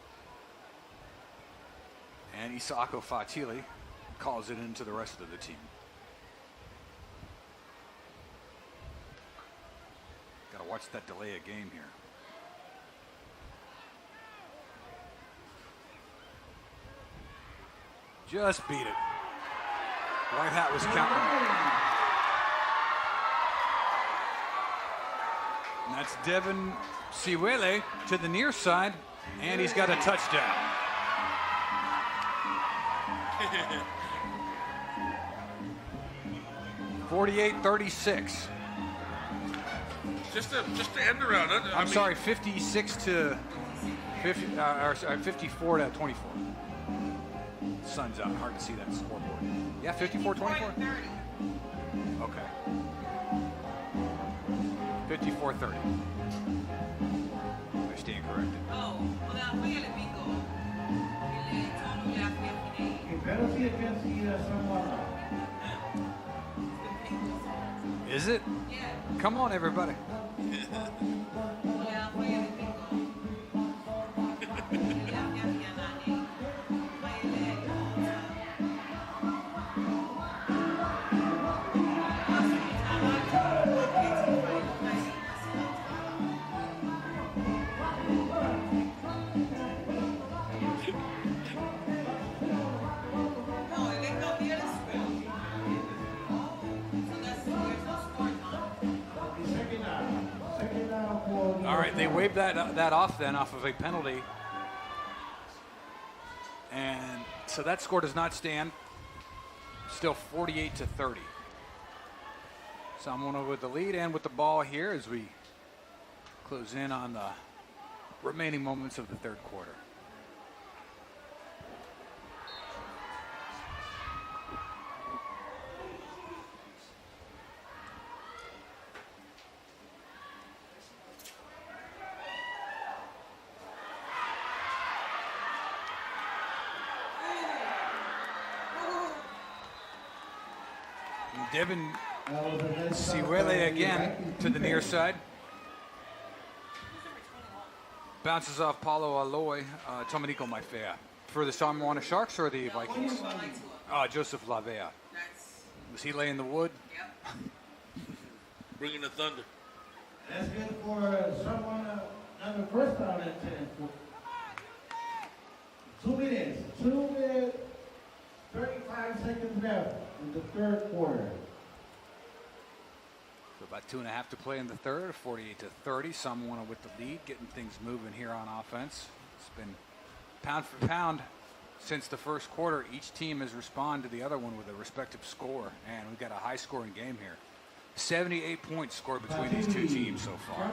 And Isako Fatili calls it into the rest of the team. Got to watch that delay of game here. Just beat it. White hat was counting. And that's Devin Siwele to the near side, and he's got a touchdown. (48-36). Just to end around. I'm sorry, 56 to 50, or sorry, 54 to 24. Sun's out, hard to see that scoreboard. Yeah, 54-24. Okay. 54-30. I stand corrected. Is it? Come on, everybody. All right, they waved that off then, off of a penalty. And so that score does not stand. Still 48-30. Someone with the lead and with the ball here as we close in on the remaining moments of the third quarter. Devin Siwele again to the near side. Bounces off Paulo Aloy. Tomanico Maifea. For the Samoana Sharks or the Vikings? Joseph Lavea. Was he laying the wood? Yep. Bringing the thunder. That's good for Samoana, number first down and 10. 2 minutes. 2 minutes, 35 seconds left in the third quarter. So about 2.5 to play in the third, 48-30. Samoana with the lead, getting things moving here on offense. It's been pound for pound since the first quarter. Each team has responded to the other one with a respective score, and we've got a high-scoring game here. 78 points scored between these two teams so far.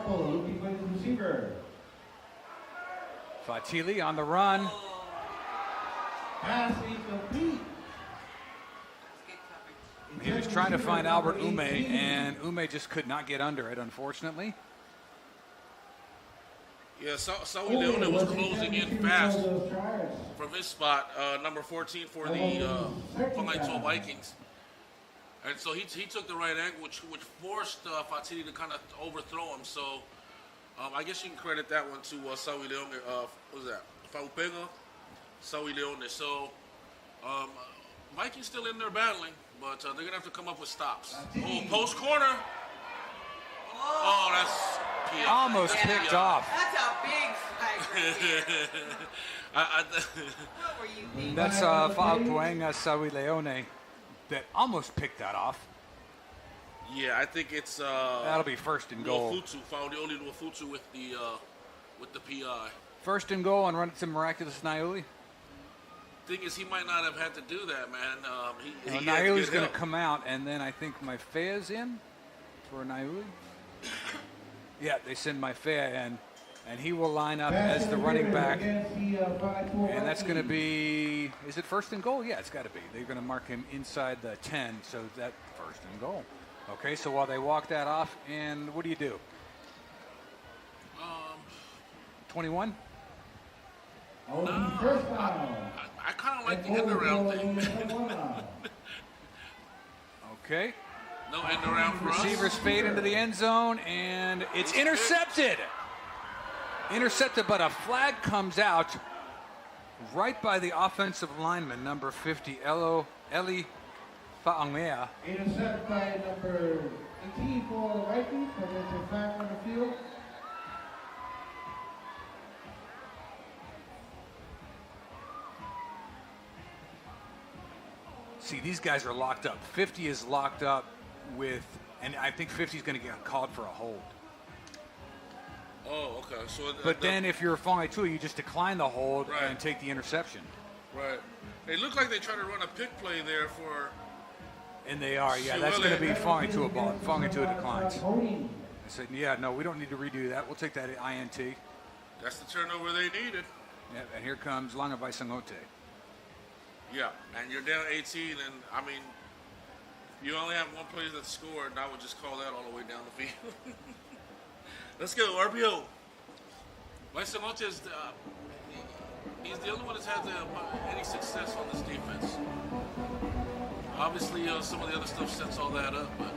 Fatili on the run. He was trying to find Albert Ume, and Ume just could not get under it, unfortunately. Yeah, Sawi Leone was closing in fast from his spot, number 14 for the Whangaitoa Vikings. And so he took the right angle, which forced Fatili to kind of overthrow him. So I guess you can credit that one to Sawi Leone. What was that? Faupega, Sawi Leone. So Vikings still in there battling, but they're going to have to come up with stops. Oh, post corner. Oh, that's... Almost picked off. That's a big flag. That's Fa'apuenga Sawi Leone that almost picked that off. Yeah, I think it's that'll be first and goal. Faudioli Luafutu with the PI. First and goal and run it to Miraculous Naiuli. Thing is, he might not have had to do that, man. Naiuli's going to come out, and then I think Maifea's in for Naiuli. Yeah, they send Maifea in, and he will line up as the running back. And that's going to be, is it first and goal? Yeah, it's got to be. They're going to mark him inside the 10, so that first and goal. Okay, so while they walk that off, and what do you do? 21? I kind of like the end around thing. Okay. No end around for us. Receivers fade into the end zone, and it's intercepted. Intercepted, but a flag comes out right by the offensive lineman, number 50, Eli Fa'angea. Intercepted by number 18 for the Vikings, but there's a flag on the field. See, these guys are locked up. 50 is locked up with, and I think 50 is going to get called for a hold. Oh, okay. So, but then if you're falling to, you just decline the hold right. and take the interception. Right. It looked like they tried to run a pick play there for. And they are, yeah. That's going to be falling to a ball. Falling to a declines. I said, yeah, no, we don't need to redo that. We'll take that at INT. That's the turnover they needed. Yeah, and here comes Langavai Sangote. Yeah, and you're down 18, and I mean, you only have one player that scored, and I would just call that all the way down the field. Let's go, RPO. Maisamote is he's the only one that's had any success on this defense. Obviously, some of the other stuff sets all that up, but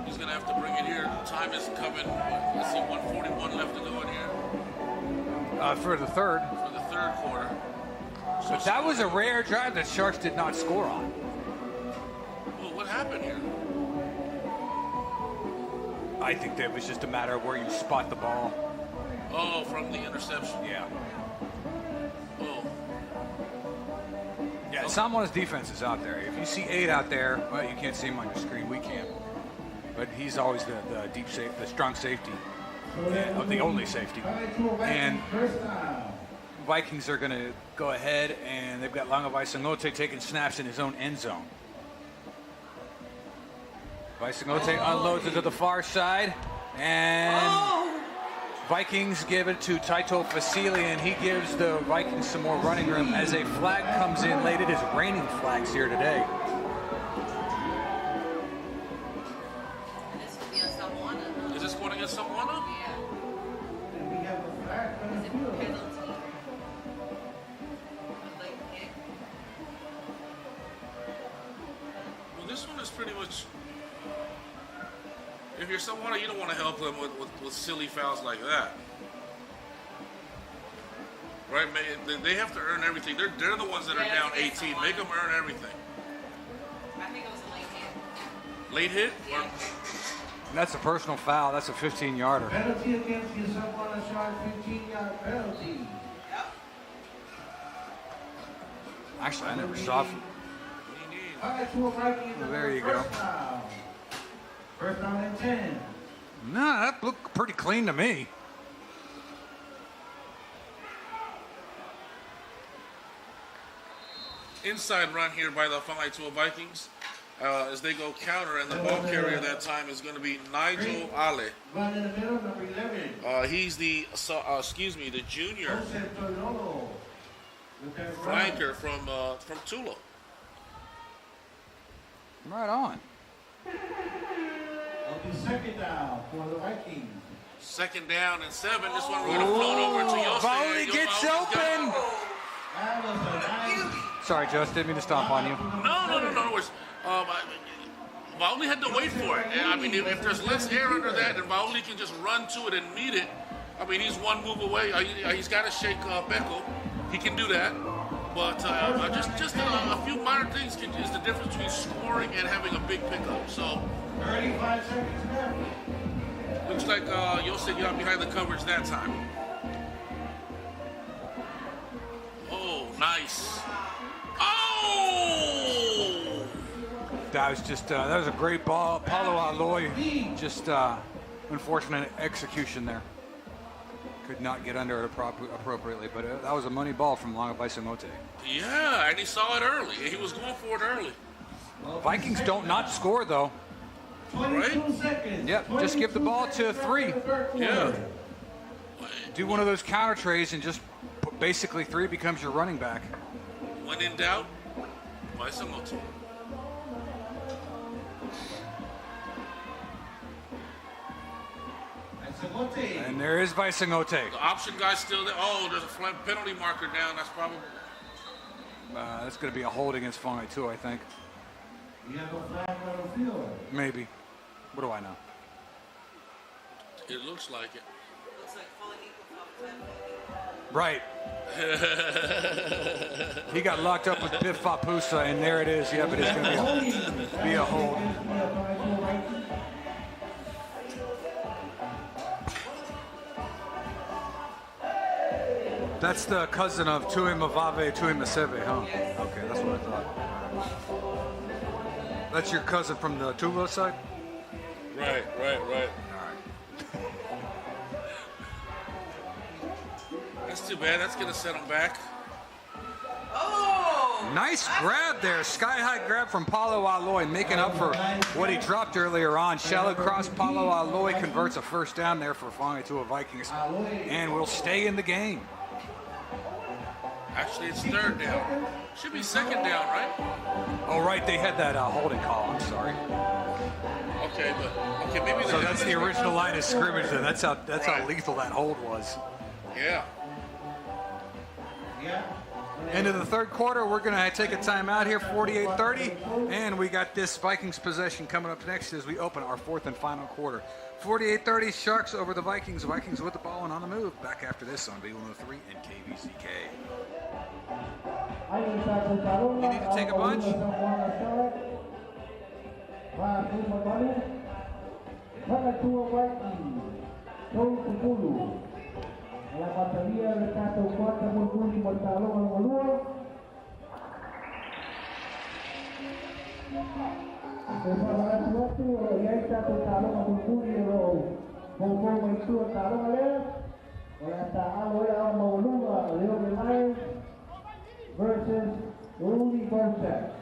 he's going to have to bring it here. Time is coming. Let's see, 1:41 left to go in here. For the third. For the third quarter. But that was a rare drive that Sharks did not score on. Well, what happened here? I think that was just a matter of where you spot the ball. Oh, from the interception. Yeah. Oh. Yeah, okay. Samoa's defense is out there. If you see 8 out there, well, you can't see him on your screen. We can't. But he's always the deep safe, the strong safety, the only safety. And Vikings are going to go ahead, and they've got Langavai Sangote taking snaps in his own end zone. Vaisangote unloads it to the far side, and Vikings give it to Taito Fasili, and he gives the Vikings some more running room as a flag comes in late. It is raining flags here today. Is this going against Samoana? Yeah. And we have a flag on the field. Well, this one is pretty much. If you're someone, you don't want to help them with silly fouls like that. Right? They have to earn everything. They're the ones that are down 18. Make them earn everything. I think it was a late hit. Late hit? Yeah. That's a personal foul. That's a 15-yarder. Penalty against the Samoa Shark, 15-yard penalty. Yep. Actually, I never saw it. Well, there you go. First down and 10. No, that looked pretty clean to me. Inside run here by the Whangaitoa Vikings as they go counter, and the ball carrier that time is going to be Nigel Ale. Run in the middle, number 11. He's the junior flanker from Tula. Right on. It'll be second down for the Vikings. Second down and 7. This one we're going to float over to Yossi. Vauli gets open. Sorry, Joe, didn't mean to stomp on you. No. Vauli had to wait for it. I mean, if there's less air under that, then Vauli can just run to it and meet it. I mean, he's one move away. He's got to shake Beckel. He can do that. But just a few minor things is the difference between scoring and having a big pickup. So 35 seconds left. looks like Yossi got behind the coverage that time. Nice. Oh! That was just that was a great ball. Paulo Aloy, just unfortunate execution there. Could not get under it appropriately, but that was a money ball from Langa Baisangote. Yeah, and he saw it early. He was going for it early. Vikings don't not score though. Right? Yep, just give the ball to 3. Yeah. Do one of those counter trays and just basically 3 becomes your running back. When in doubt, Baisangote. And there is Baisangote. The option guy's still there. Oh, there's a penalty marker down. That's probably. That's going to be a hold against Fong too, I think. You have a flag on the field. Maybe. What do I know? It looks like it. Looks like falling equal. Right. He got locked up with Biff Papusa, and there it is. Yep, it is going to be a hold. That's the cousin of Tui Mavave, Tui Masebe, huh? Okay, that's what I thought. That's your cousin from the Tuva side? Right. All right. That's too bad. That's going to set him back. Oh! Nice grab there. Sky-high grab from Paulo Aloy, making up for what he dropped earlier on. Shallow cross, Paulo Aloy converts a first down there for Fong-Itua Vikings and will stay in the game. Actually, it's 3rd down. Should be 2nd down, right? Oh, right. They had that holding call. I'm sorry. Okay, maybe. So that's the original line of scrimmage. Then that's how lethal that hold was. Yeah. End of the 3rd quarter. We're going to take a timeout here, 48-30, and we got this Vikings possession coming up next as we open our 4th and final quarter. 48-30, Sharks over the Vikings. Vikings with the ball and on the move. Back after this on B103 and KVZK. You need to take a bunch? La batería de Cato 4 Mulcuni Mortalón al Molúa. Se va a dar suerte, y ahí está tu talón a Mulcuni, con tu talón a leer. Ahora está Aloe a Molúa, León de Myers versus Rudy Gonzalez.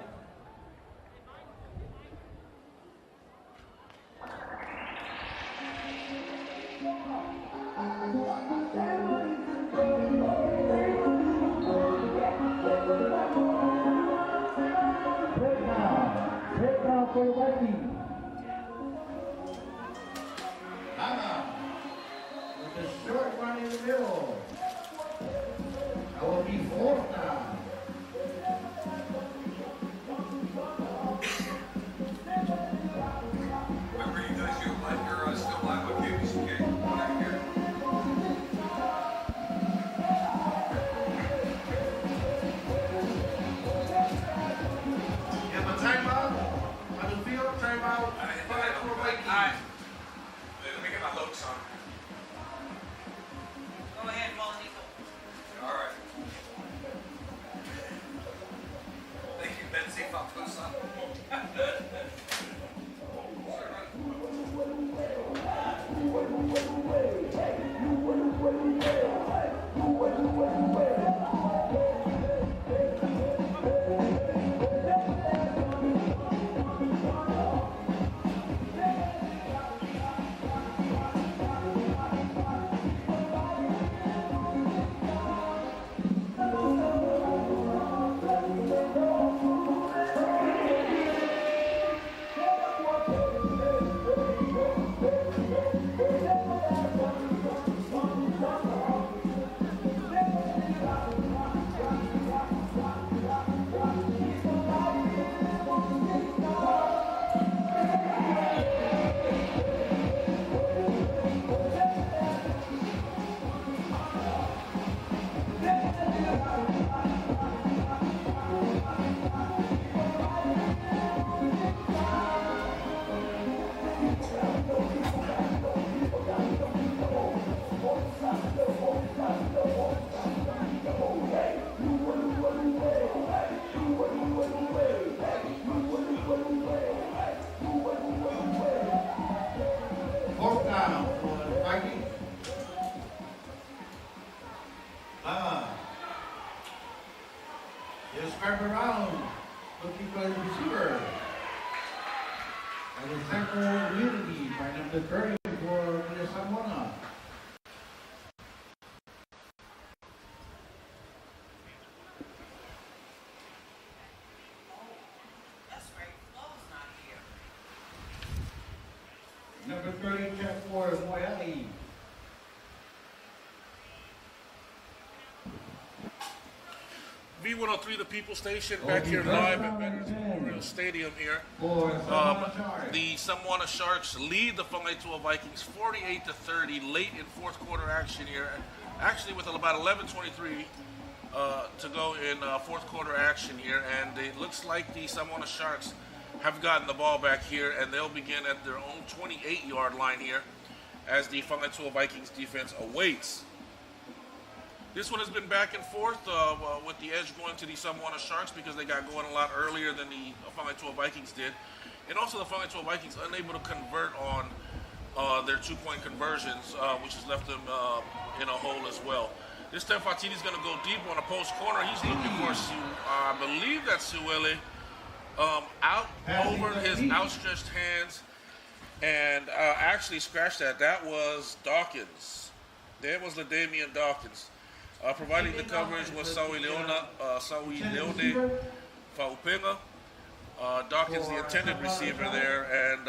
For Vikings. With a short run in the middle. That will be 4th down. Remember, you guys, you're still live on KVZK. Back here. You have a timeout? On the field, timeout. Let me get my hooks on. Go ahead, Molinico. All right. Thank you, Betsy Papusa. tackle Unity by number 30 for the Samoa. Number 30 check for Moyali. V103, the People Station, back here live at Veterans Memorial Stadium here. The Samoa Sharks lead the Whangaitoa Vikings 48-30 late in fourth quarter action here. Actually, with about 11:23 to go in fourth quarter action here, and it looks like the Samoa Sharks have gotten the ball back here, and they'll begin at their own 28-yard line here as the Whangaitoa Vikings defense awaits. This one has been back and forth with the edge going to the Samoa Sharks because they got going a lot earlier than the Whangaitoa Vikings did. And also the Whangaitoa Vikings unable to convert on their two-point conversions, which has left them in a hole as well. This time Fatini's going to go deep on a post corner. He's looking for, I believe that's Suele, out over his outstretched hands and actually scratched that. That was Dawkins. That was LaDamian Dawkins. Providing the coverage was Saui Leone Faupenga. Dawkins, the intended receiver there, and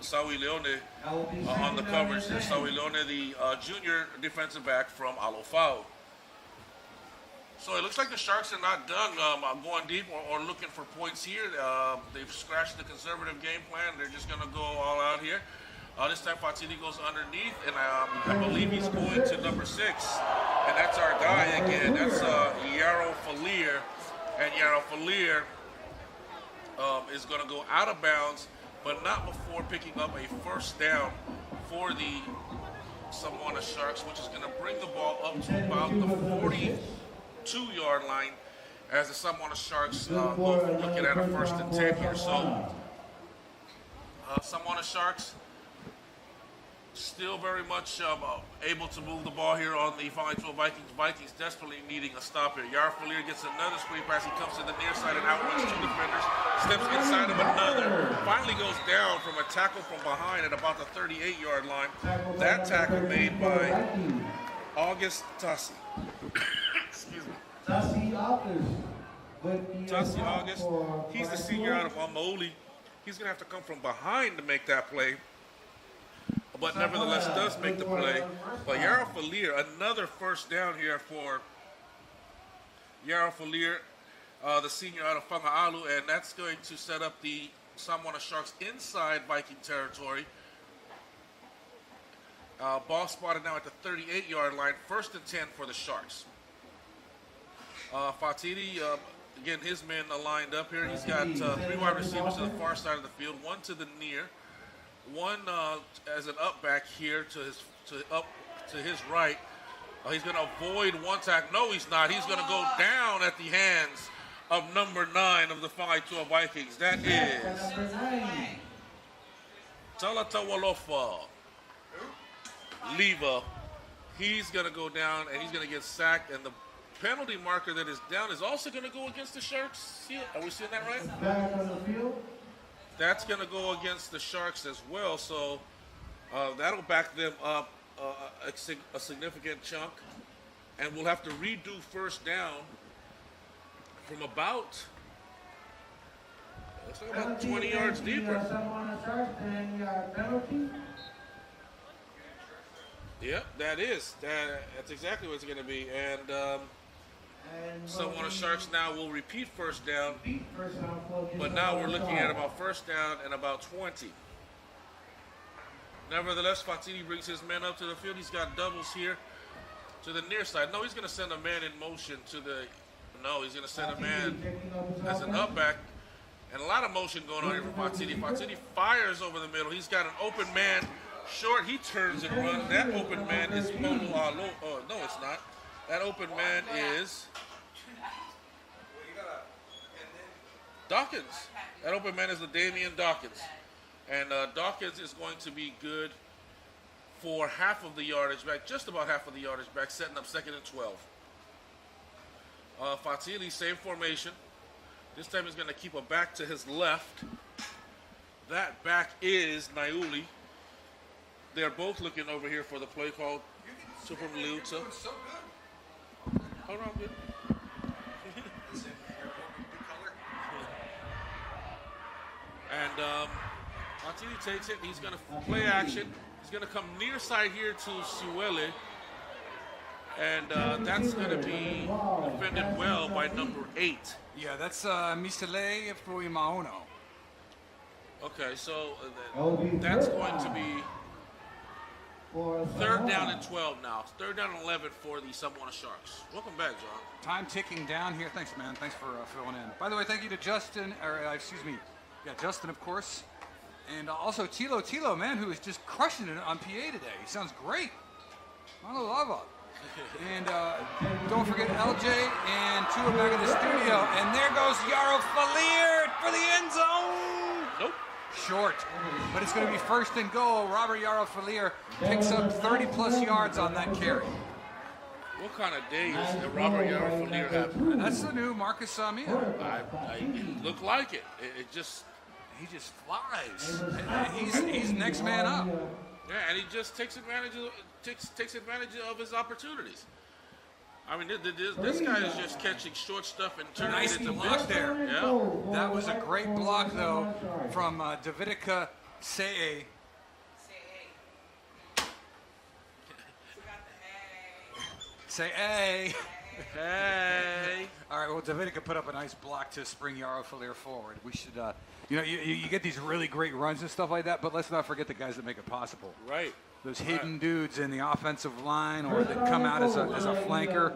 Saui Leone on the coverage there. Saui Leone, the junior defensive back from Alofau. So it looks like the Sharks are not done going deep or looking for points here. They've scratched the conservative game plan. They're just going to go all out here. This time Fatini goes underneath, and I believe he's going to number 6. And that's our guy again. That's Yarrow Falier. And Yarrow Falier is going to go out of bounds, but not before picking up a first down for the Samoa Sharks, which is going to bring the ball up to about the 42-yard line as the Samoa Sharks go from looking at a 1st and 10 here. So Samoa Sharks still very much able to move the ball here on the Whangaitoa Vikings. Vikings desperately needing a stop here. Yarrow Falier gets another screen pass. He comes to the near side and outruns 2 defenders. Steps inside of another. Finally goes down from a tackle from behind at about the 38-yard line. That tackle made by August Tassi. Excuse me. Tassi August. He's the senior out of Amaoli. He's going to have to come from behind to make that play, but nevertheless does make the play. But Yarrow Falier, another first down here for Yarrow Falier, the senior out of Whanga'alu, and that's going to set up the Samoa Sharks inside Viking territory. Ball spotted now at the 38-yard line, 1st and 10 for the Sharks. Fatini, again, his men are lined up here. He's got 3 wide receivers to the far side of the field, 1 to the near. One as an up back here to his right. He's going to avoid one tackle. No, he's not. He's going to go down at the hands of number 9 of the Whangaitoa Vikings. That is Talatawalofa Leva. He's going to go down and he's going to get sacked. And the penalty marker that is down is also going to go against the Sharks. Are we seeing that right? Back on the field. That's going to go against the Sharks as well, so that'll back them up a significant chunk. And we'll have to redo first down from about, looks like about 20 yards deeper. Yep, that's exactly what it's going to be. And Samoa Sharks now will repeat first down, but now we're looking at about first down and about 20. Nevertheless, Fatini brings his men up to the field. He's got doubles here to the near side. No, he's going to send a man in motion to the, no, he's going to send a man as an up back. And a lot of motion going on here for Fatini. Fatini fires over the middle. He's got an open man short. He turns and runs. That open man is Polo Alo. Oh, no, it's not. That open man is Dawkins. That open man is LaDamian Dawkins. And Dawkins is going to be good for half of the yardage back, just about half of the yardage back, setting up 2nd and 12. Fatili, same formation. This time he's going to keep a back to his left. That back is Naiuli. They're both looking over here for the play call. So from Liuta. Hold on, good. And Martini takes it. He's going to play action. He's going to come near side here to Siwele. And that's going to be defended well by number 8. Yeah, that's Misele Fuimaono. Okay, so that's going to be 3rd down and 12 now. 3rd down and 11 for the Samoa Sharks. Welcome back, John. Time ticking down here. Thanks, man. Thanks for filling in. By the way, thank you to Justin, Justin, of course. And also Tilo, man, who is just crushing it on PA today. He sounds great. Mano lava. And don't forget LJ and Tua back in the studio. And there goes Yaro Falier for the end zone. Nope. Short. But it's going to be 1st and goal. Robert Yaro Falier picks up 30-plus yards on that carry. What kind of day is Robert Yaro Falier having? That's the new Marcus Samia. It looked like it. He just flies. He's next man up. Yeah, and he just takes advantage of his opportunities. I mean, this guy is just catching short stuff and turning nice it into block big. there. Yeah. That was a great block, though, from Davidica Se'e. Se'e. Hey. All right, well, Davidica put up a nice block to spring Yaro Falier forward. We should, you get these really great runs and stuff like that, but let's not forget the guys that make it possible. Right. Those hidden dudes in the offensive line or that come out as a flanker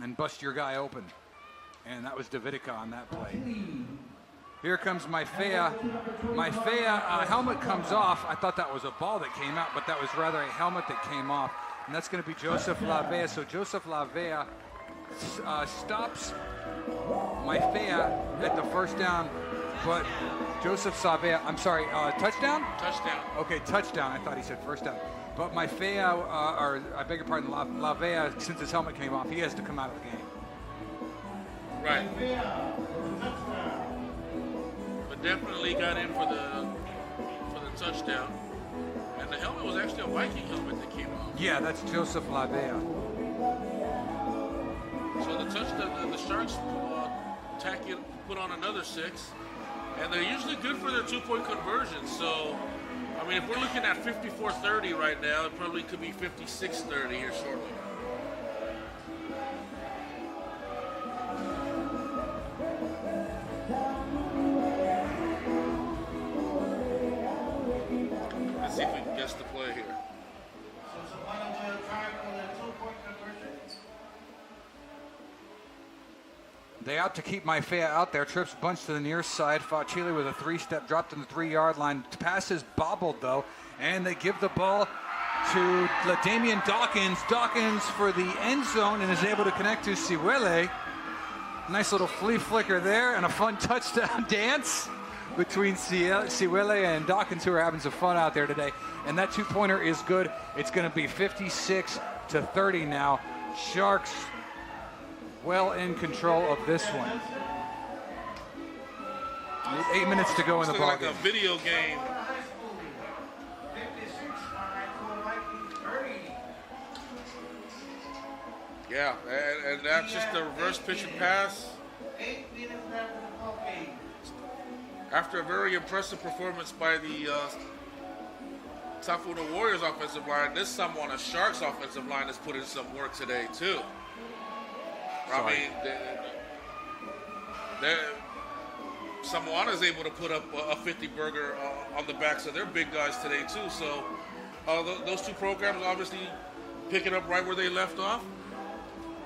and bust your guy open. And that was Davidica on that play. Here comes Maifea. Maifea, helmet comes off. I thought that was a ball that came out, but that was rather a helmet that came off. And that's going to be Joseph Lavea. So Joseph Lavea stops Maifea at the 1st down, but Joseph Savea, touchdown? Touchdown. Okay, touchdown. I thought he said 1st down. But Maifea, or I beg your pardon, Lavea, since his helmet came off, he has to come out of the game. Right. But definitely got in for the touchdown. And the helmet was actually a Viking helmet that came off. Yeah, that's Joseph Lavea. So the touchdown, the Sharks put on another 6. And they're usually good for their 2-point conversion. So, I mean, if we're looking at 54-30 right now, it probably could be 56-30 here shortly. Let's see if we can guess the play here. They out to keep Maifea out there. Trips bunch to the near side. Fought Chile with a 3-step, dropped in the 3-yard line. Passes bobbled, though. And they give the ball to Damian Dawkins. Dawkins for the end zone and is able to connect to Siwele. Nice little flea flicker there and a fun touchdown dance between Siwele and Dawkins, who are having some fun out there today. And that 2-pointer is good. It's going to be 56-30 now. Sharks well in control of this one. 8 minutes to go in the ball like game. a video game. Yeah, and that's just a reverse pitch and pass. After a very impressive performance by the Tafuna Warriors offensive line, this Samoa Sharks offensive line has put in some work today too. I mean, Samoana is able to put up a 50-burger on the backs of their big guys today too. So those two programs obviously picking up right where they left off.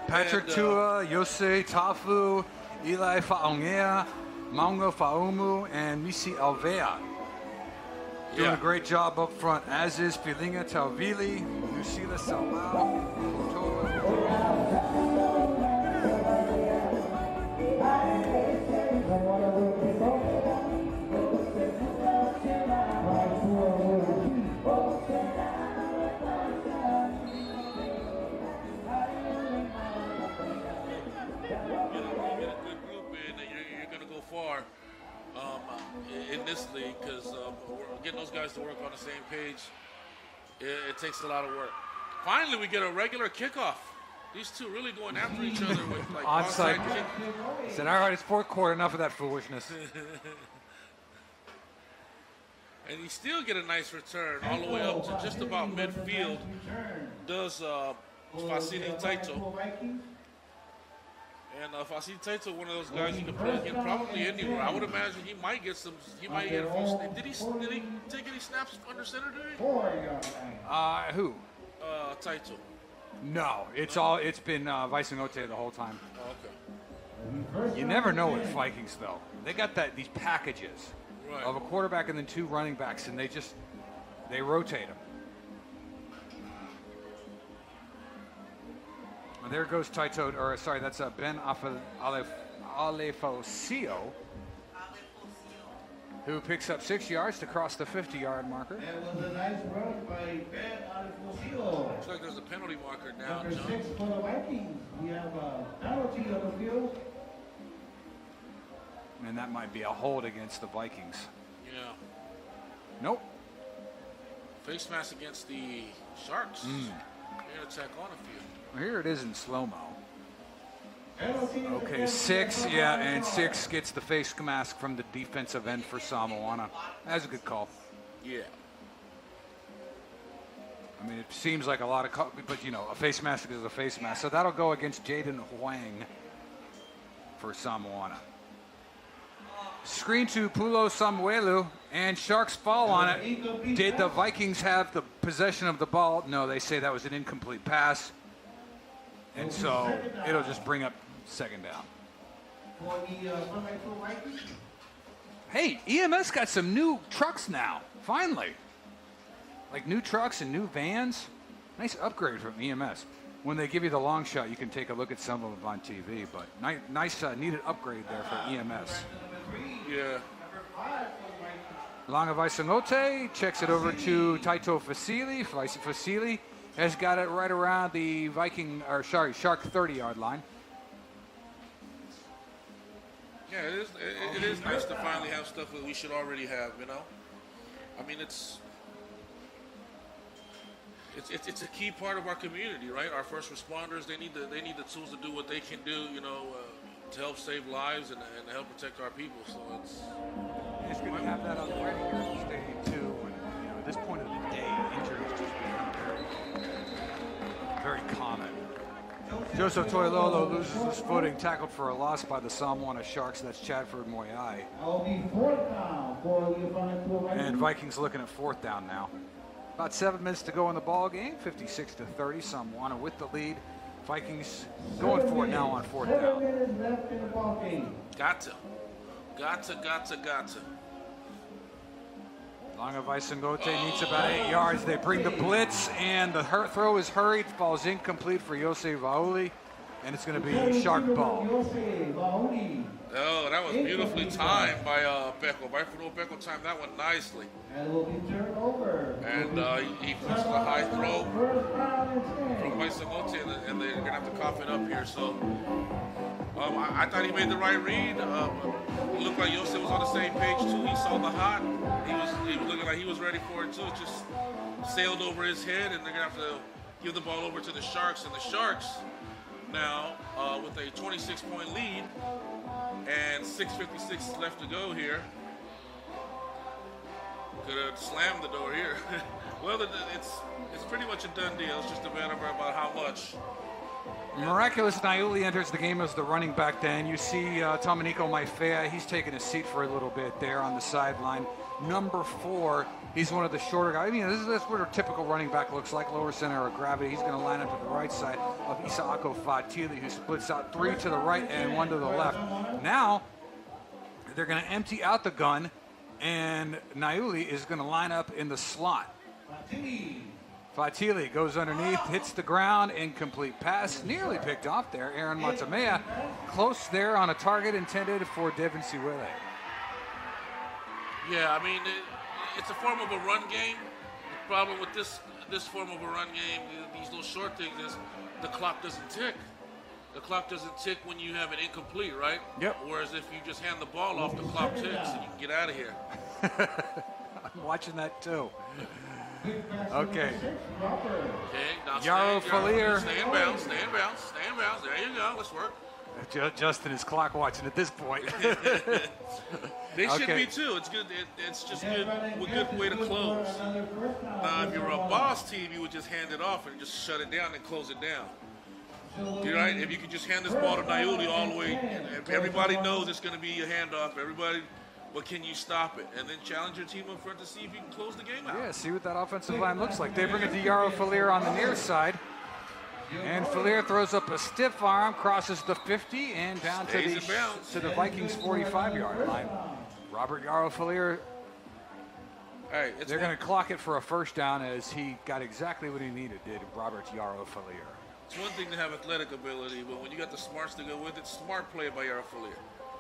Patrick Tua, Yose Tafu, Eli Fa'ongea, Maungo Faumu, and Misi Alvea. Doing a great job up front, as is Filinga Tauvili, Nusila Salao, this league because getting those guys to work on the same page, it takes a lot of work. Finally, we get a regular kickoff. These two really going after each other with like onside. kick. Said, all right, it's fourth quarter. Enough of that foolishness. And you still get a nice return all the way up to just about midfield. Does Fasili Taito. And Fasili Taito, one of those guys you can plug in probably anywhere. I would imagine he might get some. He might get a few. Did he take any snaps under center today? Who? Taito. No, it's been Vicengote the whole time. Oh, okay. You never know with Vikings though. They got these packages of a quarterback and then 2 running backs, and they rotate them. And there goes Taito, or sorry, that's Ben Alefosio, who picks up 6 yards to cross the 50-yard marker. That was a nice run by Ben Alefosio. Looks like there's a penalty marker now. Number 6 for the Vikings. We have a penalty on the field. And that might be a hold against the Vikings. Yeah. Nope. Face mask against the Sharks. Air attack on a field. Well, here it is in slow-mo. Okay, 6, yeah, and 6 gets the face mask from the defensive end for Samoana. That's a good call. Yeah. I mean, it seems like a lot of, but you know, a face mask is a face mask. So that'll go against Jaden Huang for Samoana. Screen to Pulo Samuelu, and Sharks fall on it. Did the Vikings have the possession of the ball? No, they say that was an incomplete pass. And so it'll just bring up second down. Hey, EMS got some new trucks now, finally. Like new trucks and new vans. Nice upgrade from EMS. When they give you the long shot, you can take a look at some of them on TV, but nice needed upgrade there for EMS. Yeah. Longa Vicengote checks it over to Taito Fasili. Fasili has got it right around the Shark 30-yard line. Yeah, it is nice to finally have stuff that we should already have, you know? I mean, it's a key part of our community, right? Our first responders, they need the tools to do what they can do, you know, to help save lives and to help protect our people. So it's good to have that on the ready here in the stadium too. When, you know, at this point of the day, injuries just become very common. Joseph Toilolo loses his footing, tackled for a loss by the Samoana Sharks. That's Chadford Moyai. And Vikings looking at 4th down now. About 7 minutes to go in the ball game. 56-30. Samoana with the lead. Vikings going for it now on 4th down. Gotcha. Longa Vicengote needs about 8 yards. They bring the blitz, and the throw is hurried. Falls incomplete for Yosei Vauli, and it's going to be Shark ball. Oh, that was beautifully timed by Peko. Peko timed that one nicely. And he puts the high throw from Vicengote, and they're going to have to cough it up here. So I thought he made the right read. It looked like Yosef was on the same page too. He saw the hot. He was looking like he was ready for it too. It just sailed over his head, and they're going to have to give the ball over to the Sharks. And the Sharks now with a 26-point lead and 6:56 left to go here. Could have slammed the door here. Well, it's pretty much a done deal. It's just a matter about how much. Miraculous Naiuli enters the game as the running back then. You see Domenico Maifea, he's taking a seat for a little bit there on the sideline. Number 4, he's one of the shorter guys. I mean, this is what a typical running back looks like, lower center of gravity. He's going to line up to the right side of Isaako Fatili, who splits out 3 to the right and 1 to the left. Now, they're going to empty out the gun, and Naiuli is going to line up in the slot. Fatili goes underneath, hits the ground, incomplete pass, nearly picked off there. Aaron Matamea close there on a target intended for Devin Siwele. Yeah, I mean, it's a form of a run game. The problem with this form of a run game, these little short things, is the clock doesn't tick. the clock doesn't tick when you have it incomplete, right? Yep. Whereas if you just hand the ball off, the clock ticks and you can get out of here. I'm watching that too. Okay. Okay, now Yaro Falier. Stay in bounds, stay in bounds, stay in bounds. There you go, let's work. Justin is clock watching at this point. They should be too. It's good. It's just good. A good way to close. Now, if you're a boss team, you would just hand it off and just shut it down and close it down. You're right. If you could just hand this ball to Naiuli all the way, and everybody knows it's going to be a handoff. Everybody, but can you stop it? And then challenge your team up front to see if you can close the game out. Yeah, see what that offensive line looks like. They bring it to Yaro Falier on the near side. And Falier throws up a stiff arm, crosses the 50, and down to the Vikings' 45-yard line. Robert Yaro Falier, they're going to clock it for a first down as he got exactly what he needed, did Robert Yaro Falier. It's one thing to have athletic ability, but when you got the smarts to go with it, smart play by Yaro Falier.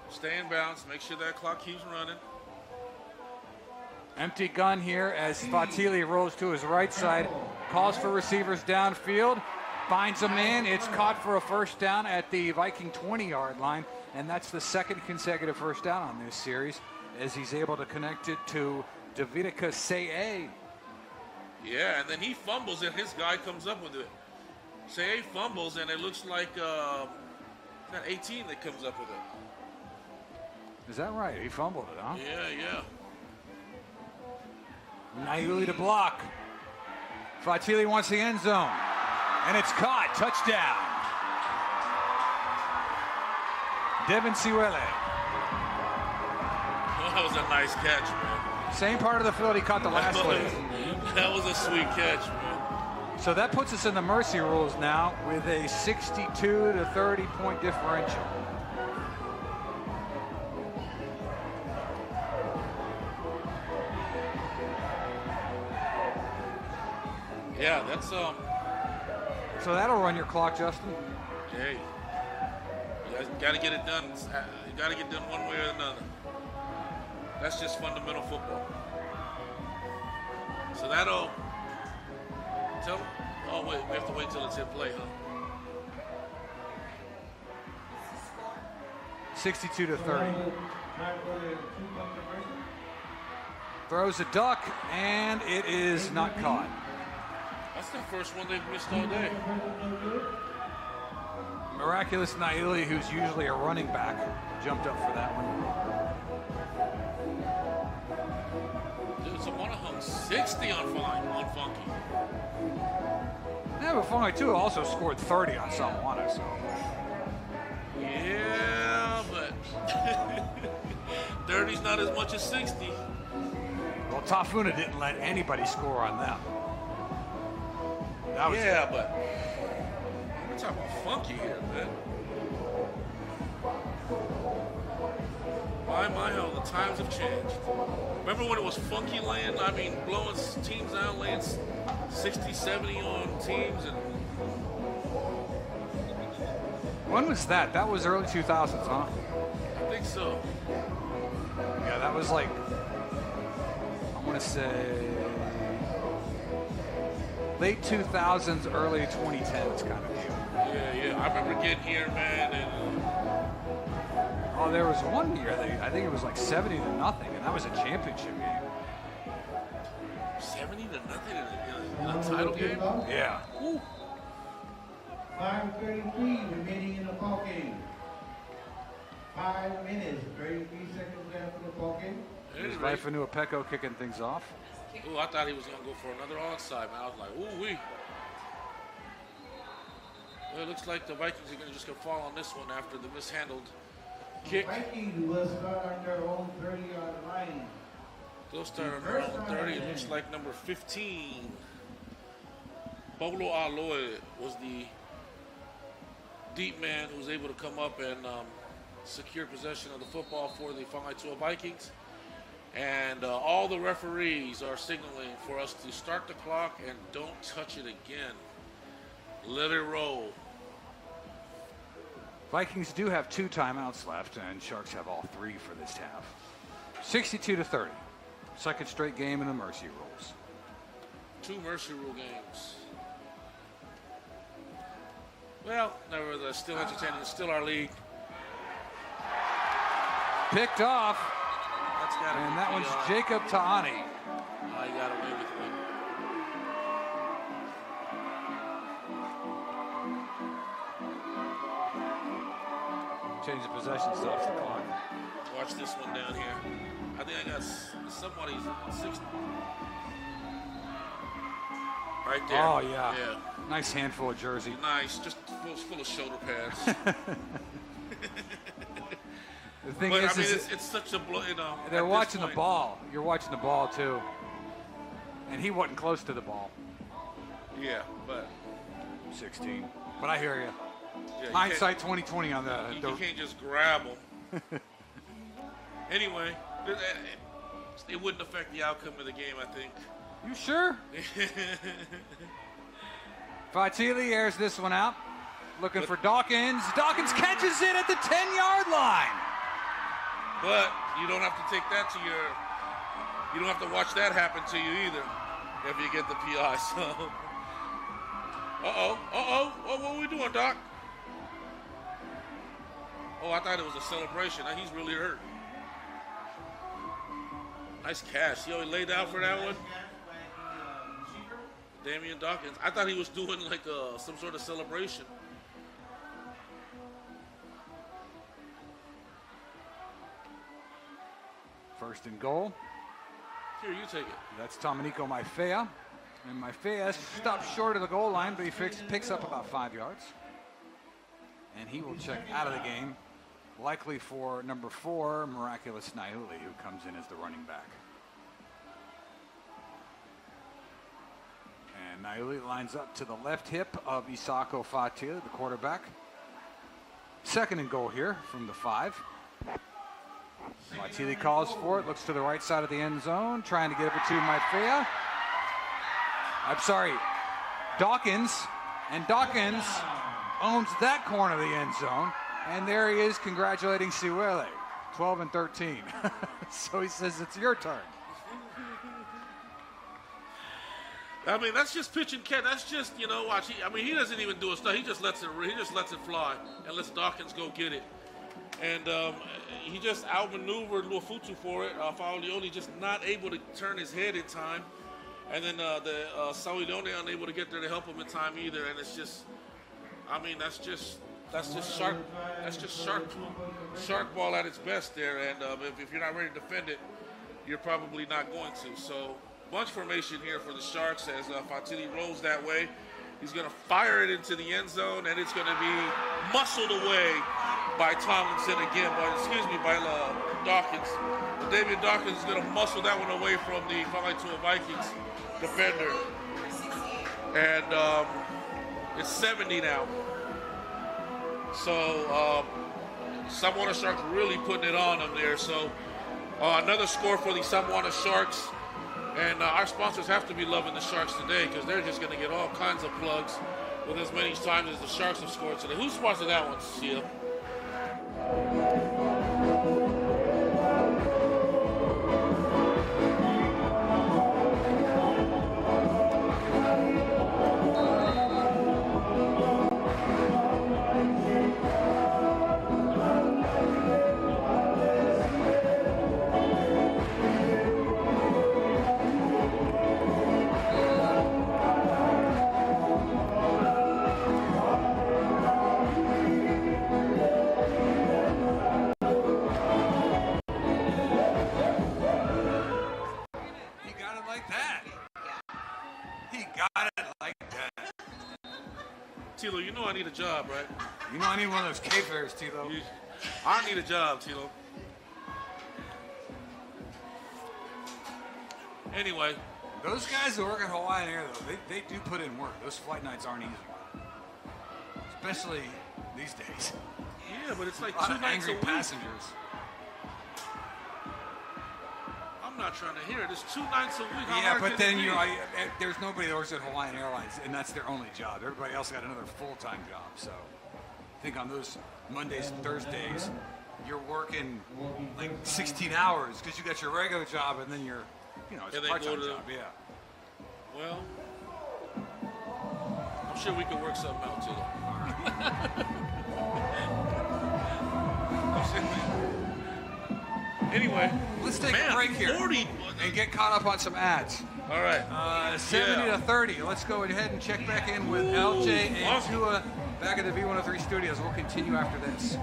Stay in bounds, make sure that clock keeps running. Empty gun here as Fatili rolls to his right side, calls for receivers downfield, finds a man. It's caught for a first down at the Viking 20-yard line, and that's the second consecutive first down on this series as he's able to connect it to Davidika Seye. Yeah, and then he fumbles and his guy comes up with it. Seye fumbles and it looks like that 18 that comes up with it. Is that right? He fumbled it, huh? Yeah. Naiuli to block. Fatili wants the end zone. And it's caught. Touchdown. Devin Siwele. Oh, that was a nice catch, man. Same part of the field he caught the last one. That was a sweet catch, man. So that puts us in the mercy rules now with a 62 to 30 point differential. Yeah, that's So that'll run your clock, Justin. Hey, you guys got to get it done. You got to get done one way or another. That's just fundamental football. So that'll tell. Oh wait, we have to wait till it's in play, huh? 62 to 30. Throws a duck, and it is not caught. That's the first one they've missed all day. Miraculous Naiuli, who's usually a running back, jumped up for that one. Dude, Samana hung 60 on Funky. Yeah, but Funky too also scored 30 on Samoana, so. Yeah, but 30's not as much as 60. Well, Tafuna didn't let anybody score on them. But we're talking about Funky here, man. My hell, the times have changed. Remember when it was Funky land? I mean, blowing teams out, laying 60, 70 on teams. And when was that? That was early 2000s, huh? I think so. Yeah, that was like, I want to say, late 2000s, early 2010s kind of deal. Yeah. I remember getting here, man, and oh, there was one year, I think it was like 70 to nothing, and that was a championship game. 70 to nothing in a title game? Yeah. Woo. 5:33 remaining in the ball game. 5 minutes, 33 seconds left in the ball game. There's Vaifanua Peko kicking things off. Ooh, I thought he was going to go for another onside, man. I was like, ooh-wee. Well, it looks like the Vikings are going to just go fall on this one after the mishandled kick. The Vikings will start on their own 30-yard line. They'll start on their own 30. It looks like number 15. Bolo Aloy was the deep man who was able to come up and secure possession of the football for the Whangaitoa Vikings. And all the referees are signaling for us to start the clock and don't touch it again. Let it roll. Vikings do have 2 timeouts left, and Sharks have all 3 for this half. 62 to 30. Second straight game in the Mercy Rules. 2 Mercy Rule games. Well, nevertheless, still entertaining. It's still our league. Picked off. That's gotta And be that PI. one's Jacob Tahani. Oh, he got away with one. Change the possession, stops the clock. Watch this one down here. I think I got somebody's 60. Right there. Oh, yeah. Nice handful of jersey. Nice. Just full of shoulder pads. The thing but, is, I mean, it's such a blow, you know. They're watching the ball. You're watching the ball, too. And he wasn't close to the ball. Yeah, but 16. But I hear you. Yeah, Hindsight 2020 on that. You can't just grab them. Anyway, it wouldn't affect the outcome of the game, I think. You sure? Fatili airs this one out. Looking for Dawkins. Dawkins catches it at the 10-yard line. But you don't have to take that to your. You don't have to watch that happen to you either, if you get the PI. So. Oh, what are we doing, Doc? Oh, I thought it was a celebration. Now he's really hurt. Nice catch. He only laid out for that one. Damian Dawkins. I thought he was doing like some sort of celebration. First and goal. Here, you take it. That's Domenico Maifea. And Maifea stops short of the goal line, but he picks up about 5 yards. And he will check out of the game, likely for number 4, Miraculous Naiuli, who comes in as the running back. And Naiuli lines up to the left hip of Isako Fatili, the quarterback. Second and goal here from the 5. Fatili calls for it, looks to the right side of the end zone, trying to get it to Maifea. I'm sorry, Dawkins. And Dawkins owns that corner of the end zone. And there he is congratulating Siwele, 12 and 13. So he says, it's your turn. I mean, that's just pitch and catch. That's just, you know, watch. He doesn't even do a stuff. He just lets it fly and lets Dawkins go get it. And he just outmaneuvered Luafutu for it. Faulione just not able to turn his head in time. And then the Saulione unable to get there to help him in time either. And it's just, I mean, that's just shark ball at its best there. And if you're not ready to defend it, you're probably not going to. So bunch formation here for the Sharks as Fatili rolls that way. He's going to fire it into the end zone, and it's going to be muscled away by Tomlinson again, by Dawkins. But David Dawkins is going to muscle that one away from the Whakaitua Vikings defender. And it's 70 now. So Samoana Sharks really putting it on them there. So another score for the Samoana Sharks. And our sponsors have to be loving the Sharks today because they're just going to get all kinds of plugs with as many times as the Sharks have scored today. Who sponsored that one, Sia? Tilo, you know I need a job, right? You know I need one of those K-fares, Tilo. I need a job, Tilo. Anyway. Those guys that work at Hawaiian Air, though, they do put in work. Those flight nights aren't easy. Especially these days. Yeah, but it's like a lot 2 of nights a angry week. passengers. I'm not trying to hear it. It's 2 nights a week. Yeah, but then there's nobody that works at Hawaiian Airlines, and that's their only job. Everybody else got another full-time job. So I think on those Mondays and Thursdays, you're working like 16 hours because you got your regular job, and then you're, it's a part-time job. Yeah. Well, I'm sure we could work something out too. Anyway, let's take a break here 40. and get caught up on some ads. All right. 70 to 30. Let's go ahead and check back in with LJ and Awesome. Tua back at the V103 studios. We'll continue after this.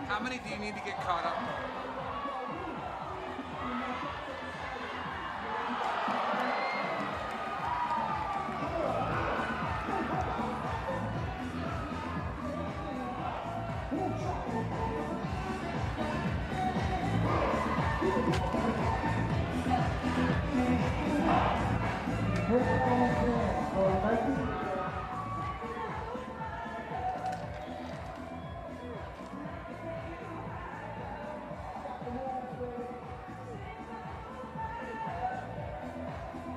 How many do you need to get caught up? For